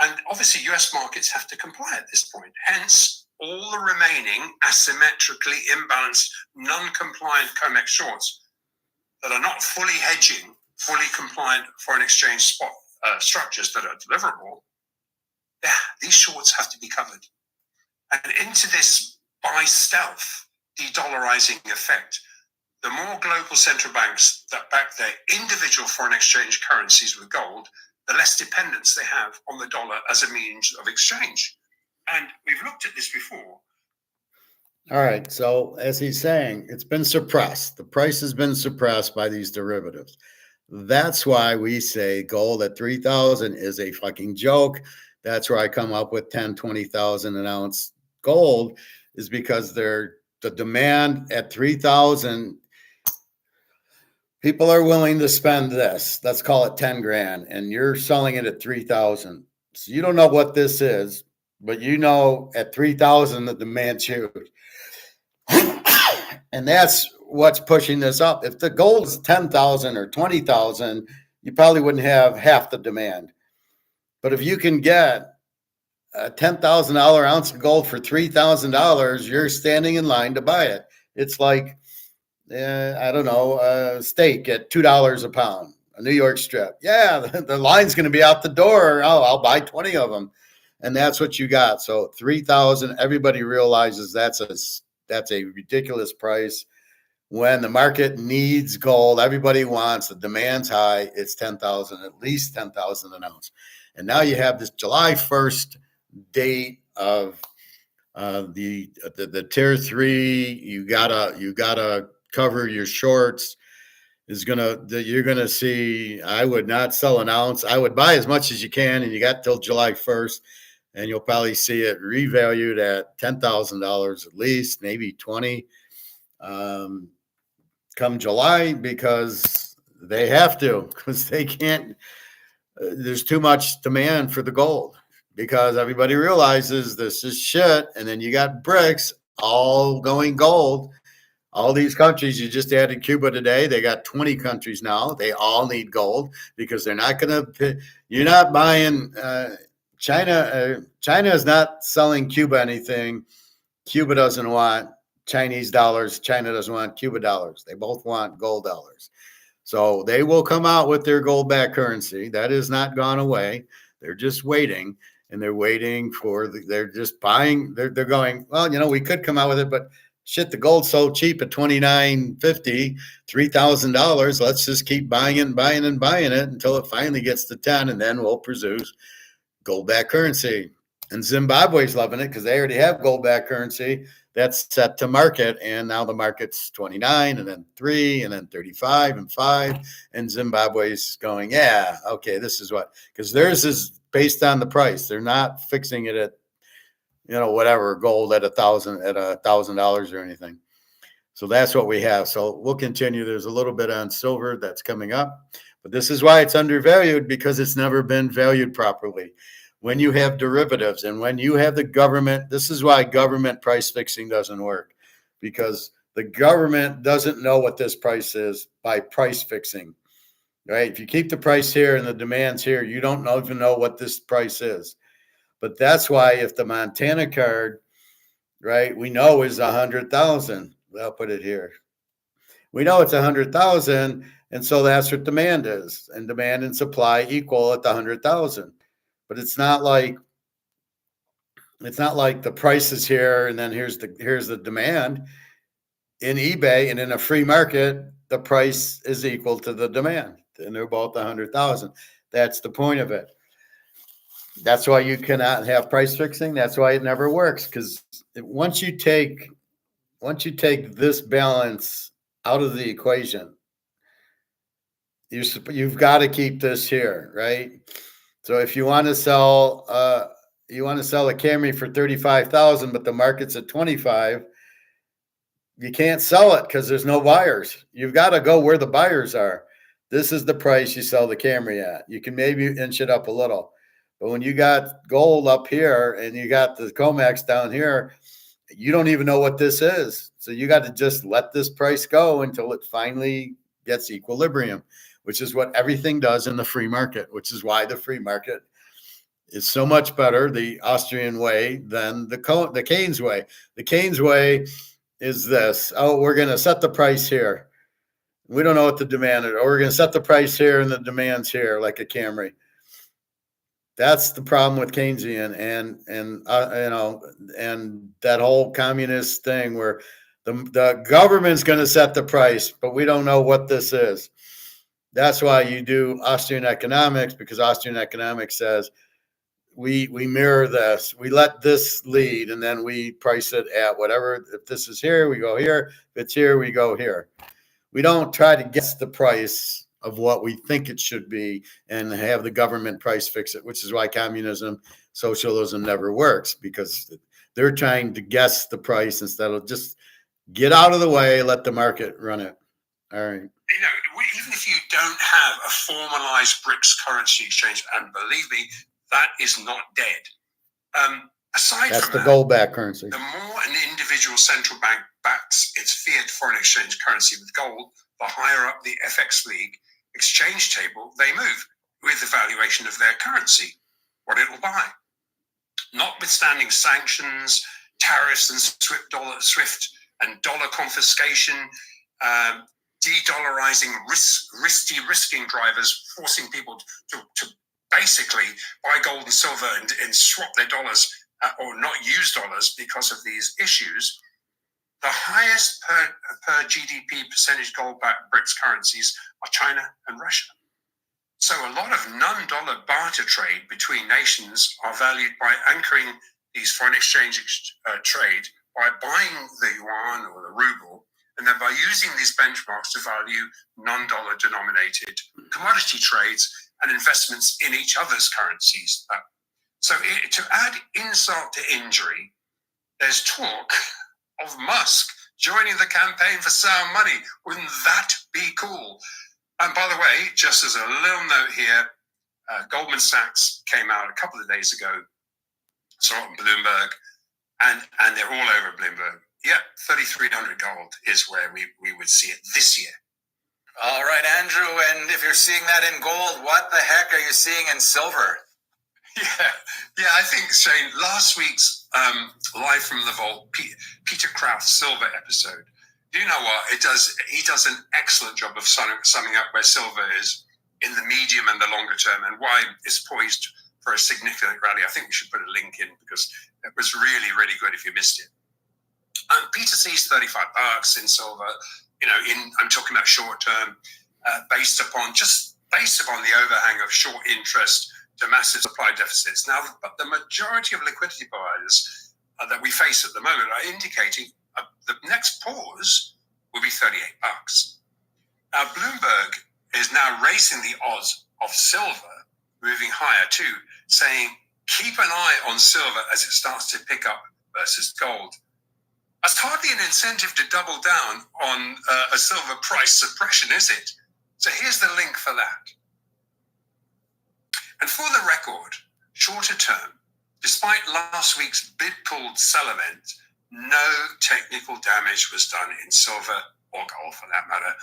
And obviously, US markets have to comply at this point. Hence, all the remaining asymmetrically imbalanced, non-compliant COMEX shorts that are not fully hedging, fully compliant foreign exchange spot structures that are deliverable, these shorts have to be covered. And into this by stealth de-dollarizing effect, the more global central banks that back their individual foreign exchange currencies with gold, the less dependence they have on the dollar as a means of exchange. And we've looked at this before. All right. So as he's saying, it's been suppressed. The price has been suppressed by these derivatives. That's why we say gold at 3,000 is a fucking joke. That's where I come up with 10, 20,000 an ounce gold, is because they're the demand at 3,000, people are willing to spend this. Let's call it 10 grand, and you're selling it at 3,000. So you don't know what this is, but you know at 3,000 the demand's huge. And that's what's pushing this up. If the gold is 10,000 or 20,000, you probably wouldn't have half the demand. But if you can get a $10,000 ounce of gold for $3,000, you're standing in line to buy it. It's like, I don't know, a steak at $2 a pound, a New York strip. Yeah, the line's going to be out the door. Oh, I'll buy 20 of them. And that's what you got. So 3,000, everybody realizes that's a ridiculous price. When the market needs gold, everybody wants, the demand's high, it's 10,000, at least 10,000 an ounce. And now you have this July 1st date of the tier 3. You gotta cover your shorts. You're gonna see. I would not sell an ounce. I would buy as much as you can, and you got till July 1st, and you'll probably see it revalued at $10,000 at least, maybe 20. Come July, because they have to, because they can't. There's too much demand for the gold, because everybody realizes this is shit. And then you got BRICS all going gold. All these countries, you just added Cuba today. They got 20 countries now. They all need gold, because they're not going to, you're not buying, China is not selling Cuba anything. Cuba doesn't want Chinese dollars. China doesn't want Cuba dollars. They both want gold dollars. So they will come out with their gold-backed currency. That has not gone away. They're just waiting, and they're waiting for, they're just buying. They're going, well, we could come out with it, but shit, the gold's so cheap at $2,950, $3,000. Let's just keep buying it and buying and buying it until it finally gets to 10, and then we'll produce gold-backed currency. And Zimbabwe's loving it, because they already have gold-backed currency that's set to market, and now the market's 29, and then 3, and then 35, and 5, and Zimbabwe's going, yeah, okay, this is what, because theirs is based on the price. They're not fixing it at, whatever, gold at $1,000 or anything. So that's what we have. So we'll continue. There's a little bit on silver that's coming up, but this is why it's undervalued, because it's never been valued properly. When you have derivatives and when you have the government, this is why government price fixing doesn't work, because the government doesn't know what this price is by price fixing, right? If you keep the price here and the demand's here, you don't even know what this price is. But that's why if the Montana card, right, we know is 100,000, I'll put it here. We know it's 100,000, and so that's what demand is, and demand and supply equal at the 100,000. But it's not like the price is here and then here's the demand. In eBay and in a free market, the price is equal to the demand, and they're both 100,000. That's the point of it. That's why you cannot have price fixing. That's why it never works, because once you take this balance out of the equation, you've got to keep this here, right? So if you want to sell a Camry for 35,000, but the market's at 25, you can't sell it because there's no buyers. You've got to go where the buyers are. This is the price you sell the Camry at. You can maybe inch it up a little, but when you got gold up here and you got the comex down here, you don't even know what this is. So you got to just let this price go until it finally gets equilibrium, which is what everything does in the free market, which is why the free market is so much better, the Austrian way, than the Keynes way. The Keynes way is this: oh, we're going to set the price here. We don't know what the demand is. Or we're going to set the price here and the demand's here, like a Camry. That's the problem with Keynesian and that whole communist thing where the government's going to set the price, but we don't know what this is. That's why you do Austrian economics, because Austrian economics says we mirror this. We let this lead, and then we price it at whatever. If this is here, we go here. If it's here, we go here. We don't try to guess the price of what we think it should be and have the government price fix it, which is why communism, socialism never works, because they're trying to guess the price instead of just Get out of the way. Let the market run it. All right. Even if you don't have a formalized BRICS currency exchange, and believe me, that is not dead. Aside That's from the that, gold-backed currency. the more an individual central bank backs its fiat foreign exchange currency with gold, the higher up the FX league exchange table they move with the valuation of their currency, what it will buy. Notwithstanding sanctions, tariffs, and SWIFT and dollar confiscation, de-dollarizing risking drivers, forcing people to basically buy gold and silver and swap their dollars or not use dollars because of these issues. The highest per GDP percentage gold-backed BRICS currencies are China and Russia. So a lot of non-dollar barter trade between nations are valued by anchoring these foreign exchange trade by buying the yuan or the ruble, and then by using these benchmarks to value non-dollar denominated commodity trades and investments in each other's currencies. So to add insult to injury, there's talk of Musk joining the campaign for sound money. Wouldn't that be cool? And by the way, just as a little note here, Goldman Sachs came out a couple of days ago, saw it on Bloomberg, and they're all over Bloomberg. Yeah, 3,300 gold is where we would see it this year. All right, Andrew, and if you're seeing that in gold, what the heck are you seeing in silver? Yeah, I think, Shane, last week's Live from the Vault, Peter Kraft's silver episode, do you know what? He does an excellent job of summing up where silver is in the medium and the longer term and why it's poised for a significant rally. I think we should put a link in because it was really, really good if you missed it. Peter sees $35 in silver. I'm talking about short term, based upon the overhang of short interest to massive supply deficits. Now, but the majority of liquidity providers that we face at the moment are indicating the next pause will be $38. Now, Bloomberg is now raising the odds of silver moving higher too, saying keep an eye on silver as it starts to pick up versus gold. That's hardly an incentive to double down on a silver price suppression, is it? So here's the link for that. And for the record, shorter term, despite last week's bid pulled sell event, no technical damage was done in silver or gold for that matter,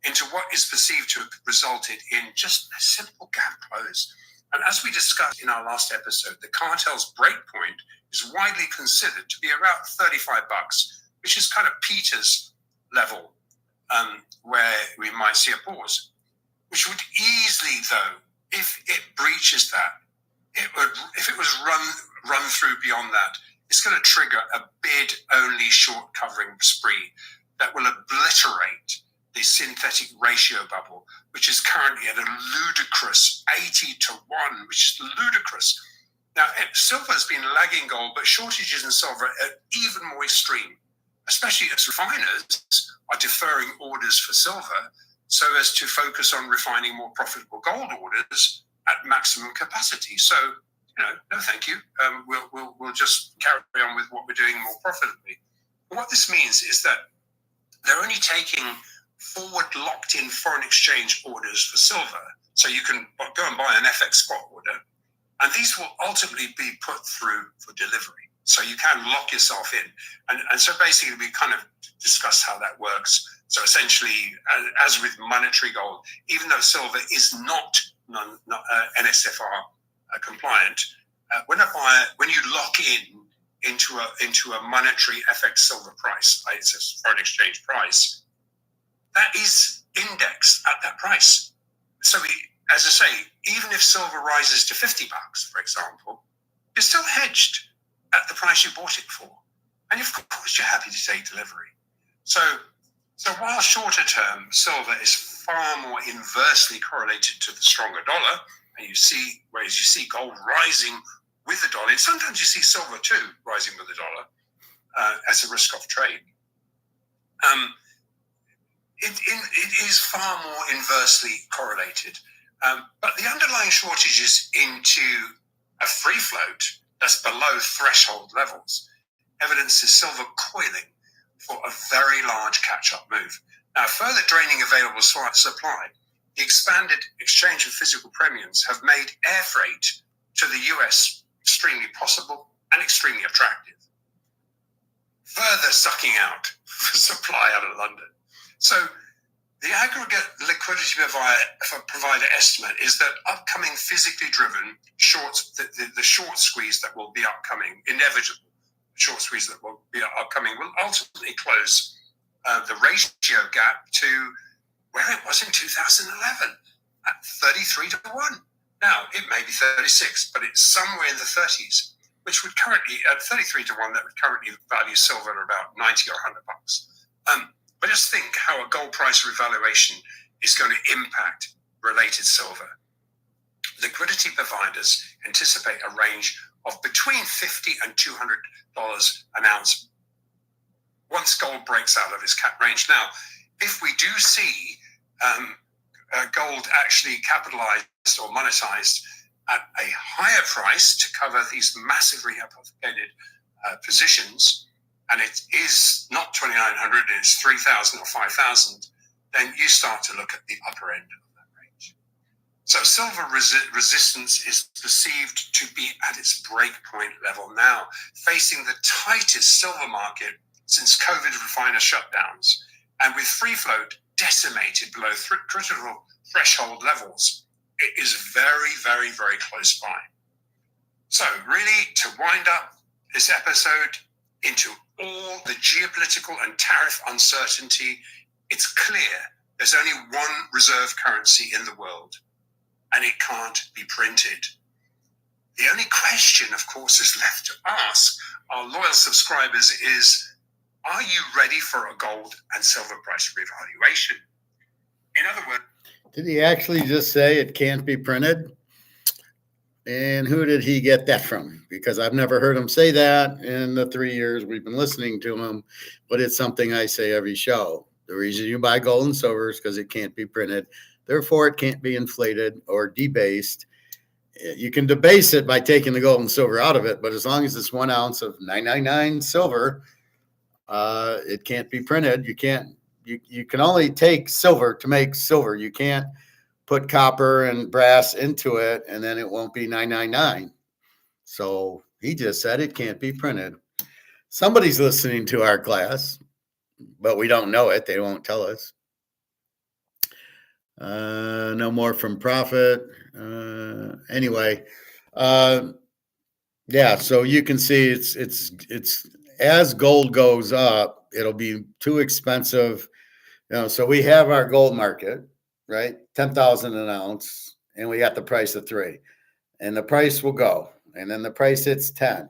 into what is perceived to have resulted in just a simple gap close. And as we discussed in our last episode, the cartel's breakpoint is widely considered to be around $35, which is kind of Peter's level, where we might see a pause, which would easily, though, if it breaches that, if it was run through beyond that, it's going to trigger a bid-only short covering spree that will obliterate the synthetic ratio bubble, which is currently at a ludicrous 80-1, which is ludicrous. Now, silver has been lagging gold, but shortages in silver are even more extreme, especially as refiners are deferring orders for silver so as to focus on refining more profitable gold orders at maximum capacity. So, no thank you. We'll just carry on with what we're doing more profitably. But what this means is that they're only taking forward locked-in foreign exchange orders for silver, so you can go and buy an FX spot order, and these will ultimately be put through for delivery. So you can lock yourself in. And so basically we kind of discussed how that works. So essentially, as with monetary gold, even though silver is not NSFR compliant, when you lock into a monetary FX silver price, it's a foreign exchange price, that is indexed at that price. So as I say, even if silver rises to $50, for example, you're still hedged at the price you bought it for. And of course you're happy to take delivery. So while shorter term silver is far more inversely correlated to the stronger dollar, and you see gold rising with the dollar, and sometimes you see silver too rising with the dollar as a risk-off trade. It is far more inversely correlated. But the underlying shortages into a free float that's below threshold levels evidences silver coiling for a very large catch-up move. Now, further draining available supply, the expanded exchange of physical premiums have made air freight to the US extremely possible and extremely attractive, further sucking out supply out of London. So the aggregate liquidity provider estimate is that upcoming physically driven shorts, the short squeeze that will be upcoming, inevitable short squeeze that will be upcoming, will ultimately close the ratio gap to where it was in 2011 at 33 to 1. Now, it may be 36, but it's somewhere in the 30s, which would currently, at 33 to 1, that would currently value silver at about 90 or 100 bucks. But just think how a gold price revaluation is going to impact related silver. Liquidity providers anticipate a range of between $50 and $200 an ounce once gold breaks out of its cap range. Now, if we do see gold actually capitalized or monetized at a higher price to cover these massively hypothecated positions, and it is not 2,900, it's 3,000 or 5,000, then you start to look at the upper end of that range. So silver resistance is perceived to be at its breakpoint level now, facing the tightest silver market since COVID refiner shutdowns, and with free float decimated below critical threshold levels. It is very, very, very close by. So really, to wind up this episode into all the geopolitical and tariff uncertainty, it's clear there's only one reserve currency in the world, and it can't be printed. The only question, of course, is left to ask our loyal subscribers is, are you ready for a gold and silver price revaluation? In other words, did he actually just say it can't be printed? And who did he get that from? Because I've never heard him say that in the 3 years we've been listening to him, but it's something I say every show. The reason you buy gold and silver is because it can't be printed. Therefore, it can't be inflated or debased. You can debase it by taking the gold and silver out of it, but as long as it's 1 ounce of 999 silver, it can't be printed. You can only take silver to make silver. You can't put copper and brass into it and then it won't be 999. So he just said it can't be printed. Somebody's listening to our class, but we don't know it. They won't tell us. No more from Prophet. Anyway, yeah. So you can see it's as gold goes up, it'll be too expensive. So we have our gold market, right? 10,000 an ounce, and we got the price of 3, and the price will go, and then the price hits 10,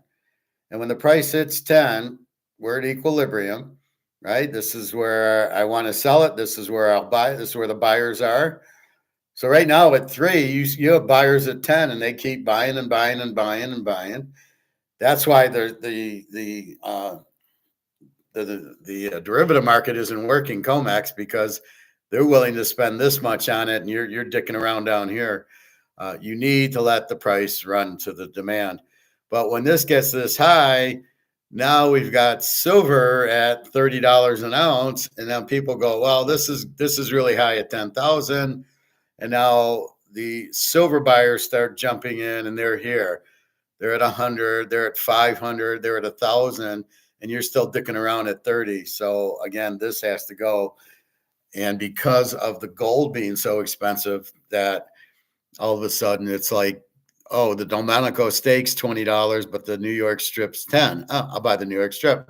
and when the price hits 10, we're at equilibrium, right? This is where I want to sell it. This is where I'll buy it. This is where the buyers are. So right now at 3, you have buyers at 10, and they keep buying and buying and buying and buying. That's why the derivative market isn't working, comex, because they're willing to spend this much on it, and you're dicking around down here. You need to let the price run to the demand. But when this gets this high, now we've got silver at $30 an ounce, and then people go, well, this is really high at 10,000, and now the silver buyers start jumping in, and they're here. They're at 100, they're at 500, they're at 1,000, and you're still dicking around at 30. So again, this has to go. And because of the gold being so expensive, that all of a sudden it's like, oh, the Domenico steak's $20, but the New York strip's 10. Oh, I'll buy the New York strip.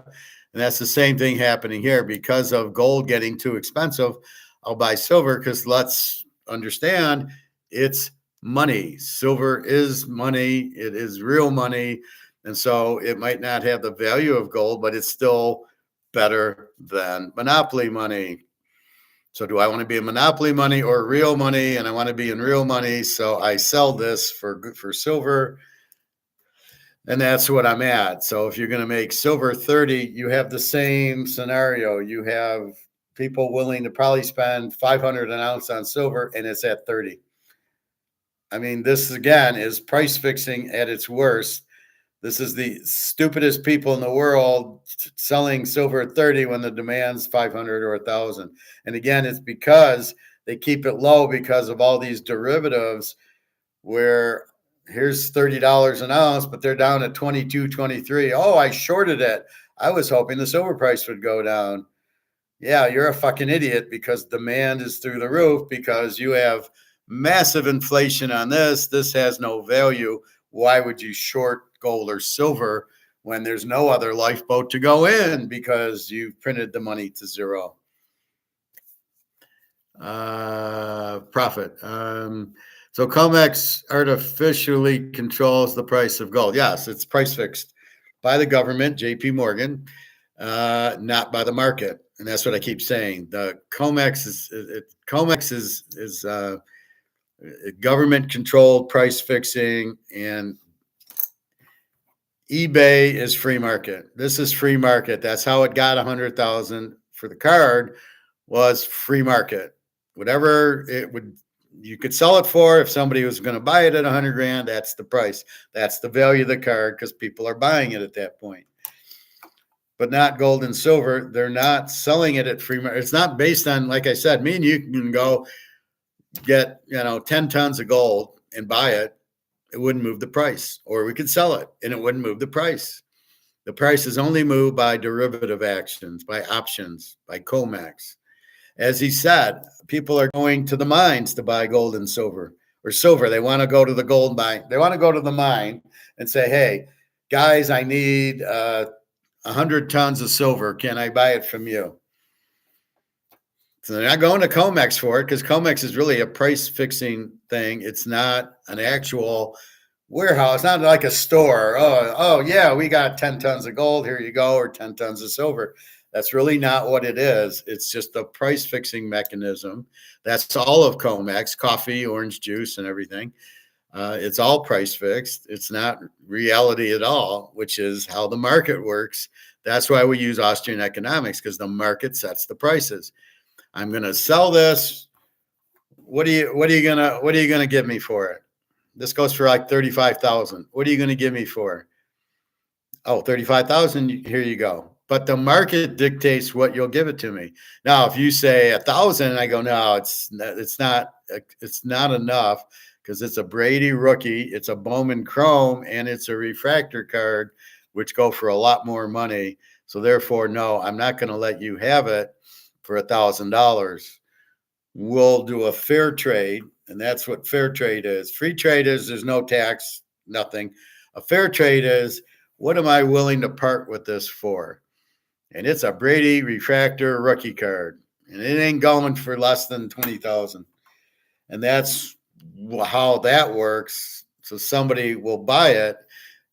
And that's the same thing happening here. Because of gold getting too expensive, I'll buy silver, because let's understand, it's money. Silver is money. It is real money. And so it might not have the value of gold, but it's still better than monopoly money. So do I want to be in monopoly money or real money? And I want to be in real money. So I sell this for silver. And that's what I'm at. So if you're going to make silver 30, you have the same scenario. You have people willing to probably spend 500 an ounce on silver, and it's at 30. I mean, this again is price fixing at its worst. This is the stupidest people in the world selling silver at 30 when the demand's 500 or 1,000. And again, it's because they keep it low because of all these derivatives where here's $30 an ounce, but they're down at 22, 23. Oh, I shorted it. I was hoping the silver price would go down. Yeah, you're a fucking idiot because demand is through the roof because you have massive inflation on this. This has no value. Why would you short gold or silver when there's no other lifeboat to go in because you printed the money to zero? Profit. So COMEX artificially controls the price of gold. Yes, it's price fixed by the government, JP Morgan, not by the market. And that's what I keep saying. The COMEX is government controlled price fixing, and eBay is free market. This is free market. That's how it got 100,000 for the card, was free market. Whatever it would, you could sell it for. If somebody was going to buy it at 100 grand, that's the price. That's the value of the card because people are buying it at that point. But not gold and silver. They're not selling it at free market. It's not based on, like I said, me and you can go get 10 tons of gold and buy it. It wouldn't move the price. Or we could sell it and it wouldn't move the price. The price is only moved by derivative actions, by options, by COMEX. As he said, people are going to the mines to buy gold and silver, or silver. They want to go to the gold mine. They want to go to the mine and say, hey, guys, I need 100 tons of silver. Can I buy it from you? So they're not going to COMEX for it because COMEX is really a price fixing thing. It's not an actual warehouse. It's not like a store. Oh yeah, we got 10 tons of gold. Here you go, or 10 tons of silver. That's really not what it is. It's just a price fixing mechanism. That's all of COMEX, coffee, orange juice, and everything. It's all price fixed. It's not reality at all, which is how the market works. That's why we use Austrian economics, because the market sets the prices. I'm going to sell this. What are you gonna give me for it? This goes for like 35,000. What are you going to give me for? Oh, 35,000. Here you go. But the market dictates what you'll give it to me. Now, if you say 1,000, I go, no, it's not enough because it's a Brady rookie, it's a Bowman Chrome, and it's a refractor card, which go for a lot more money. So therefore, no, I'm not going to let you have it for $1,000. We'll do a fair trade, and that's what fair trade is. Free trade is there's no tax, nothing. A fair trade is, what am I willing to part with this for? And it's a Brady refractor rookie card, and it ain't going for less than 20,000. And that's how that works. So somebody will buy it,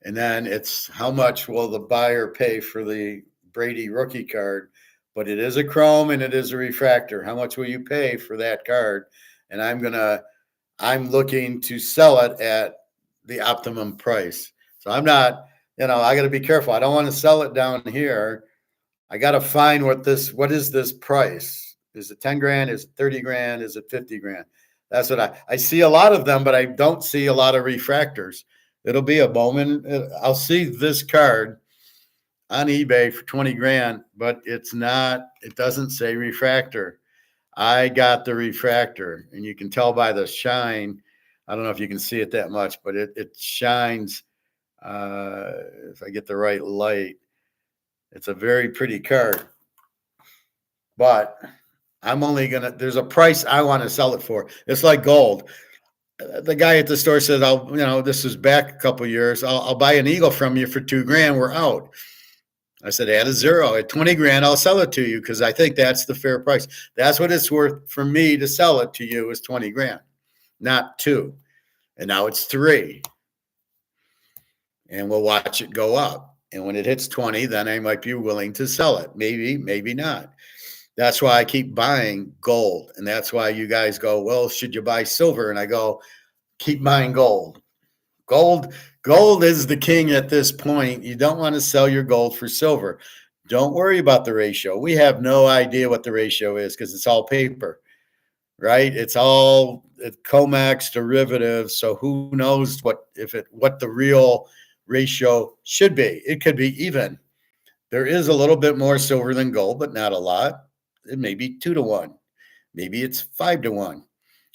and then it's how much will the buyer pay for the Brady rookie card? But it is a chrome and it is a refractor. How much will you pay for that card? And I'm looking to sell it at the optimum price. So I'm not, I got to be careful. I don't want to sell it down here. I got to find what is this price? Is it 10 grand? Is it 30 grand? Is it 50 grand? That's what I see a lot of them, but I don't see a lot of refractors. It'll be a Bowman. I'll see this card on eBay for 20 grand, but it doesn't say refractor. I got the refractor, and you can tell by the shine. I don't know if you can see it that much, but it shines. If I get the right light, it's a very pretty card. But I'm only there's a price I want to sell it for. It's like gold. The guy at the store said, this is back a couple years. I'll buy an eagle from you for $2 grand. We're out. I said, add a zero. At 20 grand, I'll sell it to you because I think that's the fair price. That's what it's worth for me to sell it to you is 20 grand, not 2. And now it's 3. And we'll watch it go up. And when it hits 20, then I might be willing to sell it. Maybe, maybe not. That's why I keep buying gold. And that's why you guys go, well, should you buy silver? And I go, keep buying gold. Gold is the king at this point. You don't want to sell your gold for silver. Don't worry about the ratio. We have no idea what the ratio is because it's all paper, right? It's COMEX derivatives. So who knows what the real ratio should be. It could be even. There is a little bit more silver than gold, but not a lot. It may be 2-1. Maybe it's 5-1.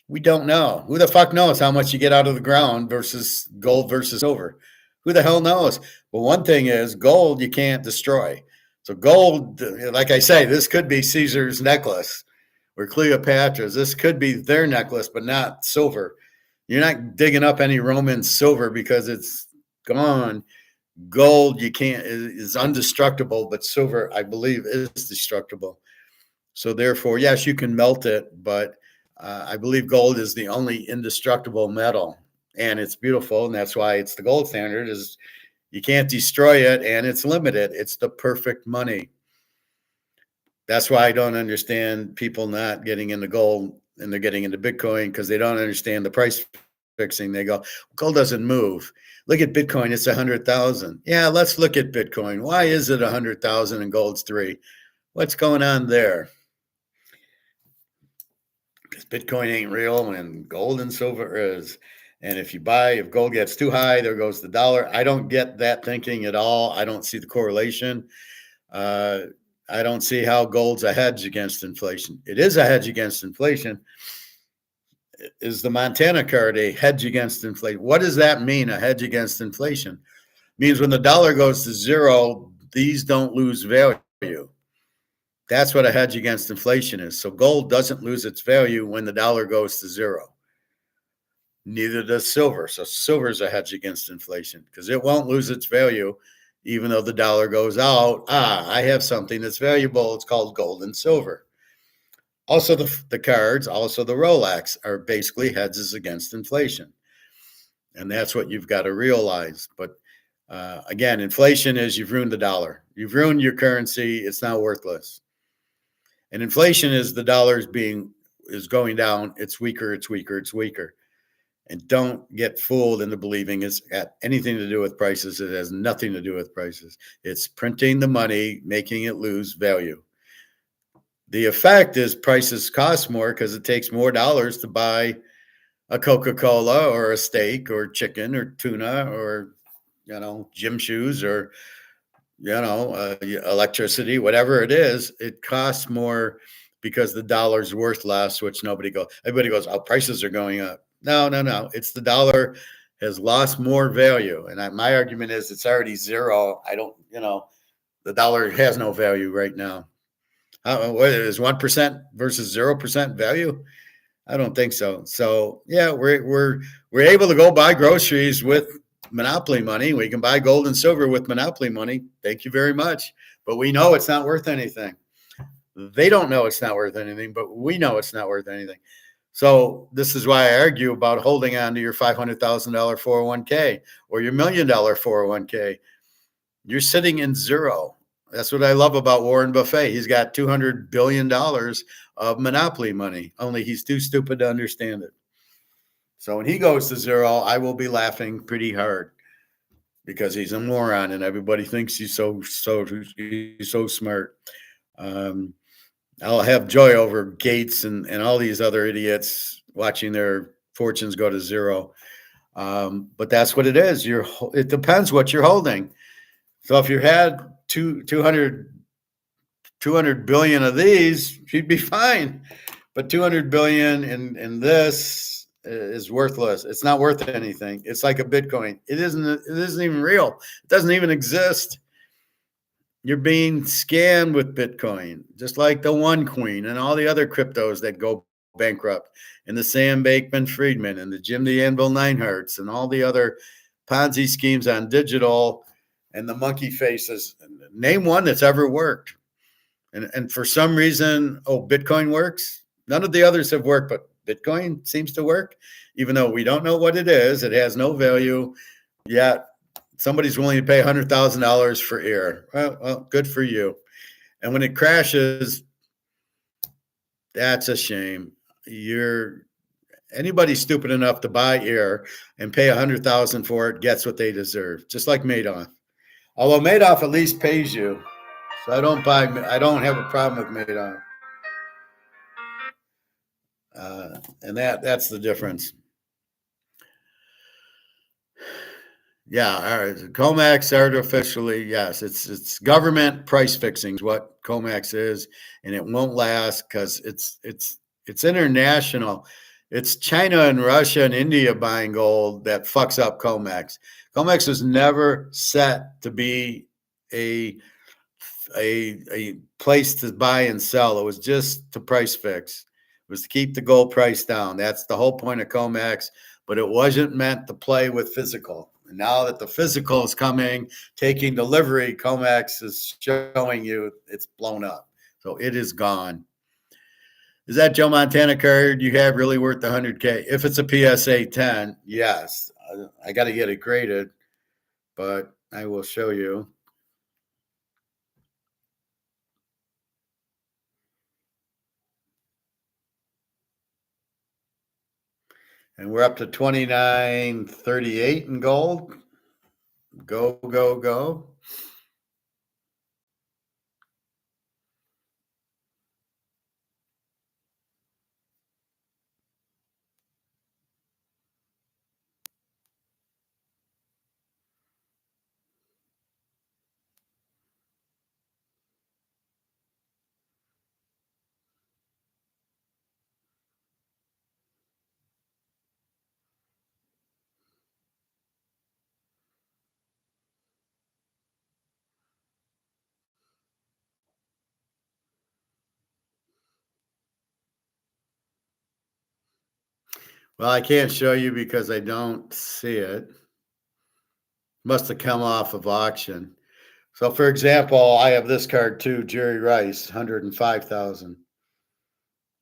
We don't know. Who the fuck knows how much you get out of the ground versus gold versus silver? Who the hell knows? But one thing is, gold you can't destroy. So gold, like I say, this could be Caesar's necklace or Cleopatra's. This could be their necklace, but not silver. You're not digging up any Roman silver because it's gone. Gold you can't is indestructible, but silver, I believe, is destructible. So therefore, yes, you can melt it, but I believe gold is the only indestructible metal, and it's beautiful, and that's why it's the gold standard. Is you can't destroy it, and it's limited. It's the perfect money. That's why I don't understand people not getting into gold and they're getting into Bitcoin because they don't understand the price fixing. They go, gold doesn't move. Look at Bitcoin, it's 100,000. Yeah, let's look at Bitcoin. Why is it 100,000 and gold's 3? What's going on there? Because Bitcoin ain't real and gold and silver is. And if gold gets too high, there goes the dollar. I don't get that thinking at all. I don't see the correlation. I don't see how gold's a hedge against inflation. It is a hedge against inflation. Is the Montana card a hedge against inflation? What does that mean, a hedge against inflation? It means when the dollar goes to zero, these don't lose value. That's what a hedge against inflation is. So gold doesn't lose its value when the dollar goes to zero. Neither does silver. So silver is a hedge against inflation because it won't lose its value even though the dollar goes out. I have something that's valuable. It's called gold and silver. Also, the cards, also the Rolex are basically hedges against inflation. And that's what you've got to realize. But again, inflation is you've ruined the dollar. You've ruined your currency. It's now worthless. And inflation is the dollar is going down. It's weaker, it's weaker, it's weaker. And don't get fooled into believing it's got anything to do with prices. It has nothing to do with prices. It's printing the money, making it lose value. The effect is prices cost more because it takes more dollars to buy a Coca-Cola or a steak or chicken or tuna or, gym shoes or, electricity, whatever it is. It costs more because the dollar's worth less, which everybody goes, oh, prices are going up. No. It's the dollar has lost more value. And my argument is it's already zero. The dollar has no value right now. What is 1% versus 0% value? I don't think so. So yeah, we're able to go buy groceries with monopoly money. We can buy gold and silver with monopoly money. Thank you very much. But we know it's not worth anything. They don't know it's not worth anything, but we know it's not worth anything. So this is why I argue about holding on to your $500,000 401k or your $1 million 401k. You're sitting in zero. That's what I love about Warren Buffett. He's got $200 billion of monopoly money, only he's too stupid to understand it. So when he goes to zero, I will be laughing pretty hard because he's a moron and everybody thinks he's so smart. I'll have joy over Gates and all these other idiots watching their fortunes go to zero. But that's what it is. It depends what you're holding. So if you had 200 billion of these, you'd be fine. But 200 billion in this is worthless. It's not worth anything. It's like a Bitcoin. It isn't even real. It doesn't even exist. You're being scammed with Bitcoin, just like the One Queen and all the other cryptos that go bankrupt, and the Sam Bankman-Friedman and the Jim the Anvil Neinharts and all the other Ponzi schemes on digital and the monkey faces. Name one that's ever worked. And for some reason, Bitcoin works. None of the others have worked, but Bitcoin seems to work, even though we don't know what it is. It has no value yet. Somebody's willing to pay $100,000 for air. Well, good for you. And when it crashes, that's a shame. Anybody stupid enough to buy air and pay $100,000 for it gets what they deserve, just like Madoff. Although Madoff at least pays you, so I don't have a problem with Madoff. And that's the difference. Yeah, comex artificially, yes, it's government price fixing is what comex is, and it won't last because it's international. It's China and Russia and India buying gold that fucks up comex. Comex was never set to be a a place to buy and sell. It was just to price fix. It was to keep the gold price down. That's the whole point of comex, but it wasn't meant to play with physical. And now that the physical is coming, taking delivery, comex is showing you it's blown up. So it is gone. Is that Joe Montana card you have really worth the 100K? If it's a PSA 10, yes. I got to get it graded, but I will show you. And we're up to 29.38 in gold. Go, go, go. Well, I can't show you because I don't see it. Must have come off of auction. So, for example, I have this card too, Jerry Rice, 105,000.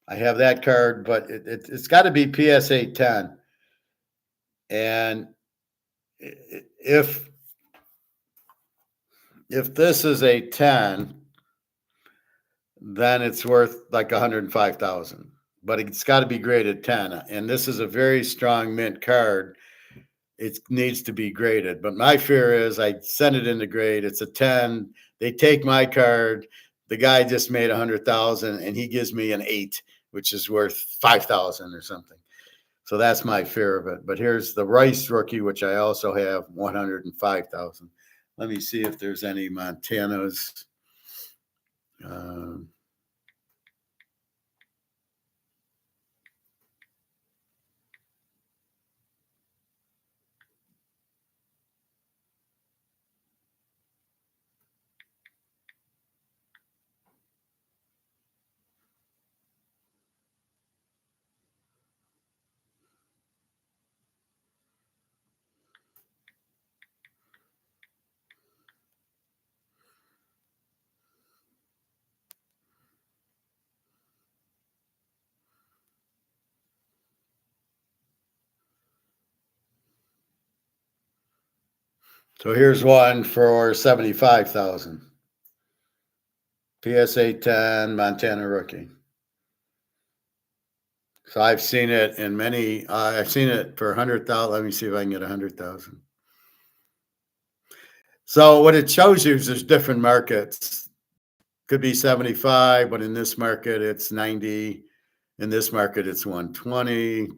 I have that card, but it's got to be PSA 10. And if this is a 10, then it's worth like 105,000. But it's got to be graded 10. And this is a very strong mint card. It needs to be graded. But my fear is I send it in the grade. It's a 10. They take my card. The guy just made 100,000 and he gives me an 8, which is worth 5,000 or something. So that's my fear of it. But here's the Rice rookie, which I also have 105,000. Let me see if there's any Montanas. So here's one for 75,000. PSA 10 Montana rookie. So I've seen it in many. I've seen it for 100,000. Let me see if I can get 100,000. So what it shows you is there's different markets. Could be 75, but in this market it's 90. In this market it's 120.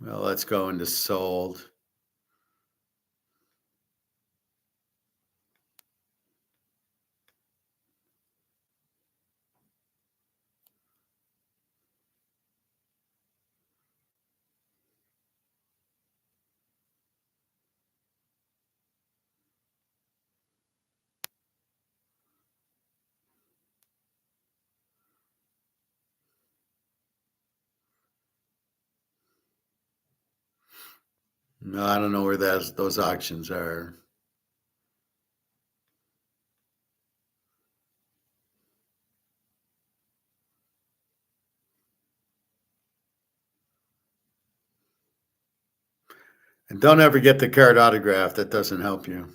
Well, let's go into sold. No, I don't know where those auctions are. And don't ever get the card autographed. That doesn't help you.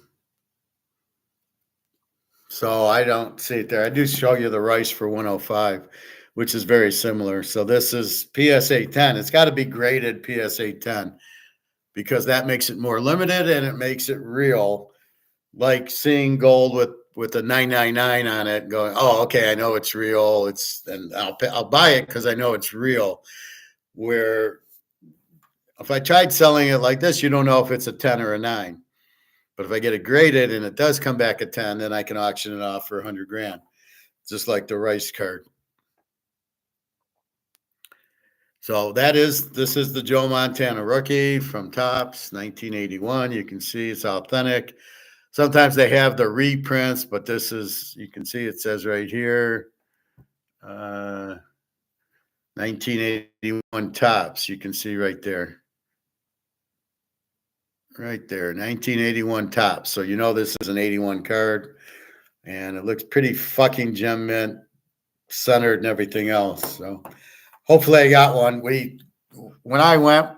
So I don't see it there. I do show you the Rice for 105, which is very similar. So this is PSA 10. It's got to be graded PSA 10 because that makes it more limited and it makes it real. Like seeing gold with a 999 on it, going, oh, okay, I know it's real. And I'll buy it because I know it's real. Where if I tried selling it like this, you don't know if it's a 10 or a 9. But if I get it graded and it does come back a 10, then I can auction it off for 100 grand, just like the Rice card. So this is the Joe Montana rookie from Topps, 1981. You can see it's authentic. Sometimes they have the reprints, but this is, you can see it says right here, 1981 Topps. You can see right there. Right there, 1981 Topps. So you know this is an 81 card. And it looks pretty fucking gem mint, centered and everything else. So hopefully I got one. When I went,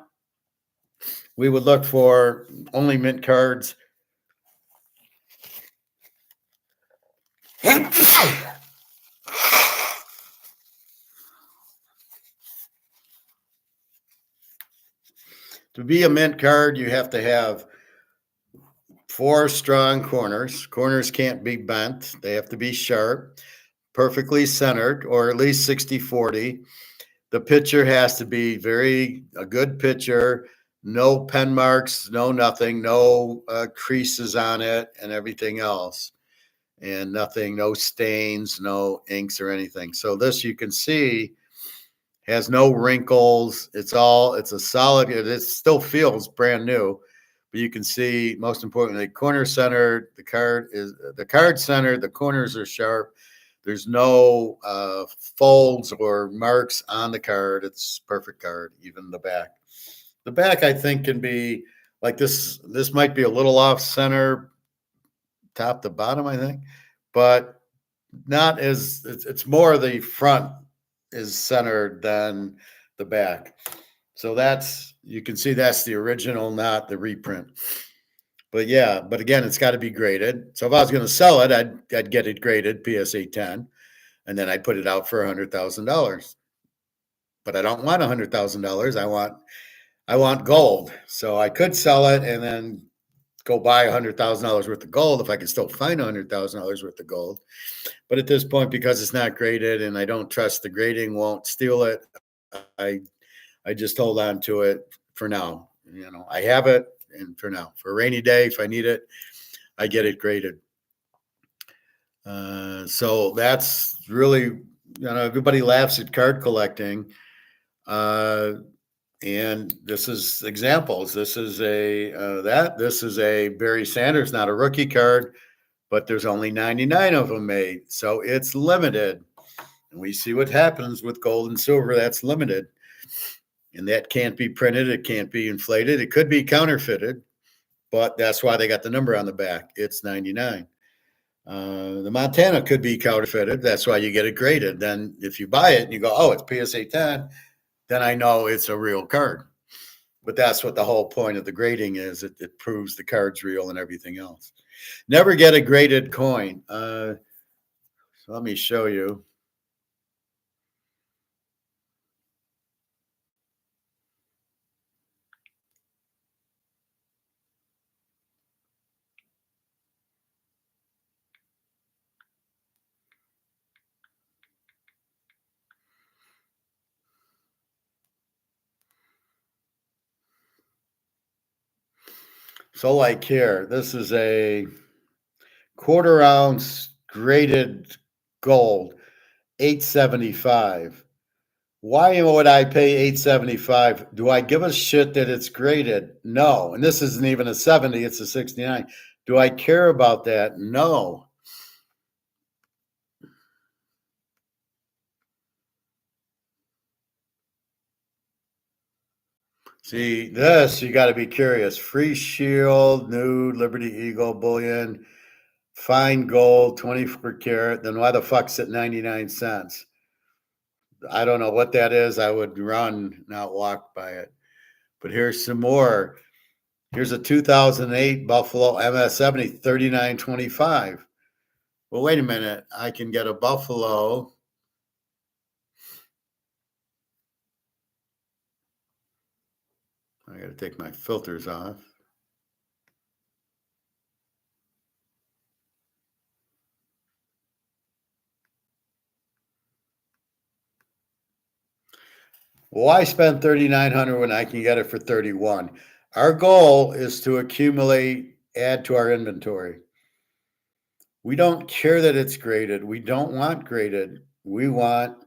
we would look for only mint cards. To be a mint card, you have to have 4 strong corners. Corners can't be bent. They have to be sharp, perfectly centered, or at least 60-40. The picture has to be a good picture, no pen marks, no nothing, no creases on it and everything else. And nothing, no stains, no inks or anything. So this, you can see, has no wrinkles. It's a solid, it still feels brand new. But you can see, most importantly, corner centered, the card centered, the corners are sharp. There's no folds or marks on the card. It's perfect card, even the back. The back, I think, can be like this. This might be a little off center, top to bottom, I think, but not as, it's more the front is centered than the back. So you can see that's the original, not the reprint. But yeah, but again, it's got to be graded. So if I was going to sell it, I'd get it graded PSA 10, and then I'd put it out for $100,000. But I don't want $100,000. I want gold. So I could sell it and then go buy $100,000 worth of gold if I can still find $100,000 worth of gold. But at this point, because it's not graded and I don't trust the grading won't steal it, I just hold on to it for now. I have it, and for now, for a rainy day, if I need it, I get it graded. So that's really, everybody laughs at card collecting. And this is examples. This is a Barry Sanders, not a rookie card, but there's only 99 of them made. So it's limited. And we see what happens with gold and silver. That's limited. And that can't be printed. It can't be inflated. It could be counterfeited, but that's why they got the number on the back. It's 99. The Montana could be counterfeited. That's why you get it graded. Then if you buy it and you go, oh, it's PSA 10, then I know it's a real card. But that's what the whole point of the grading is. It proves the card's real and everything else. Never get a graded coin. So let me show you. So like here, this is a 1/4 ounce graded gold, $8.75. Why would I pay $8.75? Do I give a shit that it's graded? No. And this isn't even a 70, it's a 69. Do I care about that? No. See, this, you got to be curious. Free Shield, Nude, Liberty Eagle, Bullion, Fine Gold, 24 karat. Then why the fuck's it 99 cents? I don't know what that is. I would run, not walk by it. But here's some more. Here's a 2008 Buffalo MS70, $39.25. Well, wait a minute. I can get a Buffalo. I got to take my filters off. Why spend 3,900 when I can get it for 31? Our goal is to accumulate, add to our inventory. We don't care that it's graded. We don't want graded. We want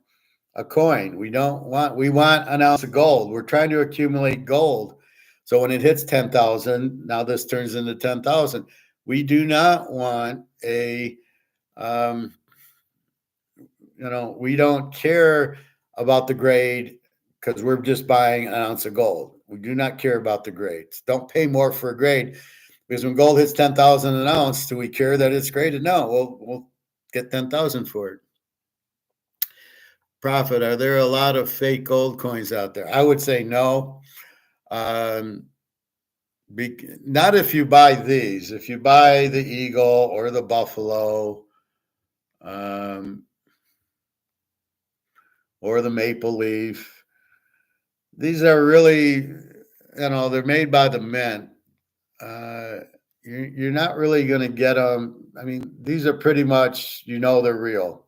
a coin. We want an ounce of gold. We're trying to accumulate gold. So when it hits 10,000, now this turns into 10,000. We do not want a, we don't care about the grade because we're just buying an ounce of gold. We do not care about the grades. Don't pay more for a grade because when gold hits 10,000 an ounce, do we care that it's graded? No, we'll get 10,000 for it. Profit, are there a lot of fake gold coins out there? I would say no. Not if you buy these. If you buy the eagle or the buffalo, or the maple leaf, these are really, they're made by the mint. You're not really going to get them. I mean, these are pretty much, they're real,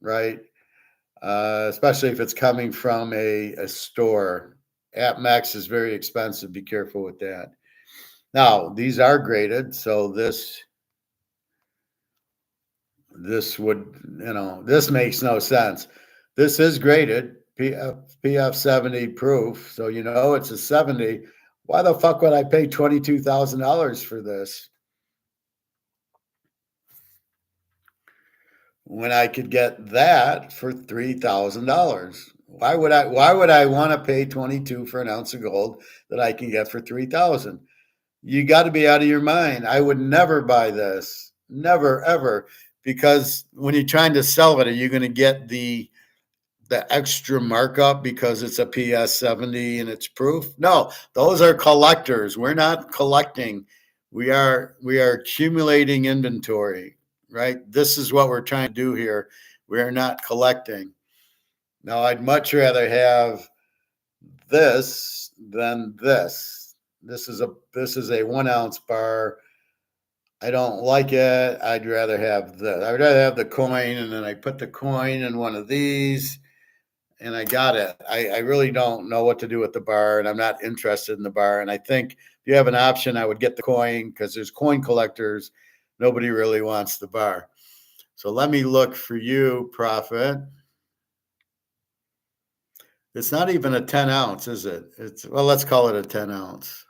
right? Especially if it's coming from a store. Max is very expensive. Be careful with that. Now, these are graded, so this would, this makes no sense. This is graded, PF 70 proof, so it's a 70. Why the fuck would I pay $22,000 for this when I could get that for $3,000? Why would I want to pay 22 for an ounce of gold that I can get for 3,000? You got to be out of your mind. I would never buy this. Never, ever. Because when you're trying to sell it, are you going to get the extra markup because it's a PS 70 and it's proof? No, those are collectors. We're not collecting. We are accumulating inventory, right? This is what we're trying to do here. We are not collecting. Now, I'd much rather have this than this. This is a 1 ounce bar. I don't like it. I'd rather have this. I'd rather have the coin, and then I put the coin in one of these, and I got it. I really don't know what to do with the bar, and I'm not interested in the bar. And I think if you have an option, I would get the coin because there's coin collectors. Nobody really wants the bar. So let me look for you, Profit. It's not even a 10 ounce, is it? Well, let's call it a 10 ounce.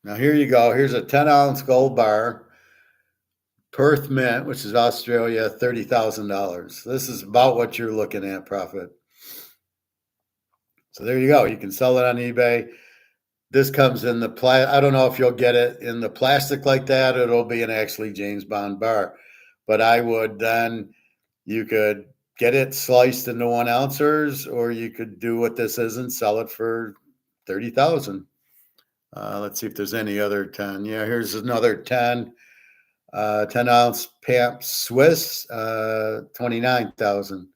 Now here you go. Here's a 10 ounce gold bar. Perth Mint, which is Australia, $30,000. This is about what you're looking at, Profit. So there you go. You can sell it on eBay. This comes in the I don't know if you'll get it in the plastic like that. It'll be an actually James Bond bar. But I would then, you could get it sliced into 1 ounces, or you could do what this is and sell it for 30,000. Let's see if there's any other 10. Yeah, here's another 10. 10 ounce Pamp Swiss, 29,000.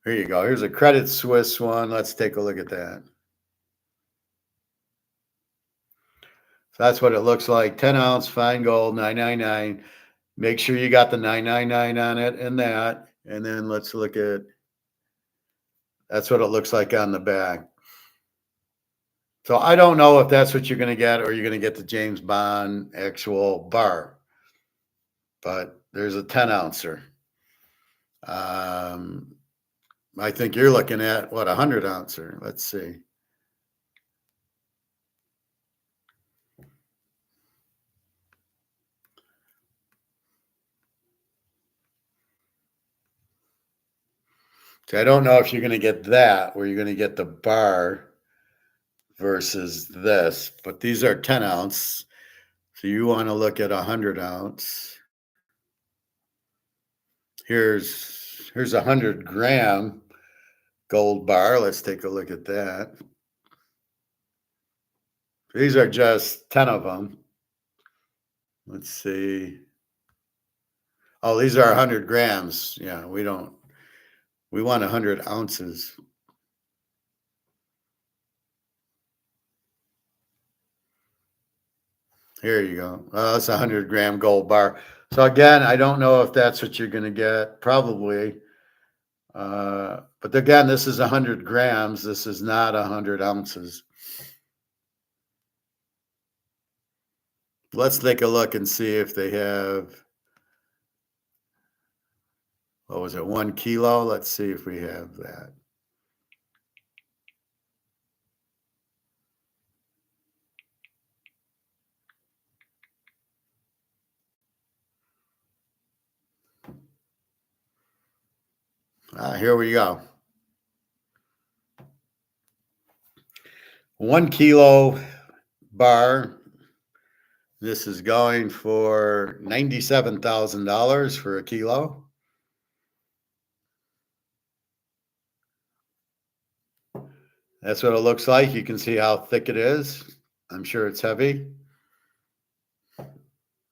Here you go. Here's a Credit Swiss one. Let's take a look at that. So that's what it looks like. 10 ounce fine gold, 999. Make sure you got the 999 on it and that. And then let's look at, that's what it looks like on the back. So I don't know if that's what you're going to get, or you're going to get the James Bond actual bar. But there's a 10 ouncer. I think you're looking at, what, 100 ouncer. Let's see. So I don't know if you're going to get that, where you're going to get the bar versus this, but these are 10 ounce. So you want to look at 100 ounce. Here's 100 gram gold bar. Let's take a look at that. These are just 10 of them. Let's see. Oh, these are 100 grams. Yeah, we want 100 ounces. Here you go. That's a 100-gram gold bar. So again, I don't know if that's what you're going to get. Probably. But again, this is 100 grams. This is not 100 ounces. Let's take a look and see if they have, what was it, 1 kilo? Let's see if we have that. Here we go. 1 kilo bar. This is going for $97,000 for a kilo. That's what it looks like. You can see how thick it is. I'm sure it's heavy.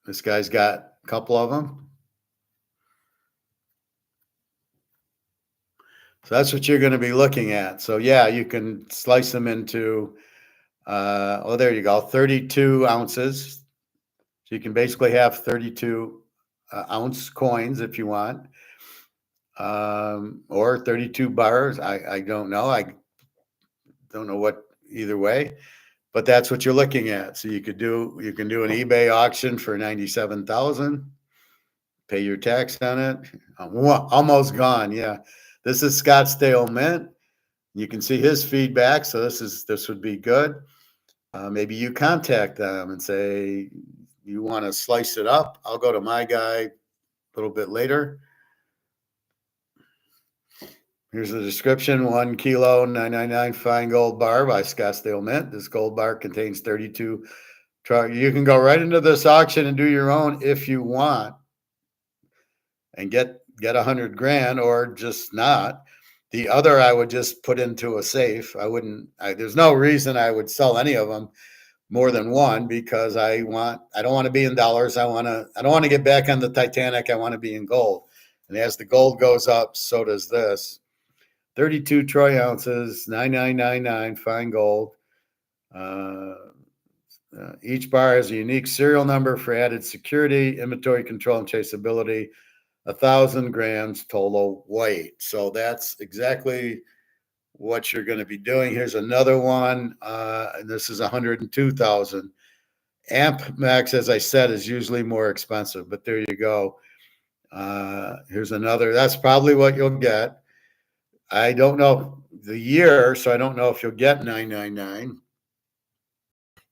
This guy's got a couple of them. So that's what you're going to be looking at. So yeah, you can slice them into, oh, there you go, 32 ounces. So you can basically have 32 ounce coins if you want, or 32 bars. I don't know. I don't know what either way, but that's what you're looking at. So you can do an eBay auction for 97,000. Pay your tax on it. Almost gone. Yeah. This is Scottsdale Mint. You can see his feedback. So this would be good. Maybe you contact them and say you want to slice it up. I'll go to my guy a little bit later. Here's the description: 1 kilo 999 fine gold bar by Scottsdale Mint. This gold bar contains 32. You can go right into this auction and do your own if you want, and get 100 grand, or just not. The other I would just put into a safe. There's no reason I would sell any of them more than one, because I don't want to be in dollars. I don't want to get back on the Titanic. I want to be in gold. And as the gold goes up, so does this. 32 troy ounces, 9999 fine gold. Each bar has a unique serial number for added security, inventory control, and traceability. 1,000 grams total weight. So that's exactly what you're going to be doing. Here's another one. And this is 102,000. Amp Max, as I said, is usually more expensive, but there you go. Here's another. That's probably what you'll get. I don't know the year, so I don't know if you'll get 999.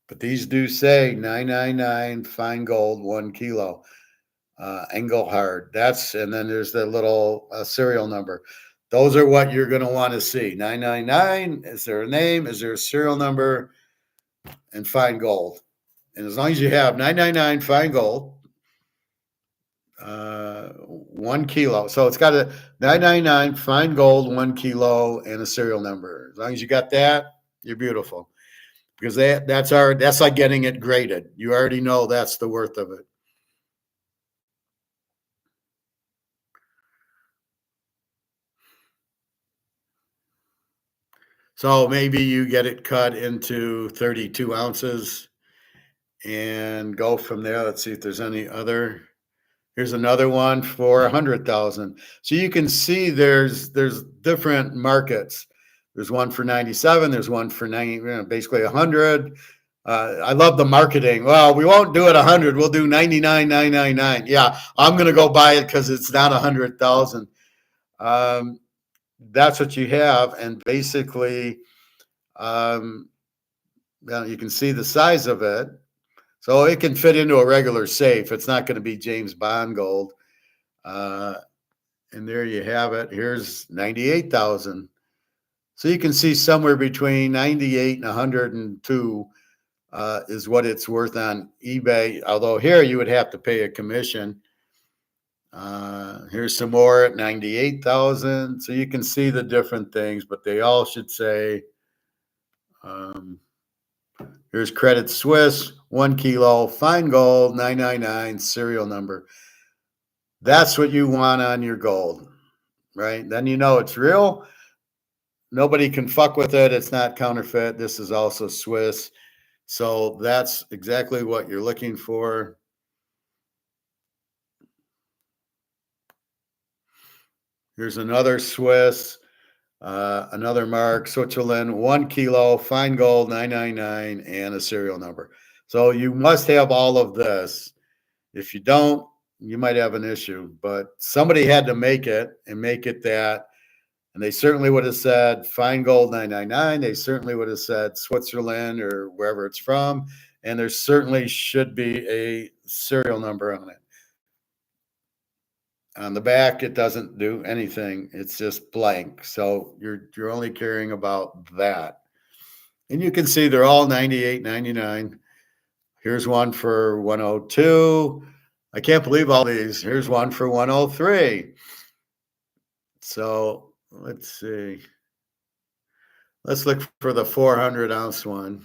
But these do say 999 fine gold, 1 kilo. Engelhard. And then there's the little serial number. Those are what you're going to want to see. 999. Is there a name? Is there a serial number? And fine gold. And as long as you have 999 fine gold, 1 kilo. So it's got a 999 fine gold, 1 kilo, and a serial number. As long as you got that, you're beautiful. Because that's like getting it graded. You already know that's the worth of it. So maybe you get it cut into 32 ounces and go from there. Let's see if there's any other. Here's another one for 100,000. So you can see there's different markets. There's one for 97. There's one for 90, basically 100. I love the marketing. Well, we won't do it 100. We'll do 99,999. Yeah, I'm going to go buy it because it's not 100,000. That's what you have. And basically, you can see the size of it. So it can fit into a regular safe. It's not going to be James Bond gold. And there you have it. Here's 98,000. So you can see somewhere between 98 and 102 is what it's worth on eBay. Although here you would have to pay a commission. Here's some more at 98,000. So you can see the different things, but they all should say, here's Credit Suisse, 1 kilo, fine gold, 999, serial number. That's what you want on your gold, right? Then you know it's real. Nobody can fuck with it. It's not counterfeit. This is also Swiss. So that's exactly what you're looking for. Here's another Swiss, another mark, Switzerland, 1 kilo, fine gold, 999, and a serial number. So you must have all of this. If you don't, you might have an issue, but somebody had to make it and make it that. And they certainly would have said fine gold 999. They certainly would have said Switzerland or wherever it's from. And there certainly should be a serial number on it. On the back, it doesn't do anything. It's just blank. So you're only caring about that. And you can see they're all 98.99. Here's one for 102. I can't believe all these. Here's one for 103. So let's see. Let's look for the 400-ounce one.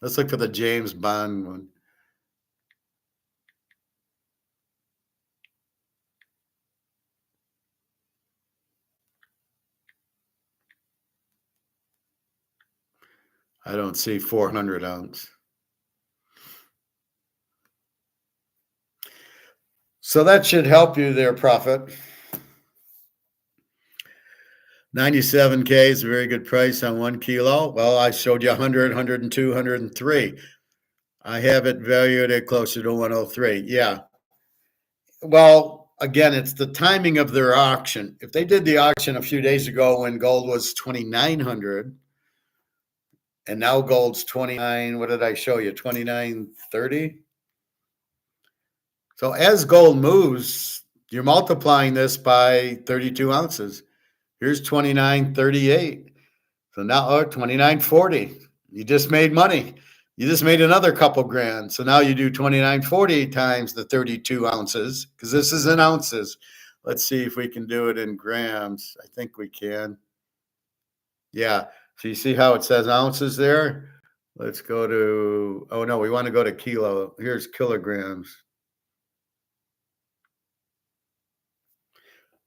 Let's look for the James Bond one. I don't see 400-ounce. So that should help you there, Prophet. 97K is a very good price on 1 kilo. Well, I showed you 100, 102, 103. I have it valued at closer to 103. Yeah. Well, again, it's the timing of their auction. If they did the auction a few days ago when gold was 2,900 and now gold's 29, what did I show you? 29.30. So as gold moves, you're multiplying this by 32 ounces. Here's 29.38. So now 29.40. You just made money. You just made another couple grand. So now you do 29.40 times the 32 ounces, because this is in ounces. Let's see if we can do it in grams. I think we can. Yeah. So you see how it says ounces there? Let's go to, oh no, we want to go to kilo. Here's kilograms.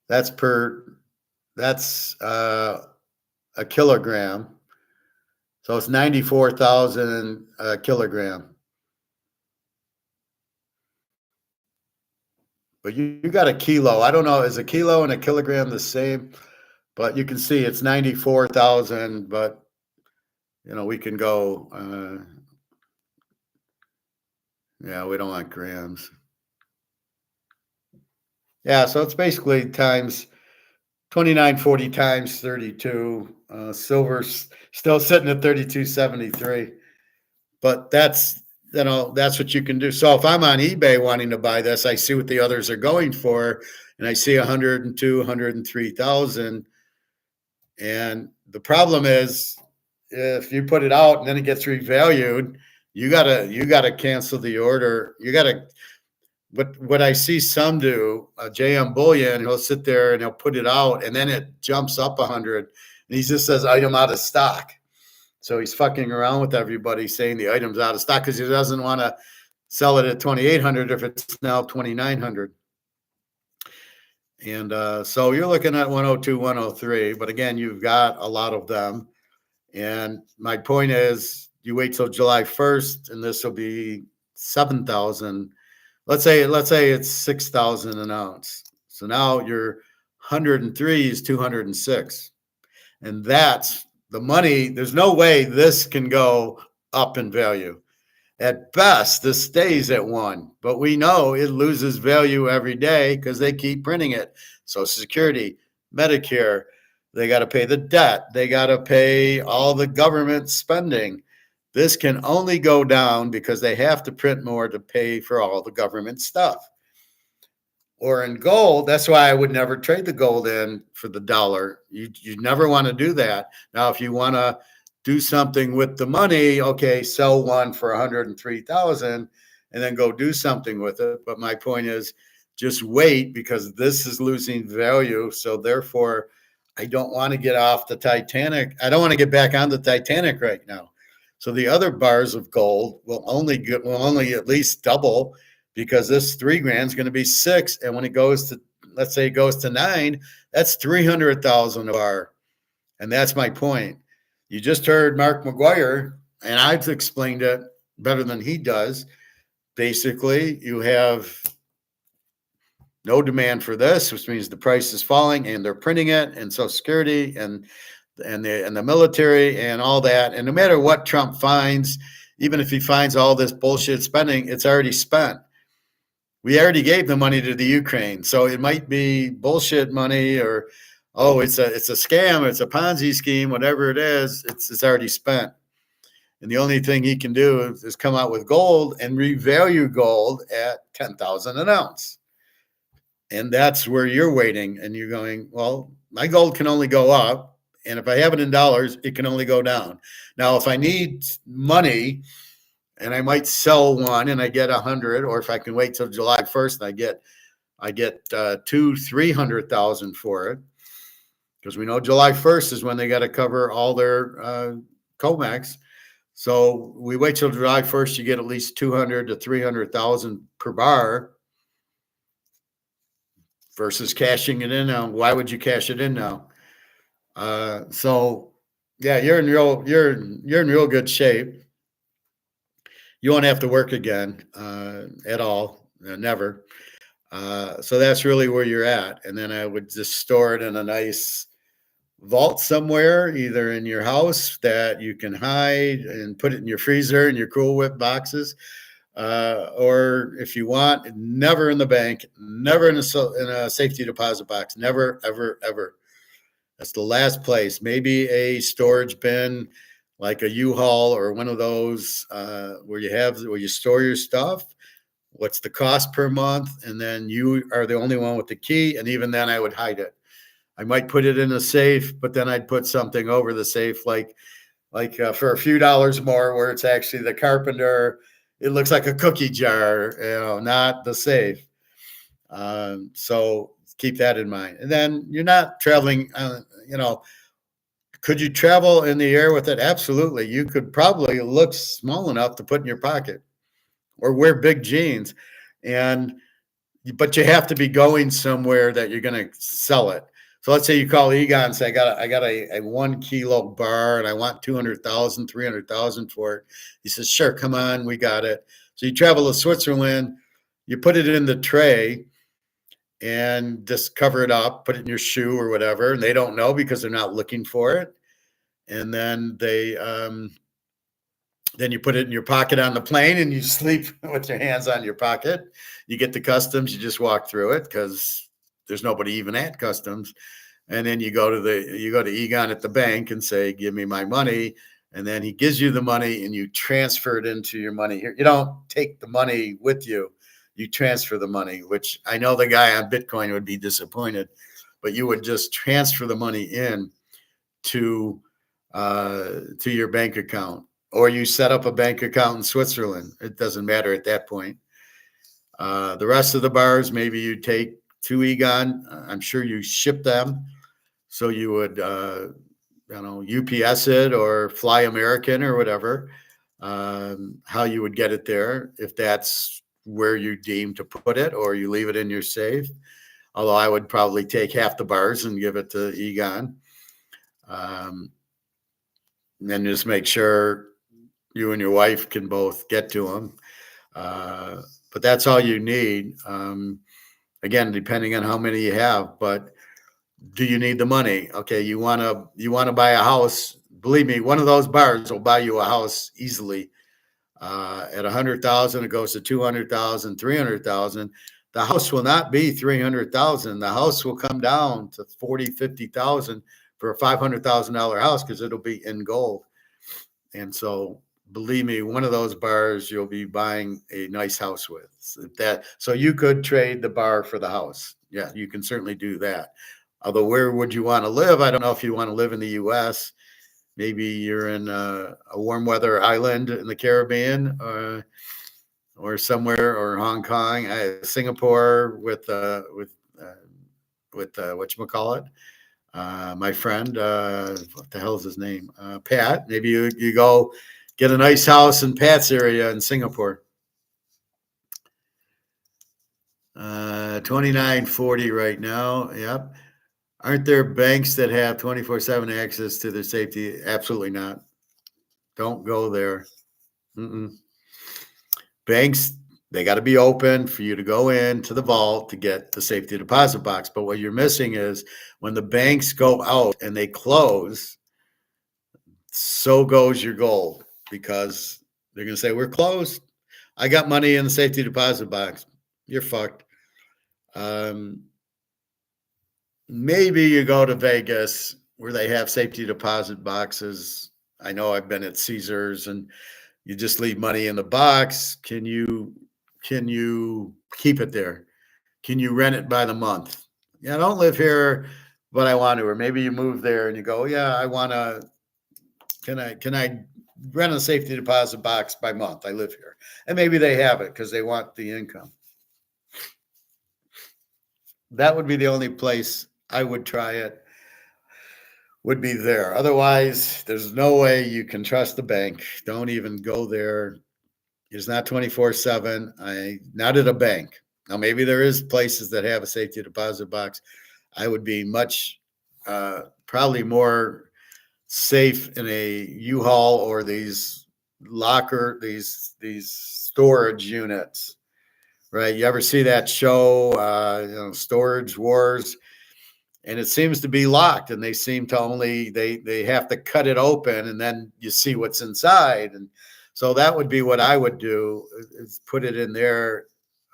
That's a kilogram. So it's 94,000 a kilogram. But you got a kilo. I don't know, is a kilo and a kilogram the same? But you can see it's 94,000, but we can go, yeah, we don't want grams. Yeah, so it's basically times 29.40 times 32. Silver's still sitting at 32.73. But that's what you can do. So if I'm on eBay wanting to buy this, I see what the others are going for, and I see 102, 103,000. And the problem is, if you put it out and then it gets revalued, you gotta cancel the order. You gotta. But what I see some do, JM Bullion, he'll sit there and he'll put it out, and then it jumps up 100, and he just says item out of stock. So he's fucking around with everybody saying the item's out of stock because he doesn't want to sell it at 2,800 if it's now 2,900. And so you're looking at 102, 103. But again, you've got a lot of them. And my point is, you wait till July 1st, and this will be 7,000. Let's say it's 6,000 an ounce. So now your 103 is 206. And that's the money. There's no way this can go up in value. At best, this stays at 1, but we know it loses value every day because they keep printing it. Social Security, Medicare, they got to pay the debt. They got to pay all the government spending. This can only go down because they have to print more to pay for all the government stuff. Or in gold, that's why I would never trade the gold in for the dollar. You never want to do that. Now, if you want to do something with the money, okay, sell one for 103,000 and then go do something with it. But my point is, just wait, because this is losing value. So therefore, I don't want to get off the Titanic. I don't want to get back on the Titanic right now. So the other bars of gold will only at least double, because this 3 grand is going to be 6. And when it goes to, let's say it goes to 9, that's 300,000 a bar. And that's my point. You just heard Mark Mcgwire and I've explained it better than he does. Basically, you have no demand for this, which means the price is falling, and they're printing it, and Social Security, and the military, and all that. And no matter what Trump finds, even if he finds all this bullshit spending, it's already spent. We already gave the money to the Ukraine, so it might be bullshit money, or it's a scam, it's a Ponzi scheme, whatever it is. It's already spent. And the only thing he can do is come out with gold and revalue gold at 10,000 an ounce. And that's where you're waiting, and you're going, well, my gold can only go up, and if I have it in dollars, it can only go down. Now, if I need money, and I might sell one and I get 100, or if I can wait till July 1st and I get 300,000 for it, because we know July 1st is when they got to cover all their comex. So we wait till July 1st, you get at least 200 to 300,000 per bar versus cashing it in now. Why would you cash it in now? So yeah, you're in real good shape. You won't have to work again at all, never. So that's really where you're at. And then I would just store it in a nice vault somewhere, either in your house that you can hide, and put it in your freezer and your Cool Whip boxes. Or if you want, never in the bank, never in a safety deposit box, never, ever, ever. That's the last place. Maybe a storage bin, like a U-Haul or one of those where you store your stuff. What's the cost per month? And then you are the only one with the key. And even then I would hide it. I might put it in a safe, but then I'd put something over the safe, like for a few dollars more, where it's actually the carpenter. It looks like a cookie jar, not the safe. So keep that in mind. And then you're not traveling, could you travel in the air with it? Absolutely. You could probably look small enough to put in your pocket or wear big jeans. But you have to be going somewhere that you're going to sell it. So let's say you call Egon and say, I got a 1 kilo bar and I want 200,000, 300,000 for it. He says, sure, come on, we got it. So you travel to Switzerland, you put it in the tray and just cover it up, put it in your shoe or whatever. And they don't know because they're not looking for it. And then then you put it in your pocket on the plane and you sleep with your hands on your pocket. You get to customs, you just walk through it because there's nobody even at customs. And then you go to Egon at the bank and say, give me my money. And then he gives you the money and you transfer it into your money here. You don't take the money with you. You transfer the money, which I know the guy on Bitcoin would be disappointed, but you would just transfer the money in to your bank account, or you set up a bank account in Switzerland. It doesn't matter at that point. The rest of the bars, maybe you take to Egon. I'm sure you ship them. So you would, UPS it or Fly American or whatever, how you would get it there, if that's where you deem to put it, or you leave it in your safe. Although I would probably take half the bars and give it to Egon. And then just make sure you and your wife can both get to them. But that's all you need. Again, depending on how many you have, but do you need the money? Okay, you want to buy a house. Believe me, one of those bars will buy you a house easily. At 100,000, it goes to 200,000, 300,000. The house will not be 300,000. The house will come down to 40, 50,000 for a $500,000 house because it'll be in gold. And so, believe me, one of those bars you'll be buying a nice house with. So you could trade the bar for the house. Yeah, you can certainly do that. Although, where would you want to live? I don't know if you want to live in the U.S. Maybe you're in a warm weather island in the Caribbean, or somewhere, or Hong Kong, Singapore with whatchamacallit, my friend, what the hell is his name? Pat. Maybe you go get a nice house in Pat's area in Singapore. 29.40 right now. Yep. Aren't there banks that have 24/7 access to their safety? Absolutely not. Don't go there. Banks, they got to be open for you to go into the vault to get the safety deposit box. But what you're missing is when the banks go out and they close, so goes your gold, because they're going to say, we're closed. I got money in the safety deposit box. You're fucked. Maybe you go to Vegas where they have safety deposit boxes. I know I've been at Caesars, and you just leave money in the box. Can you keep it there? Can you rent it by the month? Yeah, I don't live here, but I want to. Or maybe you move there and you go, yeah, I want to. Can I rent a safety deposit box by month? I live here, and maybe they have it because they want the income. That would be the only place I would try it. Would be there. Otherwise, there's no way you can trust the bank. Don't even go there. It's not 24/7. Not at a bank. Now, maybe there is places that have a safety deposit box. I would be much, probably more safe in a U-Haul or these storage units, right? You ever see that show, Storage Wars? And it seems to be locked, and they seem to only they have to cut it open, and then you see what's inside. And so that would be what I would do, is put it in there.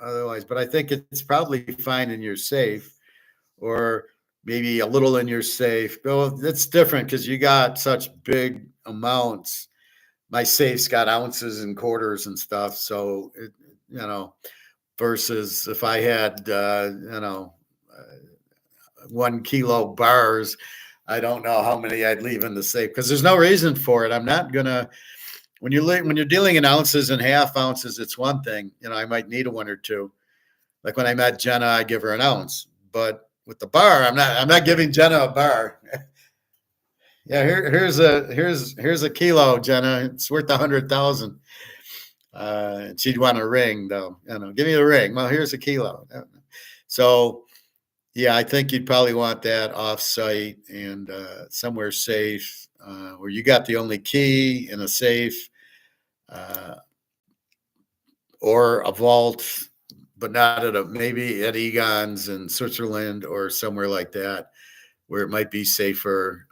Otherwise, but I think it's probably fine in your safe, or maybe a little in your safe. Well, that's different because you got such big amounts. My safe's got ounces and quarters and stuff. So, versus if I had, 1 kilo bars, I don't know how many I'd leave in the safe because there's no reason for it. I'm not gonna. When you're dealing in ounces and half ounces, it's one thing. I might need a one or two. Like when I met Jenna, I give her an ounce. But with the bar, I'm not giving Jenna a bar. Yeah, here's a kilo, Jenna. It's worth 100,000. She'd want a ring, though. Give me a ring. Well, here's a kilo. So, yeah, I think you'd probably want that off-site and somewhere safe, where you got the only key in a safe, or a vault, but not maybe at Egon's in Switzerland or somewhere like that, where it might be safer.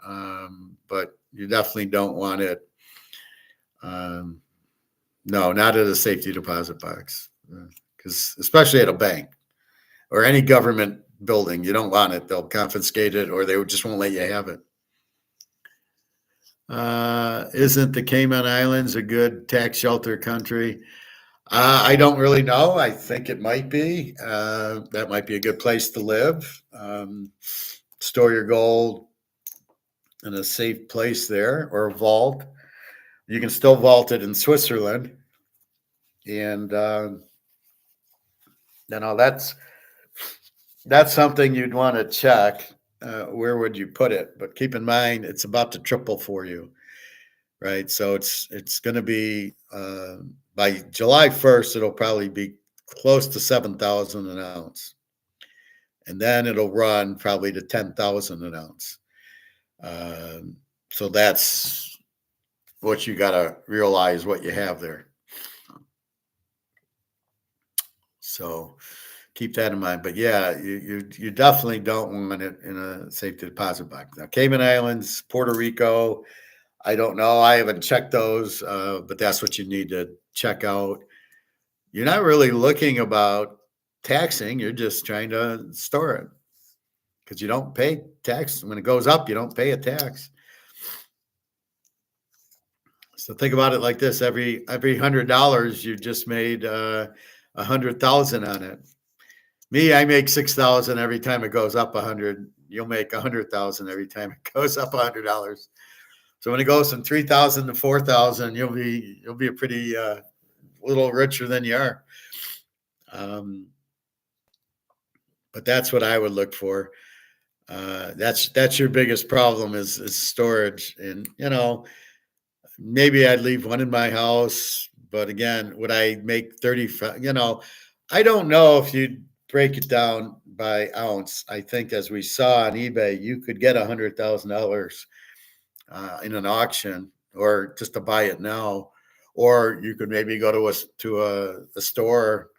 But you definitely don't want it. No, not at a safety deposit box, because especially at a bank or any government building, you don't want it. They'll confiscate it, or they just won't let you have it. Isn't the Cayman Islands a good tax shelter country? I don't really know. I think it might be. That might be a good place to live. Store your gold in a safe place there, or a vault. You can still vault it in Switzerland. And that's something you'd want to check. Where would you put it? But keep in mind, it's about to triple for you, right? So it's going to be by July 1st, it'll probably be close to 7,000 an ounce, and then it'll run probably to 10,000 an ounce. So that's what you got to realize what you have there. So keep that in mind. But yeah, you definitely don't want it in a safety deposit box. Now, Cayman Islands, Puerto Rico, I don't know. I haven't checked those, but that's what you need to check out. You're not really looking about taxing. You're just trying to store it, because you don't pay tax. When it goes up, you don't pay a tax. So think about it like this: every $100, you just made 100,000 on it. Me, I make 6,000 every time it goes up 100. You'll make 100,000 every time it goes up $100. So when it goes from 3,000 to 4,000, you'll be a pretty little richer than you are. But that's what I would look for. That's your biggest problem is storage. And maybe I'd leave one in my house, but again, would I make 35? I don't know if you'd break it down by ounce. I think, as we saw on eBay, you could get $100,000 in an auction or just to buy it now, or you could maybe go to a store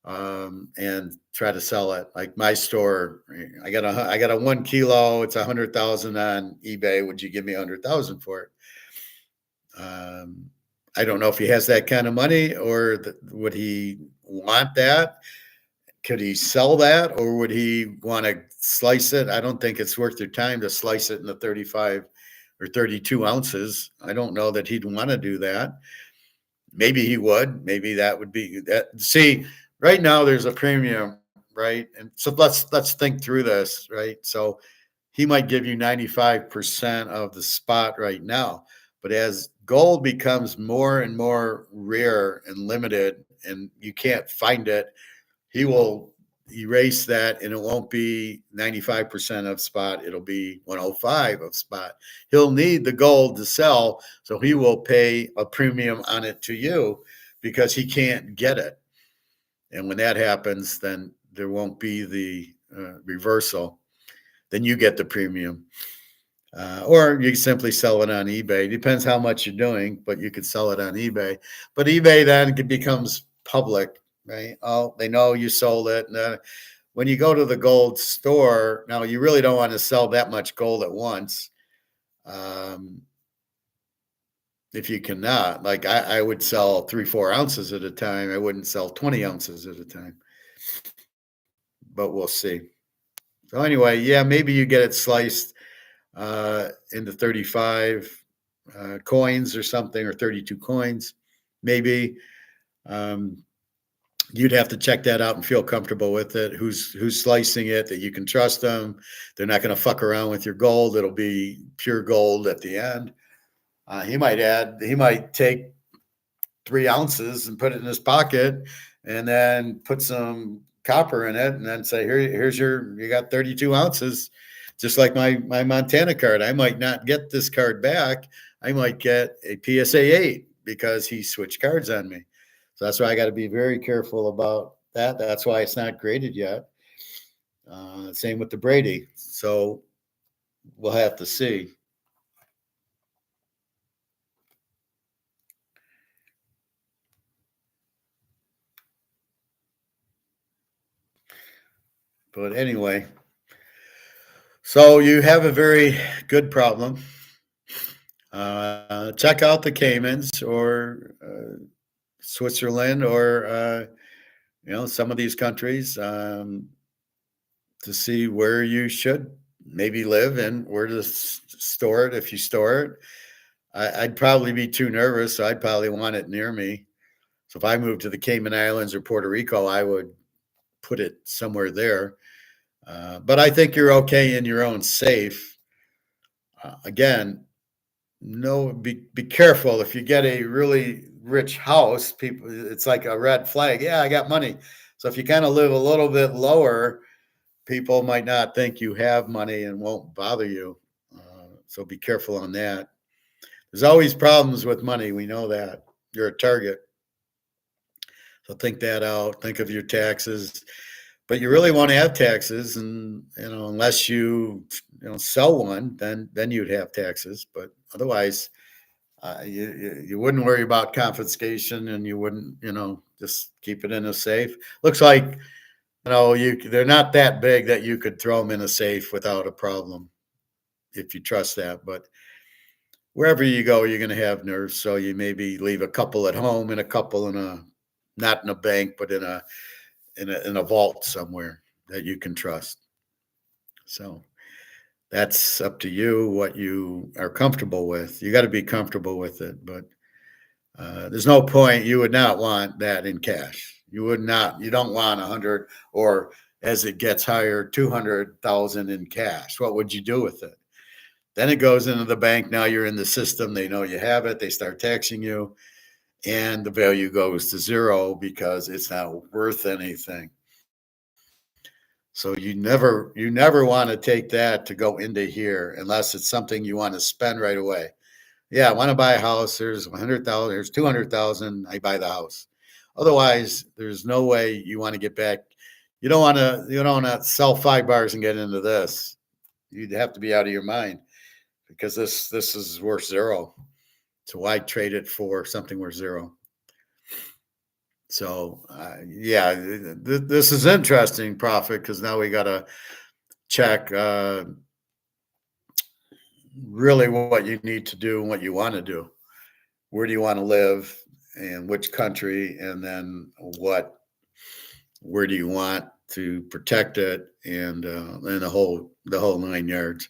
and try to sell it. Like my store, I got a 1 kilo. It's 100,000 on eBay. Would you give me 100,000 for it? I don't know if he has that kind of money, or would he want that? Could he sell that, or would he want to slice it? I don't think it's worth your time to slice it into 35 or 32 ounces. I don't know that he'd want to do that. Maybe he would. Maybe that would be that. See, right now there's a premium, right? And so let's think through this, right? So he might give you 95% of the spot right now, but as gold becomes more and more rare and limited, and you can't find it, he will erase that, and it won't be 95% of spot. It'll be 105 of spot. He'll need the gold to sell, so he will pay a premium on it to you because he can't get it. And when that happens, then there won't be the reversal. Then you get the premium. Or you can simply sell it on eBay. Depends how much you're doing, but you could sell it on eBay. But eBay then becomes public, right? Oh, they know you sold it. And, when you go to the gold store, now you really don't want to sell that much gold at once. If you cannot, like I would sell 3-4 ounces at a time. I wouldn't sell 20 ounces at a time. But we'll see. So anyway, yeah, maybe you get it sliced into 35 coins or something, or 32 coins, maybe. You'd have to check that out and feel comfortable with it. Who's slicing it, that you can trust them. They're not going to fuck around with your gold. It'll be pure gold at the end. He might take 3 ounces and put it in his pocket, and then put some copper in it, and then say, you got 32 ounces. Just like my Montana card, I might not get this card back. I might get a PSA 8 because he switched cards on me. So that's why I got to be very careful about that. That's why it's not graded yet. Same with the Brady. So we'll have to see. But anyway, so you have a very good problem. Check out the Caymans, or Switzerland, or some of these countries, to see where you should maybe live and where to store it if you store it. I'd probably be too nervous, so I'd probably want it near me. So if I moved to the Cayman Islands or Puerto Rico, I would put it somewhere there. But I think you're okay in your own safe. Again, be careful. If you get a really rich house, people, it's like a red flag. Yeah, I got money. So if you kind of live a little bit lower, people might not think you have money and won't bother you. So be careful on that. There's always problems with money. We know that. You're a target. So think that out. Think of your taxes. But you really want to have taxes, and unless you sell one, then you'd have taxes. But otherwise, you wouldn't worry about confiscation, and you wouldn't just keep it in a safe. Looks like they're not that big that you could throw them in a safe without a problem, if you trust that. But wherever you go, you're going to have nerves. So you maybe leave a couple at home and a couple not in a bank, but in a vault somewhere that you can trust. So that's up to you, what you are comfortable with. You got to be comfortable with it, but there's no point. You would not want that in cash. You don't want 100, or as it gets higher, 200,000 in cash. What would you do with it? Then it goes into the bank. Now you're in the system. They know you have it. They start taxing you, and the value goes to zero because it's not worth anything. So you never want to take that to go into here unless it's something you want to spend right away. Yeah, I want to buy a house. There's 100,000. There's 200,000. I buy the house. Otherwise, there's no way you want to get back. You don't want to sell 5 bars and get into this. You'd have to be out of your mind, because this is worth zero. So why trade it for something worth zero? So yeah, this is interesting, Prophet, because now we got to check really what you need to do and what you want to do. Where do you want to live, and which country, and then where do you want to protect it, and the whole 9 yards.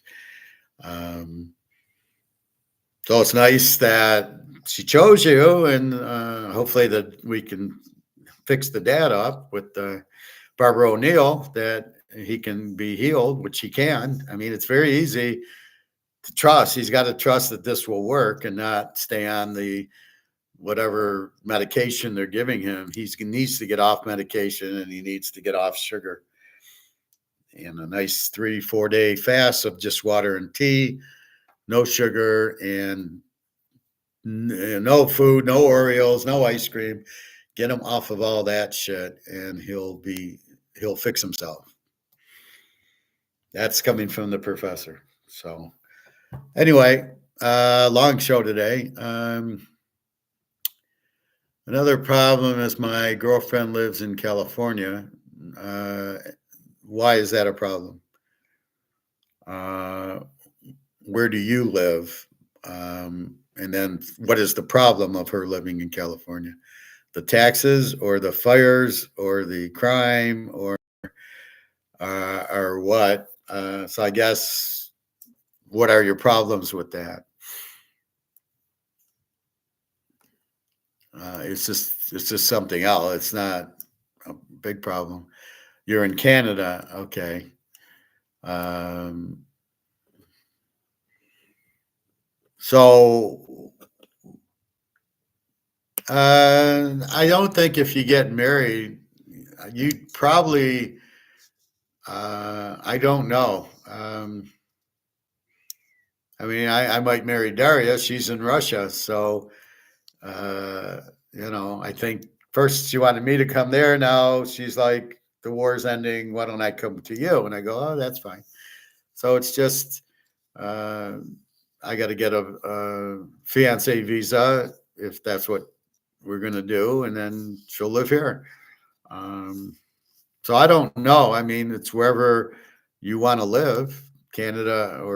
So it's nice that she chose you, and hopefully that we can fix the dad up with Barbara O'Neill, that he can be healed, which he can. I mean, it's very easy to trust. He's got to trust that this will work and not stay on the whatever medication they're giving him. He needs to get off medication, and he needs to get off sugar. And a nice 3-4 day fast of just water and tea, no sugar, and no food, no Oreos, no ice cream. Get him off of all that shit, and he'll fix himself. That's coming from the professor. So anyway, long show today. Another problem is my girlfriend lives in California. Why is that a problem? Where do you live? And then what is the problem of her living in California? The taxes, or the fires, or the crime, or what? So I guess, what are your problems with that? It's just something else. It's not a big problem. You're in Canada, okay. So I don't think if you get married, you probably, I don't know. I mean, I might marry Daria. She's in Russia. So, I think first she wanted me to come there. Now she's like, the war's ending. Why don't I come to you? And I go, oh, that's fine. So it's just, I got to get a fiance visa if that's what we're going to do. And then she'll live here. So I don't know. I mean, it's wherever you want to live. Canada's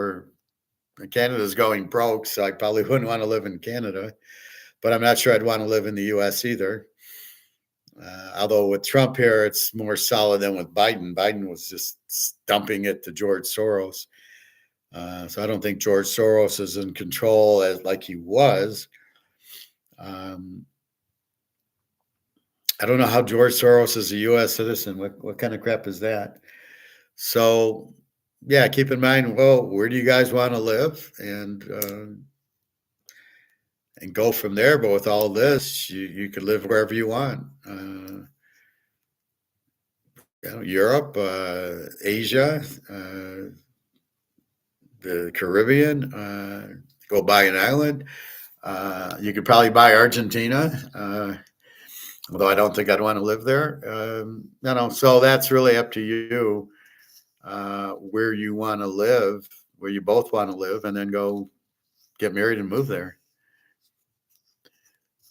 going broke, so I probably wouldn't want to live in Canada, but I'm not sure I'd want to live in the U.S. either. Although with Trump here, it's more solid than with Biden. Biden was just dumping it to George Soros. So I don't think George Soros is in control like he was. I don't know how George Soros is a U.S. citizen. What kind of crap is that? So, yeah, keep in mind, well, where do you guys want to live? And go from there. But with all this, you could live wherever you want. Europe, Asia, the Caribbean, go buy an island. You could probably buy Argentina, although I don't think I'd want to live there. So that's really up to you, where you want to live, where you both want to live, and then go get married and move there.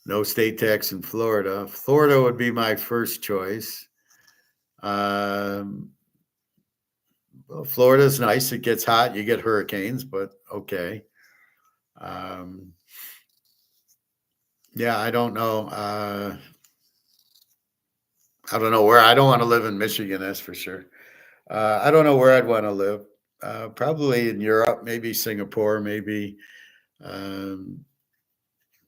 No state tax in Florida. Florida would be my first choice. Well, Florida's nice. It gets hot. You get hurricanes, but okay. Yeah, I don't know. I don't know where. I don't want to live in Michigan, that's for sure. I don't know where I'd want to live. Probably in Europe, maybe Singapore, maybe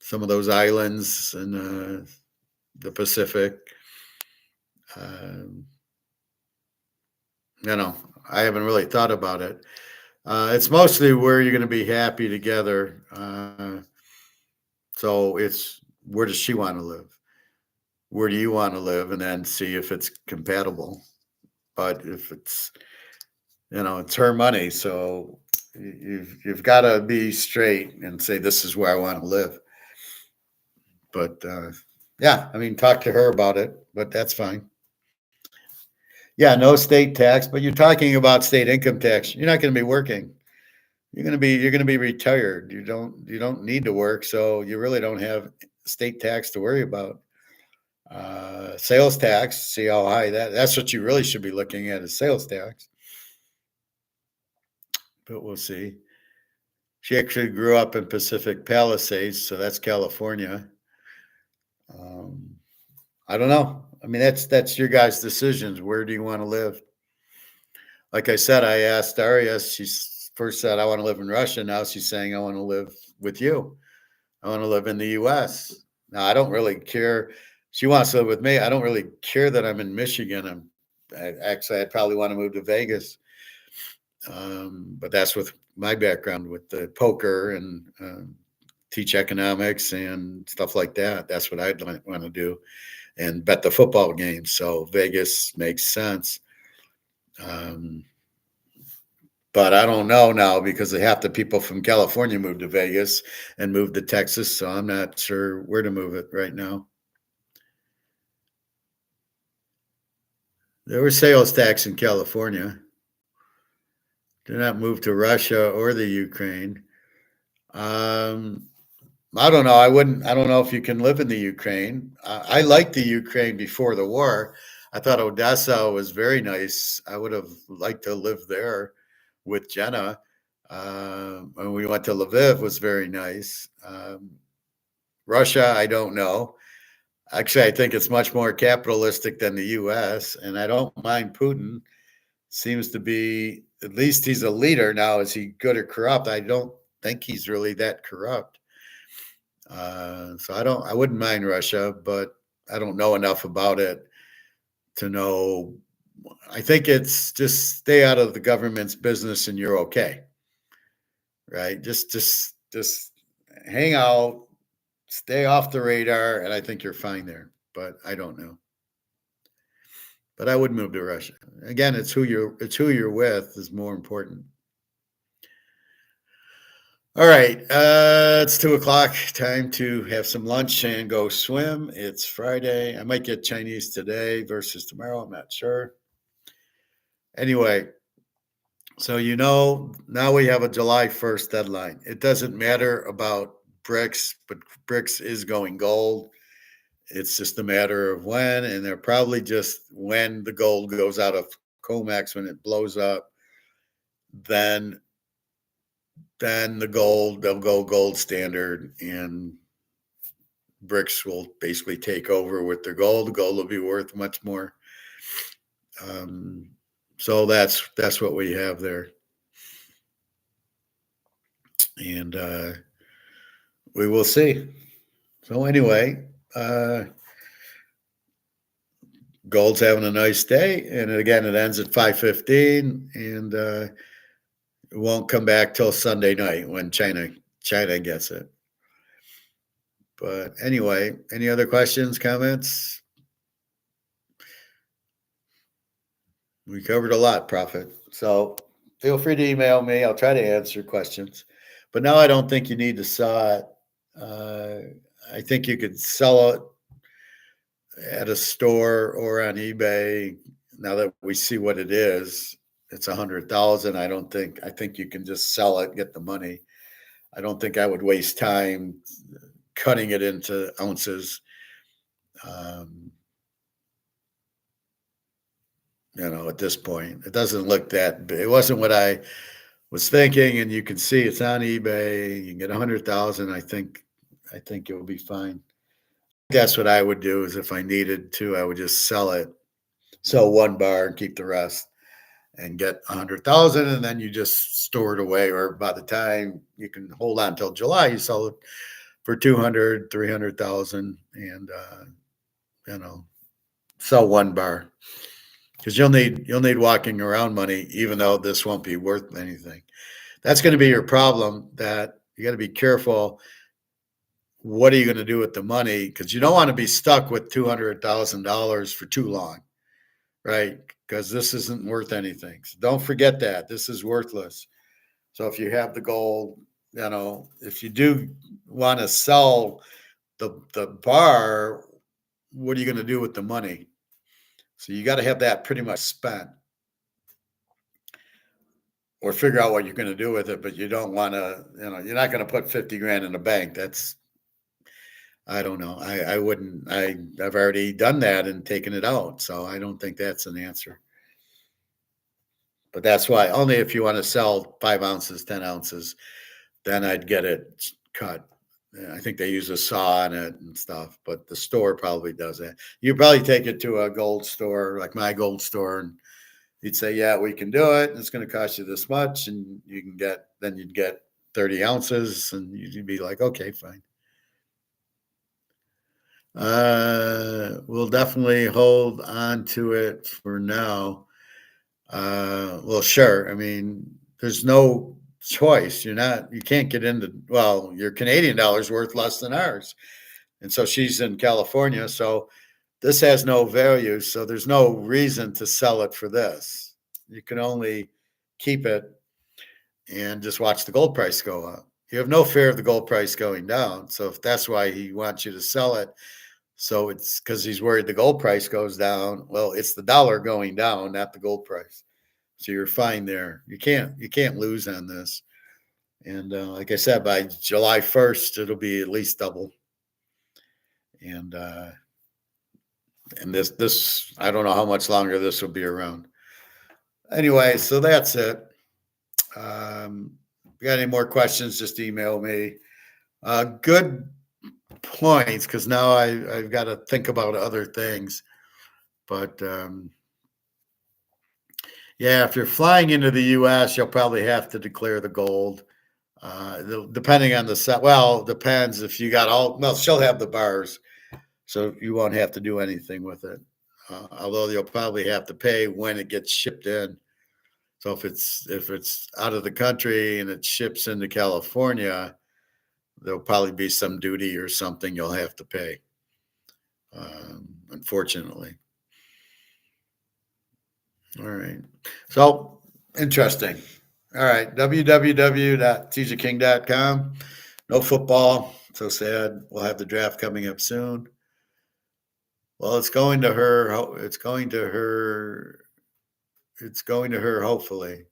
some of those islands in the Pacific. I haven't really thought about it. It's mostly where you're going to be happy together. So it's, where does she want to live? Where do you want to live? And then see if it's compatible. But if it's, it's her money. So you've got to be straight and say, this is where I want to live. But yeah, I mean, talk to her about it, but that's fine. Yeah, no state tax, but you're talking about state income tax. You're not going to be working. you're going to be retired. You don't need to work, so you really don't have state tax to worry about. Sales tax, see how high that's what you really should be looking at is sales tax. But we'll see. She actually grew up in Pacific Palisades, so that's California. Um, I don't know. I mean, that's your guys' decisions. Where do you want to live? Like I said, I asked Daria. She first said, "I want to live in Russia." Now she's saying, "I want to live with you. I want to live in the U.S." Now I don't really care. She wants to live with me. I don't really care that I'm in Michigan. I'd probably want to move to Vegas. But that's with my background with the poker and teach economics and stuff like that. That's what I'd want to do and bet the football games. So Vegas makes sense. But I don't know now because half the people from California moved to Vegas and moved to Texas. So I'm not sure where to move it right now. There was sales tax in California. Did not move to Russia or the Ukraine. I don't know. I don't know if you can live in the Ukraine. I liked the Ukraine before the war. I thought Odessa was very nice. I would have liked to live there with Jenna. When we went to Lviv was very nice. Russia, I don't know. Actually, I think it's much more capitalistic than the U.S., and I don't mind Putin. Seems to be, at least he's a leader now. Is he good or corrupt? I don't think he's really that corrupt. So I wouldn't mind Russia, but I don't know enough about it to know. I think it's just stay out of the government's business and you're okay, right? Just hang out, stay off the radar, and I think you're fine there. But I don't know. But I would move to Russia. Again, it's who you're with is more important. All right, it's 2:00. Time to have some lunch and go swim. It's Friday. I might get Chinese today versus tomorrow. I'm not sure. Anyway, so now we have a July 1st deadline. It doesn't matter about BRICS, but BRICS is going gold. It's just a matter of when, and they're probably just when the gold goes out of comex, when it blows up, then they'll go gold standard, and BRICS will basically take over with their gold. The gold will be worth much more. So that's what we have there, and we will see. So anyway, gold's having a nice day, and again, it ends at 5:15, and it won't come back till Sunday night when China gets it. But anyway, any other questions, comments? We covered a lot, Prophet. So feel free to email me. I'll try to answer questions. But now I don't think you need to sell it. I think you could sell it at a store or on eBay. Now that we see what it is, it's 100,000. I think you can just sell it, get the money. I don't think I would waste time cutting it into ounces. At this point, it doesn't look that big. It wasn't what I was thinking, and you can see it's on eBay. You can get 100,000. I think it will be fine. That's what I would do is if I needed to, I would just sell one bar and keep the rest and get 100,000. And then you just store it away. Or by the time you can hold on until July, you sell it for 200, 300,000 and, sell one bar. Because you'll need walking around money, even though this won't be worth anything. That's going to be your problem. That you got to be careful. What are you going to do with the money? Because you don't want to be stuck with $200,000 for too long, right? Because this isn't worth anything. So don't forget that this is worthless. So if you have the gold, if you do want to sell the bar, what are you going to do with the money? So you got to have that pretty much spent. or figure out what you're going to do with it, but you don't want to, you're not going to put 50 grand in the bank. That's, I don't know. I wouldn't, I've already done that and taken it out. So I don't think that's an answer. But that's why only if you want to sell 5 ounces, 10 ounces, then I'd get it cut. I think they use a saw on it and stuff, but the store probably does that. You probably take it to a gold store, like my gold store, and you'd say, yeah, we can do it. And it's going to cost you this much. And you'd get 30 ounces and you'd be like, okay, fine. We'll definitely hold on to it for now. Well, sure. I mean, there's no choice. You can't get into, well, your Canadian dollar's worth less than ours. And so she's in California. So this has no value. So there's no reason to sell it for this. You can only keep it and just watch the gold price go up. You have no fear of the gold price going down. So if that's why he wants you to sell it, so it's because he's worried the gold price goes down. Well, it's the dollar going down, not the gold price. So you're fine there. You can't lose on this. And like I said, by July 1st, it'll be at least double. And this I don't know how much longer this will be around. Anyway, so that's it. If you got any more questions, just email me. Good points, because now I've got to think about other things. But yeah, if you're flying into the U.S., you'll probably have to declare the gold. Depending on the set. Well, depends if you got well, she'll have the bars, so you won't have to do anything with it. Although you'll probably have to pay when it gets shipped in. So if it's out of the country and it ships into California, there'll probably be some duty or something you'll have to pay. Unfortunately. All right. So interesting. All right. www.teaserking.com. No football. So sad. We'll have the draft coming up soon. Well, it's going to her. It's going to her. It's going to her, hopefully.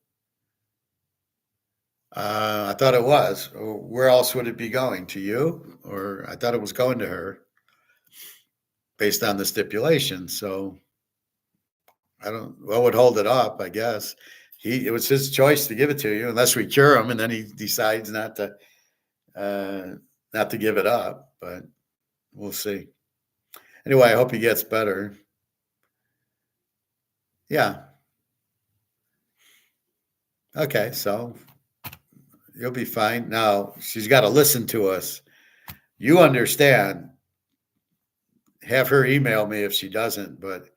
I thought it was. Where else would it be going? To you? Or I thought it was going to her based on the stipulation. So what would hold it up, I guess. It was his choice to give it to you, unless we cure him, and then he decides not to give it up. But we'll see. Anyway, I hope he gets better. Yeah. Okay, so you'll be fine. Now she's got to listen to us. You understand. Have her email me if she doesn't, but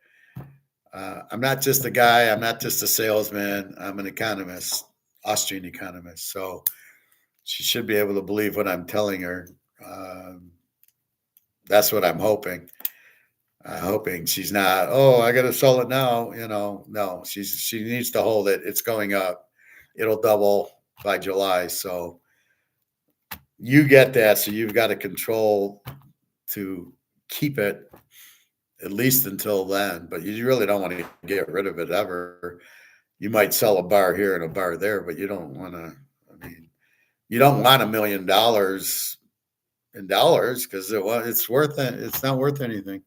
I'm not just a guy. I'm not just a salesman. I'm an economist, Austrian economist. So she should be able to believe what I'm telling her. That's what I'm hoping. Hoping she's not, I got to sell it now. No, she needs to hold it. It's going up. It'll double by July. So you get that. So you've got to control to keep it at least until then, but you really don't want to get rid of it ever. You might sell a bar here and a bar there, but you don't want to, you don't want $1 million in dollars, because it's worth it. It's not worth anything.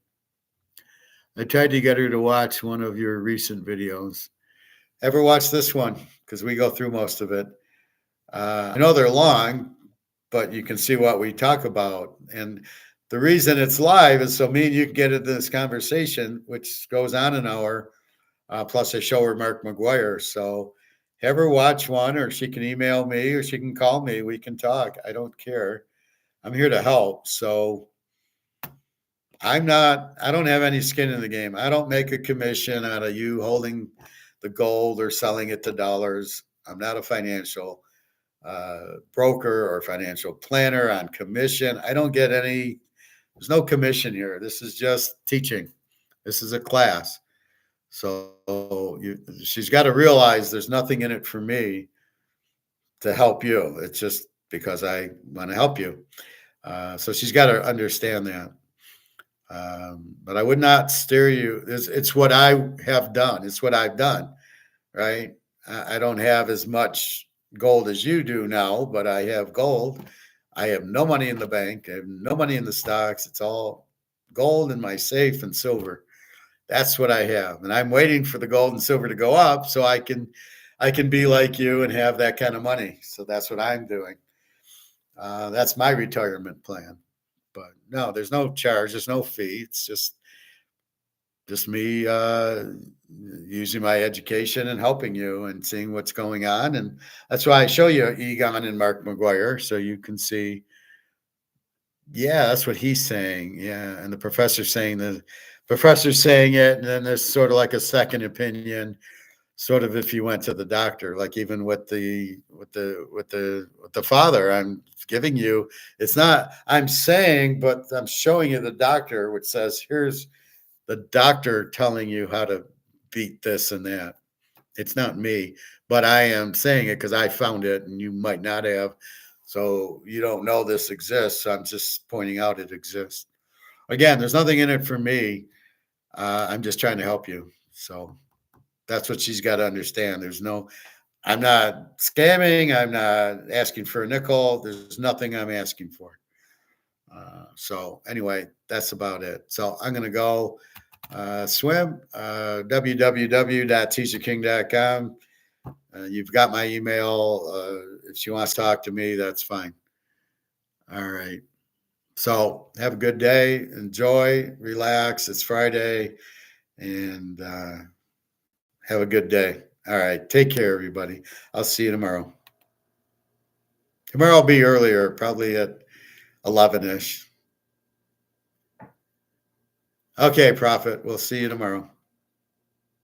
I tried to get her to watch one of your recent videos. Ever watch this one? Because we go through most of it. I know they're long, but you can see what we talk about. And the reason it's live is so me and you can get into this conversation, which goes on an hour. Plus I show her Mark McGwire. So have her watch one, or she can email me, or she can call me. We can talk. I don't care. I'm here to help. So I don't have any skin in the game. I don't make a commission out of you holding the gold or selling it to dollars. I'm not a financial broker or financial planner on commission. I don't get any. There's no commission here. This is just teaching. This is a class. So she's got to realize there's nothing in it for me to help you. It's just because I want to help you. So she's got to understand that. But I would not steer you. It's what I have done. It's what I've done, right? I don't have as much gold as you do now, but I have gold. I have no money in the bank. I have no money in the stocks. It's all gold in my safe and silver. That's what I have. And I'm waiting for the gold and silver to go up so I can be like you and have that kind of money. So that's what I'm doing. That's my retirement plan. But no, there's no charge, there's no fee. It's just me using my education and helping you and seeing what's going on. And that's why I show you Egon and Mark McGuire so you can see, yeah, that's what he's saying. Yeah. And the professor's saying it, and then there's sort of like a second opinion, sort of if you went to the doctor, like even with the father, I'm giving you, it's not I'm saying, but I'm showing you the doctor, which says here's the doctor telling you how to beat this and that. It's not me, but I am saying it because I found it and you might not have. So you don't know this exists. I'm just pointing out it exists. Again, there's nothing in it for me. I'm just trying to help you. So that's what she's got to understand. I'm not scamming. I'm not asking for a nickel. There's nothing I'm asking for. So anyway, that's about it. So I'm going to go swim, www.teaserking.com. You've got my email. If she wants to talk to me, that's fine. All right. So have a good day. Enjoy, relax. It's Friday, and have a good day. All right. Take care, everybody. I'll see you tomorrow. Tomorrow will be earlier, probably at 11-ish. Okay, Prophet. We'll see you tomorrow.